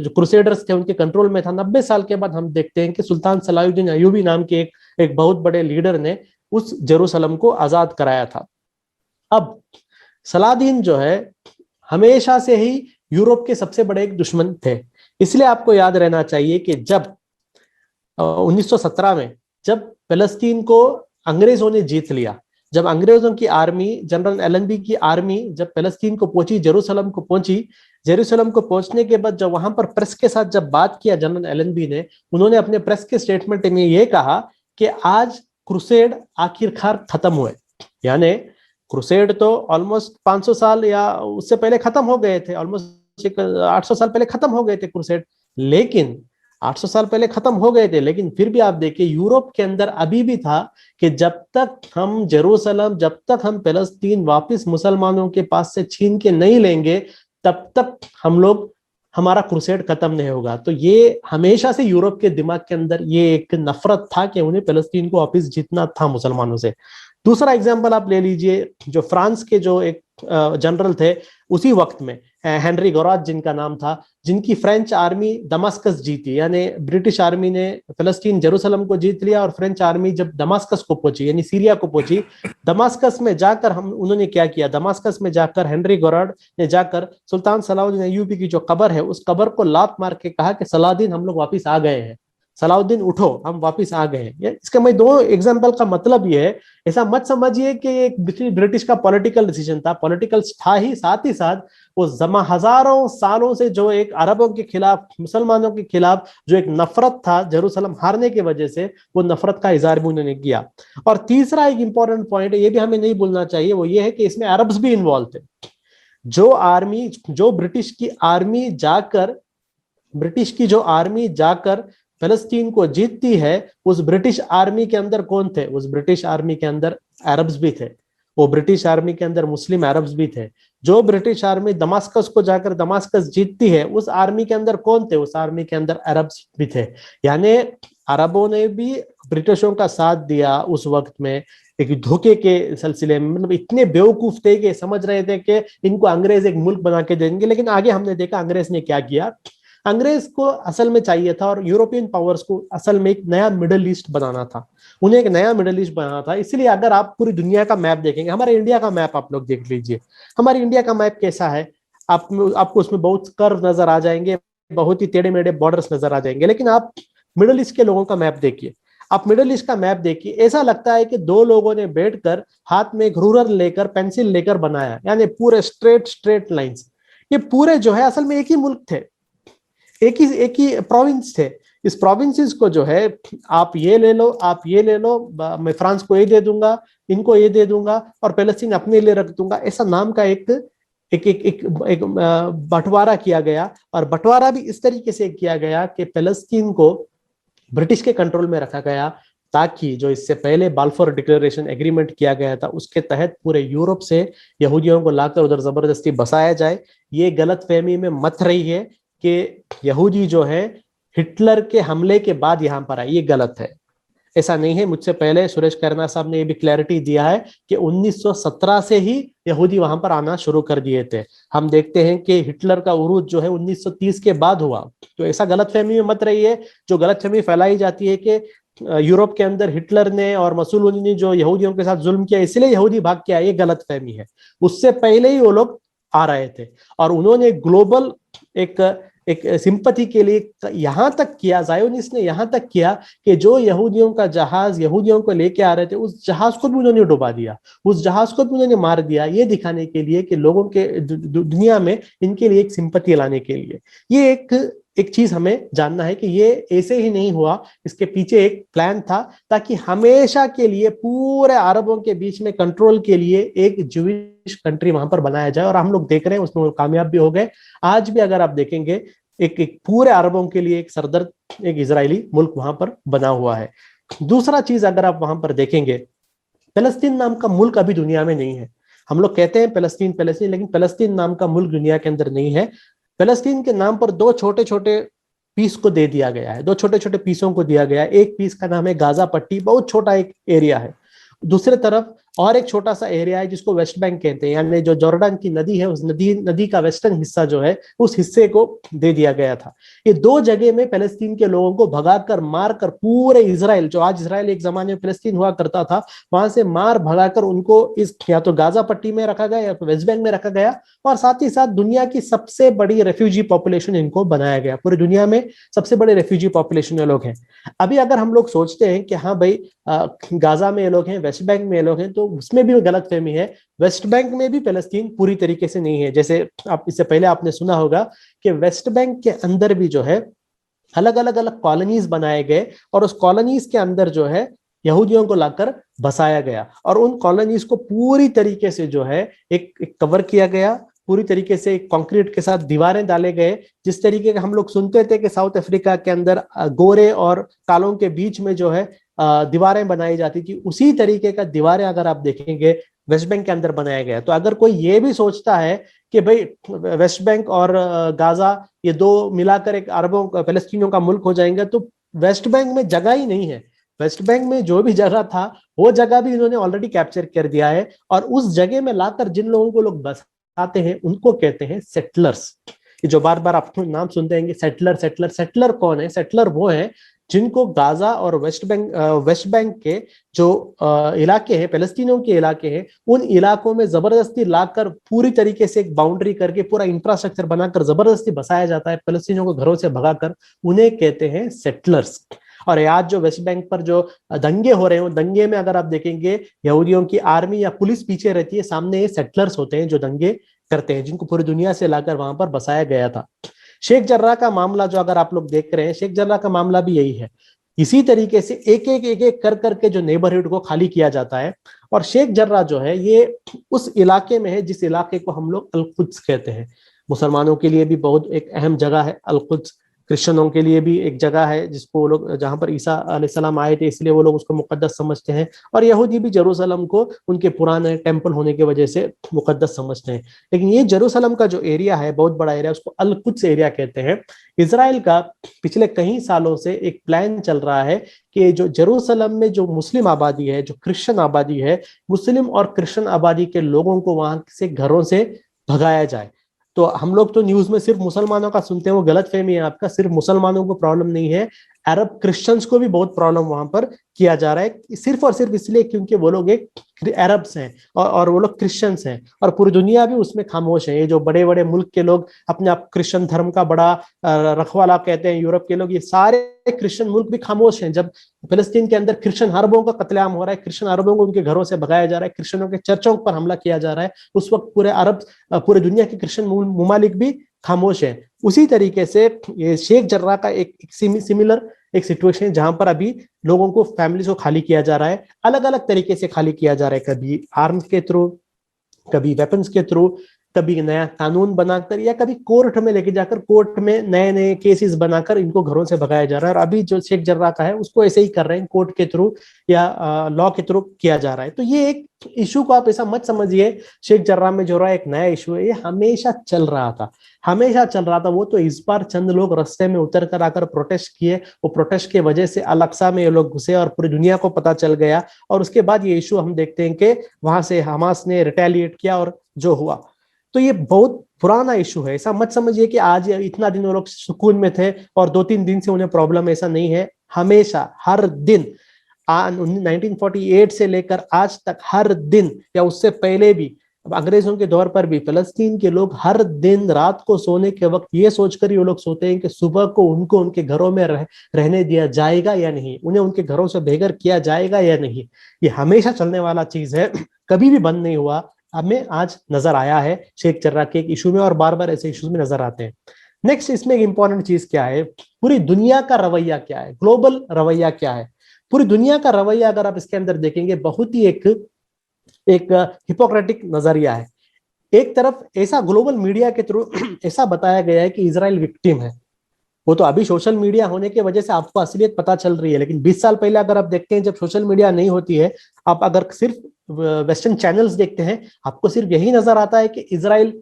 क्रूसेडर्स थे उनके कंट्रोल में था। 90 साल के बाद हम देखते हैं कि सुल्तान सलाहुद्दीन अय्यूबी नाम के एक बहुत बड़े लीडर ने उस जेरूसलम को आजाद कराया था। अब सलाहुद्दीन जो है हमेशा से ही यूरोप के सबसे बड़े एक दुश्मन थे। इसलिए आपको याद रहना चाहिए कि जब 1917 में जब फिलिस्तीन को अंग्रेजों ने जीत लिया, जब अंग्रेजों की आर्मी, जनरल एलएनबी की आर्मी जब फिलिस्तीन को पहुंची, जेरूसलम को पहुंची, जेरूसलम को पहुंचने के बाद जब वहां पर प्रेस के साथ जब बात किया जनरल एलएनबी ने, उन्होंने अपने प्रेस के स्टेटमेंट में ये कहा कि आज क्रूसेड आखिरकार खत्म हुए। यानी क्रूसेड तो ऑलमोस्ट 500 साल या उससे पहले खत्म हो गए थे, ऑलमोस्ट 800 साल पहले खत्म हो गए थे क्रूसेड, लेकिन 800 साल पहले खत्म हो गए थे, लेकिन फिर भी आप देखिए यूरोप के अंदर अभी भी था कि जब तक हम जेरूसलम, जब तक हम फिलिस्तीन वापस मुसलमानों के पास से छीन के नहीं लेंगे, तब तक हम लोग, हमारा क्रूसेड खत्म नहीं होगा। तो ये हमेशा से यूरोप के दिमाग के अंदर ये एक नफरत था कि उन्हें फिलिस्तीन को वापस जीतना था मुसलमानों से। दूसरा एग्जाम्पल आप ले लीजिए, जो फ्रांस के जो एक जनरल थे उसी वक्त में, हेनरी गोराज जिनका नाम था, जिनकी फ्रेंच आर्मी दमास्कस जीती, यानी ब्रिटिश आर्मी ने फिलिस्तीन जेरूसलम को जीत लिया और फ्रेंच आर्मी जब दमास्कस को पहुंची यानी सीरिया को पहुंची, दमास्कस में जाकर उन्होंने क्या किया, दमास्कस में जाकर हेनरी गोराड ने जाकर सुल्तान सलाहुद्दीन अय्यूबी की जो कब्र है उस कब्र को लात मार के कहा कि सलाहुद्दीन हम लोग वापिस आ गए हैं, सलाहुद्दीन उठो हम वापिस आ गए हैं। इसका मैं दो एग्जाम्पल का मतलब ये है, ऐसा मत समझिए कि एक ब्रिटिश का पॉलिटिकल डिसीजन था, पॉलिटिकल था ही, साथ वो हजारों सालों से जो एक अरबों के खिलाफ, मुसलमानों के खिलाफ जो एक नफरत था जेरूसलम हारने की वजह से, वो नफरत का इजहार भी उन्होंने किया। और तीसरा एक इंपॉर्टेंट पॉइंट है, ये भी हमें नहीं भूलना चाहिए, वो ये है कि इसमें अरब्स भी इन्वॉल्व थे। जो ब्रिटिश की जो आर्मी जाकर फिलिस्तीन को जीतती है, उस ब्रिटिश आर्मी के अंदर कौन थे, उस ब्रिटिश आर्मी के अंदर अरब्स भी थे, वो ब्रिटिश आर्मी के अंदर मुस्लिम अरब्स भी थे। जो ब्रिटिश आर्मी दमास्कस को जाकर दमास्कस जीतती है, उस आर्मी के अंदर कौन थे, उस आर्मी के अंदर अरब्स भी थे। यानी अरबों ने भी ब्रिटिशों का साथ दिया उस वक्त में, एक धोखे के सिलसिले में, मतलब इतने बेवकूफ थे कि समझ रहे थे कि इनको अंग्रेज एक मुल्क बना के देंगे। लेकिन आगे हमने देखा अंग्रेज ने क्या किया, अंग्रेज को असल में चाहिए था और यूरोपियन पावर्स को असल में एक नया मिडिल ईस्ट बनाना था, उन्हें एक नया मिडिल ईस्ट बनाना था। इसलिए अगर आप पूरी दुनिया का मैप देखेंगे, हमारे इंडिया का मैप आप लोग देख लीजिए, हमारे इंडिया का मैप कैसा है, आपको उसमें बहुत कर्व नजर आ जाएंगे, बहुत ही टेढ़े मेढ़े बॉर्डर्स नजर आ जाएंगे। लेकिन आप मिडिल ईस्ट के लोगों का मैप देखिए, आप मिडिल ईस्ट का मैप देखिए, ऐसा लगता है कि दो लोगों ने बैठकर हाथ में एक रूलर लेकर, पेंसिल लेकर बनाया, यानी पूरे स्ट्रेट लाइंस। ये पूरे जो है असल में एक ही मुल्क थे, एक ही प्रोविंस थे। इस प्रोविंसेस को जो है आप ये ले लो, आप ये ले लो, मैं फ्रांस को ये दे दूंगा, इनको ये दे दूंगा और पैलेस्टीन अपने लिए रख दूंगा, ऐसा नाम का एक बंटवारा किया गया। और बंटवारा भी इस तरीके से किया गया कि पैलेस्टीन को ब्रिटिश के कंट्रोल में रखा गया, ताकि जो इससे पहले बाल्फोर डिक्लेरेशन एग्रीमेंट किया गया था उसके तहत पूरे यूरोप से यहूदियों को लाकर उधर जबरदस्ती बसाया जाए। ये गलत फहमी में मत रही है कि यहूदी जो है हिटलर के हमले के बाद यहां पर आए, ये गलत है, ऐसा नहीं है। मुझसे पहले सुरेश करना साहब ने ये भी क्लैरिटी दिया है कि 1917 से ही यहूदी वहां पर आना शुरू कर दिए थे। हम देखते हैं कि हिटलर का उरूज जो है 1930 के बाद हुआ, तो ऐसा गलतफहमी में मत रही है। जो गलतफहमी फैलाई जाती है कि यूरोप के अंदर हिटलर ने और मसूलनी ने जो यहूदियों के साथ जुल्म किया इसलिए यहूदी भाग के आए, ये गलतफहमी है। उससे पहले ही वो लोग आ रहे थे और उन्होंने ग्लोबल एक सिंपैथी के लिए यहां तक किया, ज़ायोनिस्ट ने यहां तक किया कि जो यहूदियों का जहाज यहूदियों को लेके आ रहे थे, उस जहाज को भी उन्होंने डुबा दिया, उस जहाज को भी उन्होंने मार दिया, ये दिखाने के लिए कि लोगों के दुनिया में इनके लिए एक सिंपैथी लाने के लिए। ये एक चीज हमें जानना है कि ये ऐसे ही नहीं हुआ, इसके पीछे एक प्लान था, ताकि हमेशा के लिए पूरे अरबों के बीच में कंट्रोल के लिए एक ज्यूइश कंट्री वहां पर बनाया जाए। और हम लोग देख रहे हैं उसमें कामयाब भी हो गए। आज भी अगर आप देखेंगे एक पूरे अरबों के लिए एक सरदर्द, एक इजरायली मुल्क वहां पर बना हुआ है। दूसरा चीज अगर आप वहां पर देखेंगे, फलस्तीन नाम का मुल्क अभी दुनिया में नहीं है। हम लोग कहते हैं फलस्तीन, लेकिन फलस्तीन नाम का मुल्क दुनिया के अंदर नहीं है। फलस्तीन के नाम पर दो छोटे छोटे पीस को दे दिया गया है, दो छोटे छोटे पीसों को दिया गया है। एक पीस का नाम है गाजा पट्टी, बहुत छोटा एक एरिया है। दूसरे तरफ और एक छोटा सा एरिया है जिसको वेस्ट बैंक कहते हैं, यानी जो जॉर्डन की नदी है उस नदी का वेस्टर्न हिस्सा जो है उस हिस्से को दे दिया गया था। ये दो जगह में पैलेस्टीन के लोगों को भगाकर मारकर पूरे इजराइल, जो आज इजराइल एक जमाने में पैलेस्टीन हुआ करता था, वहां से मार भगाकर उनको इस या तो गाजा पट्टी में रखा गया या तो वेस्ट बैंक में रखा गया, और साथ ही साथ दुनिया की सबसे बड़ी रेफ्यूजी पॉपुलेशन इनको बनाया गया। पूरी दुनिया में सबसे बड़े रेफ्यूजी पॉपुलेशन ये लोग हैं। अभी अगर हम लोग सोचते हैं कि हाँ भाई गाजा में ये लोग हैं, वेस्ट बैंक में ये लोग हैं, तो उसमें भी गलतफहमी है। वेस्ट बैंक में भी पैलेस्टीन पूरी तरीके से नहीं है। जैसे आप इससे पहले आपने सुना होगा कि वेस्ट बैंक के अंदर भी जो है अलग अलग कॉलोनीज बनाए गए, और उस कॉलोनीज के अंदर जो है यहूदियों को लाकर बसाया गया, और उन कॉलोनीज को पूरी तरीके से जो है एक कवर किया गया, पूरी तरीके से कंक्रीट के साथ दीवारें डाले गए। जिस तरीके का हम लोग सुनते थे कि साउथ अफ्रीका के अंदर गोरे और कालों के बीच में जो है दीवारें बनाई जाती थी, उसी तरीके का दीवारें अगर आप देखेंगे वेस्ट बैंक के अंदर बनाया गया। तो अगर कोई ये भी सोचता है कि भाई वेस्ट बैंक और गाजा ये दो मिलाकर एक अरबों पैलेस्टीनियों का मुल्क हो जाएंगे, तो वेस्ट बैंक में जगह ही नहीं है। वेस्ट बैंक में जो भी जगह था वो जगह भी इन्होंने ऑलरेडी कैप्चर कर दिया है, और उस जगह में लाकर जिन लोगों को लोग बसाते हैं उनको कहते हैं सेटलर्स। ये जो बार बार आप नाम सुनते हैं सेटलर सेटलर, सेटलर कौन है? सेटलर वो है जिनको गाजा और वेस्ट बैंक के जो इलाके हैं, पैलेस्टीनियों के इलाके हैं, उन इलाकों में जबरदस्ती लाकर पूरी तरीके से एक बाउंड्री करके पूरा इंफ्रास्ट्रक्चर बनाकर जबरदस्ती बसाया जाता है, पैलेस्टीनियों को घरों से भगाकर, उन्हें कहते हैं सेटलर्स। और आज जो वेस्ट बैंक पर जो दंगे हो रहे हैं, दंगे में अगर आप देखेंगे यहूदियों की आर्मी या पुलिस पीछे रहती है, सामने ये सेटलर्स होते हैं जो दंगे करते हैं, जिनको पूरी दुनिया से लाकर वहां पर बसाया गया था। शेख जर्राह का मामला जो अगर आप लोग देख रहे हैं, शेख जर्राह का मामला भी यही है। इसी तरीके से एक एक कर करके जो नेबरहुड को खाली किया जाता है, और शेख जर्राह जो है ये उस इलाके में है जिस इलाके को हम लोग अल-कुद्स कहते हैं। मुसलमानों के लिए भी बहुत एक अहम जगह है अल-कुद्स, क्रिश्चियनों के लिए भी एक जगह है जिसको वो लोग, जहां पर ईसा अलैहिस्सलाम आए थे इसलिए वो लोग उसको मुकद्दस समझते हैं, और यहूदी भी जेरूसलम को उनके पुराने टेंपल होने की वजह से मुकद्दस समझते हैं। लेकिन ये जेरूसलम का जो एरिया है, बहुत बड़ा एरिया, उसको अल-कुद्स एरिया कहते हैं। इजराइल का पिछले कई सालों से एक प्लान चल रहा है कि जो जेरूसलम में जो मुस्लिम आबादी है, जो क्रिश्चियन आबादी है, मुस्लिम और क्रिश्चियन आबादी के लोगों को वहां से घरों से भगाया जाए। तो हम लोग तो न्यूज में सिर्फ मुसलमानों का सुनते हैं, वो गलतफहमी है आपका। सिर्फ मुसलमानों को प्रॉब्लम नहीं है, अरब क्रिश्चियंस को भी बहुत प्रॉब्लम वहां पर किया जा रहा है, सिर्फ और सिर्फ इसलिए क्योंकि वो लोग एक अरब्स हैं और वो लोग क्रिश्चियंस हैं, और पूरी दुनिया भी उसमें खामोश है। ये जो बड़े बड़े मुल्क के लोग अपने आप क्रिश्चियन धर्म का बड़ा रखवाला कहते हैं, यूरोप के लोग, ये सारे क्रिश्चियन मुल्क भी खामोश हैं। जब फिलिस्तीन के अंदर क्रिश्चियन अरबों का कत्लेआम हो रहा है, क्रिश्चियन अरबों को उनके घरों से भगाया जा रहा है, क्रिश्चियनों के चर्चों पर हमला किया जा रहा है, उस वक्त पूरे दुनिया के क्रिश्चियन मुमालिक भी खामोश है। उसी तरीके से ये शेख जर्राह का एक सिमिलर एक सिचुएशन है, जहां पर अभी लोगों को, फैमिलीज को खाली किया जा रहा है, अलग अलग तरीके से खाली किया जा रहा है, कभी आर्म्स के थ्रू, कभी वेपन्स के थ्रू, कभी नया कानून बनाकर, या कभी कोर्ट में लेके जाकर कोर्ट में नए नए केसेस बनाकर इनको घरों से भगाया जा रहा है। और अभी जो शेख जर्राह का है उसको ऐसे ही कर रहे हैं, कोर्ट के थ्रू या लॉ के थ्रू किया जा रहा है। तो ये एक इशू को आप ऐसा मत समझिए शेख जर्राह में जो रहा है एक नया इशू है, ये हमेशा चल रहा था, हमेशा चल रहा था। वो तो इस बार चंद लोग रास्ते में उतर कर आकर प्रोटेस्ट किए, वो प्रोटेस्ट की वजह से अल-अक्सा में ये लोग घुसे और पूरी दुनिया को पता चल गया, और उसके बाद ये इशू हम देखते हैं कि वहां से हमास ने रिटेलिएट किया और जो हुआ। तो ये बहुत पुराना इशू है, ऐसा मत समझिए कि आज इतना दिन वो लोग सुकून में थे और 2-3 दिन से उन्हें प्रॉब्लम, ऐसा नहीं है। हमेशा हर दिन 1948 से लेकर आज तक हर दिन, या उससे पहले भी अंग्रेजों के दौर पर भी, फलस्तीन के लोग हर दिन रात को सोने के वक्त ये सोचकर ही वो लोग सोते हैं कि सुबह को उनको उनके घरों में रहने दिया जाएगा या नहीं, उन्हें उनके घरों से बेघर किया जाएगा या नहीं। ये हमेशा चलने वाला चीज है, कभी भी बंद नहीं हुआ। हमें आज नजर आया है शेख जर्राह के एक इशू में, और बार बार ऐसे इशूज में नजर आते हैं। नेक्स्ट इसमें एक इंपॉर्टेंट चीज क्या है, पूरी दुनिया का रवैया क्या है, ग्लोबल रवैया क्या है। पूरी दुनिया का रवैया अगर आप इसके अंदर देखेंगे, बहुत ही एक हिपोक्रेटिक नजरिया है। एक तरफ ऐसा ग्लोबल मीडिया के थ्रू ऐसा बताया गया है कि इजराइल विक्टिम है। वो तो अभी सोशल मीडिया होने की वजह से आपको असलियत पता चल रही है, लेकिन 20 साल पहले अगर आप देखते हैं, जब सोशल मीडिया नहीं होती है, आप अगर सिर्फ वेस्टर्न चैनल्स देखते हैं, आपको सिर्फ यही नजर आता है कि इजराइल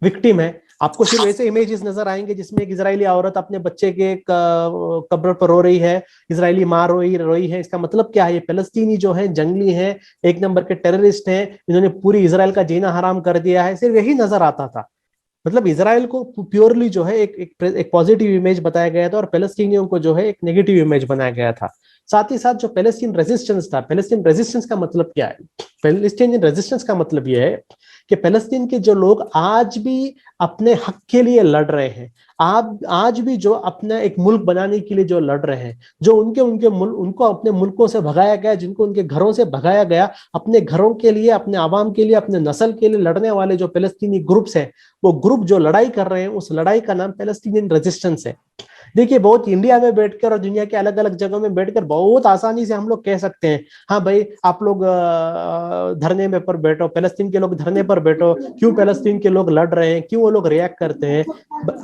विक्टिम है। आपको सिर्फ ऐसे इमेजेस नजर आएंगे जिसमें एक इजरायली औरत अपने बच्चे के कब्र पर रो रही है, इजरायली माँ रोई है। इसका मतलब क्या है? ये फलस्तीनी जो है जंगली हैं, एक नंबर के टेररिस्ट हैं, इन्होंने पूरी इजराइल का जीना हराम कर दिया है, सिर्फ यही नजर आता था। मतलब इजराइल को प्योरली जो है एक पॉजिटिव इमेज बताया गया था और पैलेस्टीनियों को जो है एक नेगेटिव इमेज बनाया गया था। साथ ही साथ जो पैलेस्टीन रेजिस्टेंस था, पैलेस्टीन रेजिस्टेंस का मतलब क्या है? पैलेस्टीनियन रेजिस्टेंस का मतलब यह है कि पैलेस्टीन के जो लोग आज भी अपने हक के लिए लड़ रहे हैं, आज भी जो अपना एक मुल्क बनाने के लिए जो लड़ रहे हैं, जो उनको अपने मुल्कों से भगाया गया, जिनको उनके घरों से भगाया गया, अपने घरों के लिए, अपने आवाम के लिए, अपने नस्ल के लिए लड़ने वाले जो पैलेस्तीनी ग्रुप्स हैं, वो ग्रुप जो लड़ाई कर रहे हैं, उस लड़ाई का नाम पैलेस्टीनियन रेजिस्टेंस है। देखिए, बहुत इंडिया में बैठकर और दुनिया के अलग अलग जगहों में बैठकर बहुत आसानी से हम लोग कह सकते हैं, हाँ भाई आप लोग धरने में पर बैठो, पैलेस्तीन के लोग धरने पर बैठो, क्यों पैलेस्तीन के लोग लड़ रहे हैं, क्यों वो लोग रिएक्ट करते हैं।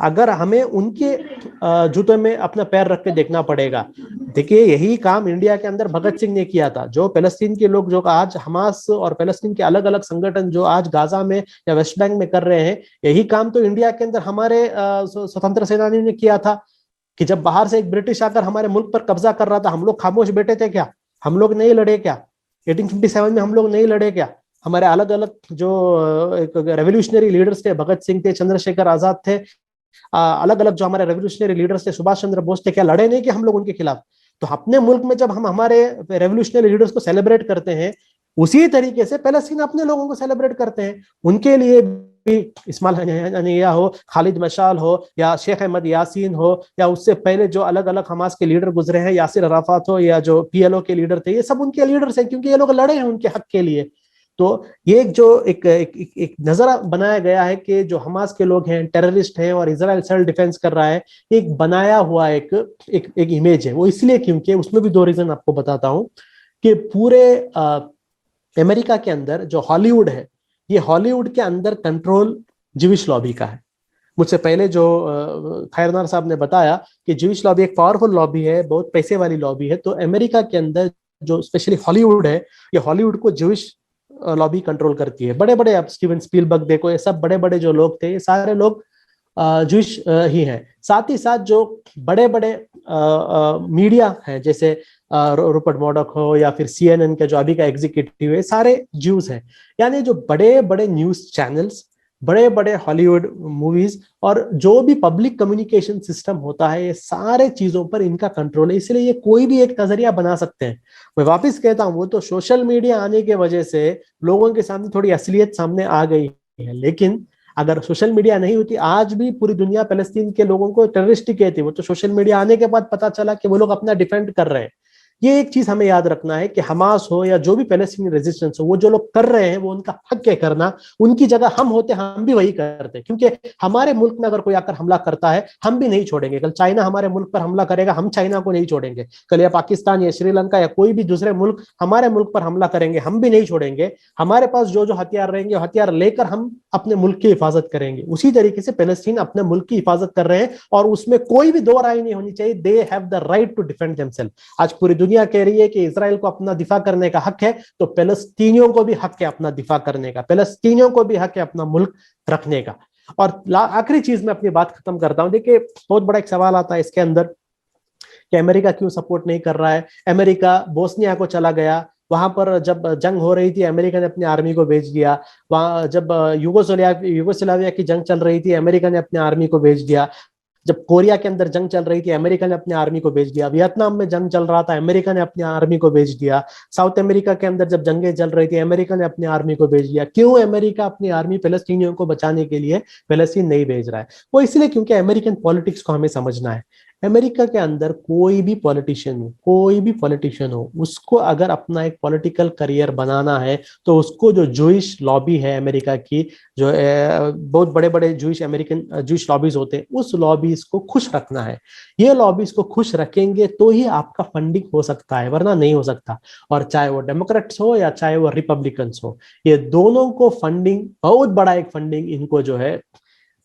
अगर हमें उनके जूतों में अपना पैर रख के देखना पड़ेगा। देखिए, यही काम इंडिया के अंदर भगत सिंह ने किया था। जो पैलेस्तीन के लोग जो आज हमास और पैलेस्तीन के अलग अलग संगठन जो आज गाजा में या वेस्ट बैंक में कर रहे हैं, यही काम तो इंडिया के अंदर हमारे स्वतंत्र सेनानियों ने किया था। कि जब बाहर से एक ब्रिटिश आकर हमारे मुल्क पर कब्जा कर रहा था, हम लोग खामोश बैठे थे क्या? हम लोग नहीं लड़े क्या? 1857 में हम लोग नहीं लड़े क्या? हमारे अलग अलग जो रेवोल्यूशनरी लीडर्स थे, भगत सिंह थे, चंद्रशेखर आजाद थे, अलग अलग जो हमारे रेवोल्यूशनरी लीडर्स थे, सुभाष चंद्र बोस थे, क्या लड़े नहीं कि हम लोग उनके खिलाफ? तो अपने मुल्क में जब हम हमारे रेवोल्यूशनरी लीडर्स को सेलिब्रेट करते हैं, उसी तरीके से पैलेस्टीन अपने लोगों को सेलिब्रेट करते हैं। उनके लिए भी इस्माइल हनिया हो, खालिद मशाल हो, या शेख अहमद यासीन हो, या उससे पहले जो अलग अलग हमास के लीडर गुजरे हैं, यासिर अराफात हो, या जो पीएलओ के लीडर थे, ये सब उनके लीडर्स हैं, क्योंकि ये लोग लड़े हैं उनके हक के लिए। तो ये जो एक नजर बनाया गया है कि जो हमास के लोग हैं टेररिस्ट हैं और इजराइल सेल्फ डिफेंस कर रहा है, एक बनाया हुआ एक इमेज है। वो इसलिए क्योंकि उसमें भी दो रीजन आपको बताता हूं कि पूरे अमेरिका के अंदर जो हॉलीवुड है, ये हॉलीवुड के अंदर कंट्रोल ज्यूइश लॉबी का है। मुझसे पहले जो खैरनार साहब ने बताया कि ज्यूइश लॉबी एक पावरफुल लॉबी है, बहुत पैसे वाली लॉबी है। तो अमेरिका के अंदर जो स्पेशली हॉलीवुड है, ये हॉलीवुड को ज्यूइश लॉबी कंट्रोल करती है। बड़े बड़े, आप स्टीवन स्पीलबर्ग देखो, ये सब बड़े बड़े जो लोग थे, ये सारे लोग ज्यूइश ही हैं। साथ ही साथ जो बड़े बड़े मीडिया हैं, जैसे रूपर्ट मर्डॉक हो या फिर CNN के जो अभी का एग्जीक्यूटिव है, सारे ज्यूज हैं। यानी जो बड़े बड़े न्यूज चैनल्स, बड़े बड़े हॉलीवुड मूवीज और जो भी पब्लिक कम्युनिकेशन सिस्टम होता है, ये सारे चीजों पर इनका कंट्रोल है। इसलिए ये कोई भी एक नजरिया बना सकते हैं। मैं वापस कहता हूं, वो तो सोशल मीडिया आने की वजह से लोगों के सामने थोड़ी असलियत सामने आ गई है, लेकिन अगर सोशल मीडिया नहीं होती, आज भी पूरी दुनिया पैलेस्तीन के लोगों को टेररिस्ट ही कहती। वो तो सोशल मीडिया आने के बाद पता चला कि वो लोग अपना डिफेंड कर रहे हैं। ये एक चीज हमें याद रखना है कि हमास हो या जो भी पैलेस्टीनी रेजिस्टेंस हो, वो जो लोग कर रहे हैं वो उनका हक है करना। उनकी जगह हम होते हम भी वही करते, क्योंकि हमारे मुल्क में अगर कोई आकर हमला करता है, हम भी नहीं छोड़ेंगे। कल चाइना हमारे मुल्क पर हमला करेगा, हम चाइना को नहीं छोड़ेंगे। कल या पाकिस्तान या श्रीलंका या कोई भी दूसरे मुल्क हमारे मुल्क पर हमला करेंगे, हम भी नहीं छोड़ेंगे। हमारे पास जो जो हथियार रहेंगे, हथियार लेकर हम अपने मुल्क की हिफाजत करेंगे। उसी तरीके से पैलेस्टीन अपने मुल्क की हिफाजत कर रहे हैं और उसमें कोई भी दो राय नहीं होनी चाहिए। They have the right to defend themselves. आज पूरी दुनिया कह रही है कि इजराइल को अपना दिफा करने का हक है, तो पैलेस्टीनियों को भी हक है अपना दिफा करने का, पैलेस्टीनियों को भी हक है अपना मुल्क रखने का। और आखिरी चीज में अपनी बात खत्म करता हूं। देखिए, बहुत बड़ा एक सवाल आता है इसके अंदर कि अमेरिका क्यों सपोर्ट नहीं कर रहा है। अमेरिका बोस्निया को चला गया, वहां पर जब जंग हो रही थी अमेरिका ने अपनी आर्मी को भेज दिया। वहां जब यूगोस्लाविया की जंग चल रही थी, अमेरिका ने अपनी आर्मी को भेज दिया। जब कोरिया के अंदर जंग चल रही थी, अमेरिका ने अपनी आर्मी को भेज दिया। वियतनाम में जंग चल रहा था, अमेरिका ने अपनी आर्मी को भेज दिया। साउथ अमेरिका के अंदर जब जंगें चल रही थी, अमेरिका ने अपनी आर्मी को भेज दिया। क्यों अमेरिका अपनी आर्मी पैलेस्टीनियों को बचाने के लिए पैलेस्टीन नहीं भेज रहा है? वो इसलिए क्योंकि अमेरिकन पॉलिटिक्स को हमें समझना है। अमेरिका के अंदर कोई भी पॉलिटिशियन हो, उसको अगर अपना एक पॉलिटिकल करियर बनाना है, तो उसको जो जूइश लॉबी है अमेरिका की, जो बहुत बड़े बड़े जूइश लॉबीज होते हैं, उस लॉबीज को खुश रखना है। ये लॉबीज को खुश रखेंगे तो ही आपका फंडिंग हो सकता है, वरना नहीं हो सकता। और चाहे वो डेमोक्रेट्स हो या चाहे वो रिपब्लिकन्स हो, ये दोनों को फंडिंग, बहुत बड़ा एक फंडिंग इनको जो है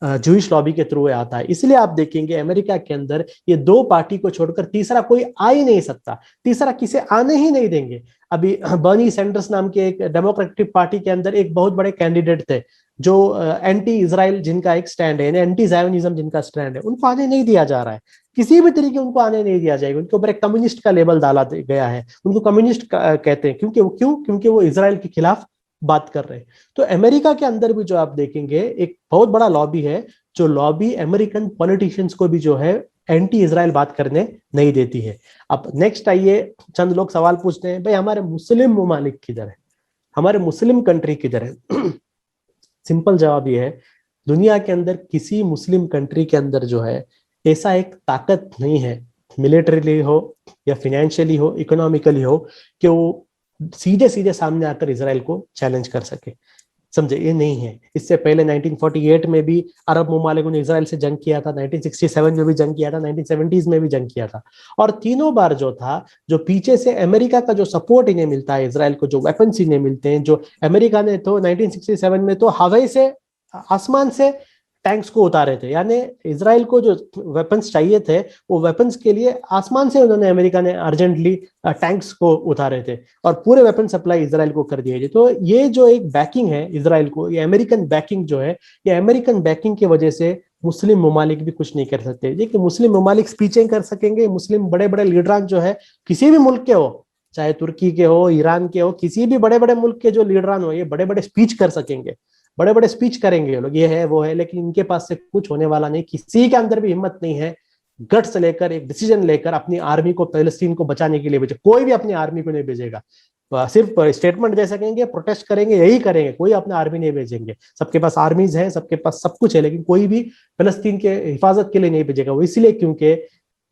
जूइश लॉबी के थ्रू आता है। इसलिए आप देखेंगे अमेरिका के अंदर ये दो पार्टी को छोड़कर तीसरा कोई आ ही नहीं सकता, तीसरा किसे आने ही नहीं देंगे। अभी बर्नी सैंडर्स नाम के एक डेमोक्रेटिक पार्टी के अंदर एक बहुत बड़े कैंडिडेट थे जो एंटी इजराइल जिनका एक स्टैंड है, एंटी ज़ायोनिज्म जिनका स्टैंड है, उनको आने नहीं दिया जा रहा है, किसी भी तरीके उनको आने नहीं दिया जाएगा। उनके ऊपर एक कम्युनिस्ट का लेबल डाला गया है, उनको कम्युनिस्ट कहते हैं क्योंकि वो इजराइल के खिलाफ बात कर रहे हैं। तो अमेरिका के अंदर भी जो आप देखेंगे एक बहुत बड़ा लॉबी है, जो लॉबी अमेरिकन पॉलिटिशियंस को भी जो है एंटी इजराइल बात करने नहीं देती है। अब नेक्स्ट आइए, चंद लोग सवाल पूछते हैं भाई हमारे मुस्लिम ममालिक किधर है, हमारे मुस्लिम कंट्री किधर है। सिंपल जवाब ये है, दुनिया के अंदर किसी मुस्लिम कंट्री के अंदर जो है ऐसा एक ताकत नहीं है, मिलिटरीली हो या फिनेंशियली हो, इकोनॉमिकली हो, कि वो सीधे सीधे सामने आकर इजराइल को चैलेंज कर सके। समझे, ये नहीं है। इससे पहले 1948 में भी अरब ममालिकों ने इजराइल से जंग किया था, 1967 में भी जंग किया था, 1970s में भी जंग किया था, और तीनों बार जो था, जो पीछे से अमेरिका का जो सपोर्ट इन्हें मिलता है इजराइल को, जो वेपन्स इन्हें मिलते हैं, जो अमेरिका ने तो 1967 में तो हवाई से, आसमान से टैंक्स को उतारे थे, यानी इजराइल को जो वेपन्स चाहिए थे वो वेपन्स के लिए आसमान से उन्होंने, अमेरिका ने अर्जेंटली टैंक्स को उतारे थे और पूरे वेपन सप्लाई इजराइल को कर दिए थे। तो ये जो एक बैकिंग है इजराइल को, ये अमेरिकन बैकिंग जो है, ये अमेरिकन बैकिंग की वजह से मुस्लिम ममालिक भी कुछ नहीं कर सकते। देखिए मुस्लिम ममालिक स्पीचें कर सकेंगे, मुस्लिम बड़े बड़े लीडरान जो है किसी भी मुल्क के हो, चाहे तुर्की के हो, ईरान के हो, किसी भी बड़े बड़े मुल्क के जो लीडरान हो, ये बड़े बड़े स्पीच कर सकेंगे, बड़े बड़े स्पीच करेंगे लोग, ये है वो है, लेकिन इनके पास से कुछ होने वाला नहीं। किसी के अंदर भी हिम्मत नहीं है गट्स लेकर एक डिसीजन लेकर अपनी आर्मी को पैलेस्टीन को बचाने के लिए भेजे। कोई भी अपनी आर्मी को नहीं भेजेगा, सिर्फ स्टेटमेंट दे सकेंगे, प्रोटेस्ट करेंगे, यही करेंगे, कोई अपना आर्मी नहीं भेजेंगे। सबके पास आर्मीज हैं, सबके पास सब कुछ है, लेकिन कोई भी पैलेस्टीन के हिफाजत के लिए नहीं भेजेगा। वो इसलिए क्योंकि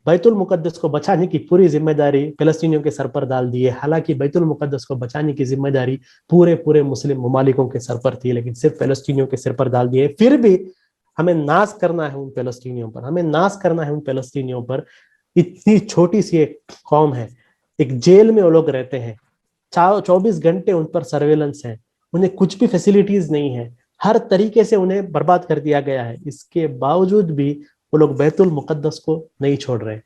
बैतुल मुकद्दस को बचाने की पूरी जिम्मेदारी फिलिस्तीनियों के सर पर डाल दी है। हालांकि बैतुल मुकद्दस को बचाने की जिम्मेदारी पूरे मुस्लिम ममालिकों के सर पर थी, लेकिन सिर्फ फिलिस्तीनियों के सिर पर डाल दी है। फिर भी हमें नाज करना है उन फिलिस्तीनियों पर, हमें नाज करना है उन फिलिस्तीनियों पर। इतनी छोटी सी एक कौम है, एक जेल में वो लोग रहते हैं, 24 घंटे उन पर सर्वेलेंस है, उन्हें कुछ भी फैसिलिटीज नहीं है, हर तरीके से उन्हें बर्बाद कर दिया गया है। इसके बावजूद भी वो लोग बैतुल मुकद्दस को नहीं छोड़ रहे।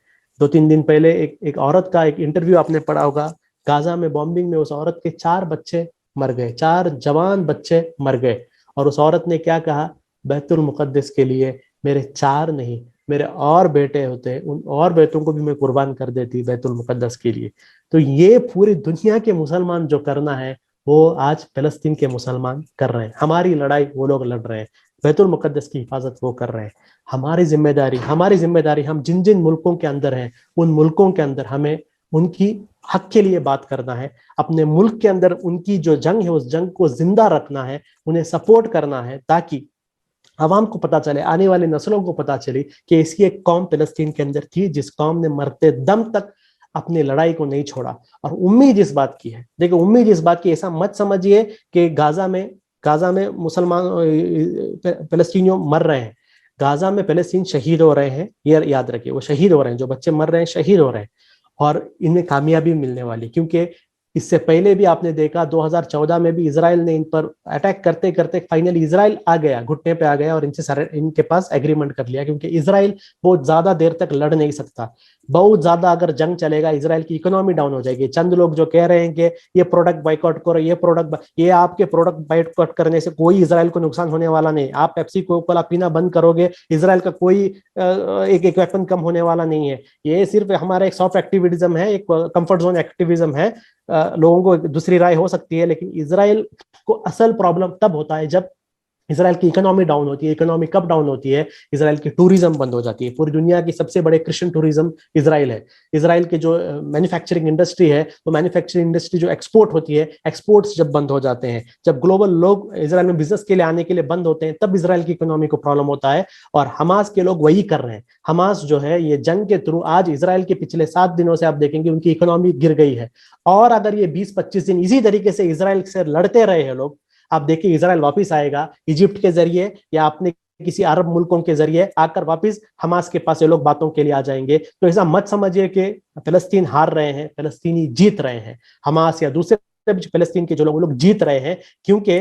2-3 दिन पहले एक औरत का एक इंटरव्यू आपने पढ़ा होगा, गाजा में बॉम्बिंग में उस औरत के 4 बच्चे मर गए, 4 जवान बच्चे मर गए, और उस औरत ने क्या कहा, बैतुल मुकद्दस के लिए मेरे 4 नहीं, मेरे और बेटे होते, उन और बेटों को भी मैं कुर्बान कर देती बैतुल मुकद्दस के लिए। तो ये पूरी दुनिया के मुसलमान जो करना है वो आज फिलिस्तीन के मुसलमान कर रहे हैं। हमारी लड़ाई वो लोग लड़ रहे हैं, बैतुल मुकद्दस की हिफाजत वो कर रहे हैं। हमारी जिम्मेदारी हम जिन जिन मुल्कों के अंदर हैं, उन मुल्कों के अंदर हमें उनकी हक के लिए बात करना है। अपने मुल्क के अंदर उनकी जो जंग है उस जंग को जिंदा रखना है, उन्हें सपोर्ट करना है, ताकि आवाम को पता चले, आने वाली नस्लों को पता चले कि इसकी एक कौम फिलिस्तीन के अंदर थी जिस कौम ने मरते दम तक अपनी लड़ाई को नहीं छोड़ा। और उम्मीद इस बात की है, देखिए उम्मीद इस बात की, ऐसा मत समझिए कि गाजा में मुसलमान फिलिस्तीनियों मर रहे हैं। गाजा में फिलिस्तीन शहीद हो रहे हैं, ये याद रखिए, वो शहीद हो रहे हैं, जो बच्चे मर रहे हैं शहीद हो रहे हैं, और इनमें कामयाबी मिलने वाली। क्योंकि इससे पहले भी आपने देखा 2014 में भी इजराइल ने इन पर अटैक करते करते फाइनली इजराइल आ गया, घुटने पे आ गया और इनके पास एग्रीमेंट कर लिया, क्योंकि इजराइल बहुत ज्यादा देर तक लड़ नहीं सकता। बहुत ज्यादा अगर जंग चलेगा इजराइल की इकोनॉमी डाउन हो जाएगी। चंद लोग जो कह रहे हैं कि ये प्रोडक्ट बाइकआउट करो, ये आपके प्रोडक्ट बाइकआउट करने से कोई इजराइल को नुकसान होने वाला नहीं। आप पेप्सी कोला पीना बंद करोगे, इजराइल का कोई एक वेपन कम होने वाला नहीं है। ये सिर्फ हमारा एक सॉफ्ट एक्टिविज्म है, एक कंफर्ट जोन एक्टिविज्म है। लोगों को दूसरी राय हो सकती है, लेकिन इजराइल को असल प्रॉब्लम तब होता है जब इजराइल की इकोनॉमी डाउन होती है। इकोनॉमी कब डाउन होती है? इजराइल की टूरिज्म बंद हो जाती है। पूरी दुनिया की सबसे बड़े क्रिश्चियन टूरिज्म इजराइल है। इजराइल की जो मैन्युफैक्चरिंग इंडस्ट्री है, वो मैन्युफैक्चरिंग इंडस्ट्री जो एक्सपोर्ट होती है, एक्सपोर्ट्स जब बंद हो जाते हैं, जब ग्लोबल लोग इजराइल में बिजनेस के लिए आने के लिए बंद होते हैं, तब इजराइल की इकोनॉमी को प्रॉब्लम होता है। और हमास के लोग वही कर रहे हैं। हमास जो है ये जंग के थ्रू आज इजराइल के पिछले 7 दिनों से आप देखेंगे उनकी इकोनॉमी गिर गई है। और अगर ये 20-25 दिन इसी तरीके से इजराइल से लड़ते रहे हैं लोग, आप देखिए इजराइल वापस आएगा इजिप्ट के जरिए या अपने किसी अरब मुल्कों के जरिए आकर वापस हमास के पास ये लोग बातों के लिए आ जाएंगे। तो ऐसा मत समझिए कि फिलिस्तीन हार रहे हैं, फिलिस्तीनी जीत रहे हैं। हमास या दूसरे फिलिस्तीन के जो लोग जीत रहे हैं, क्योंकि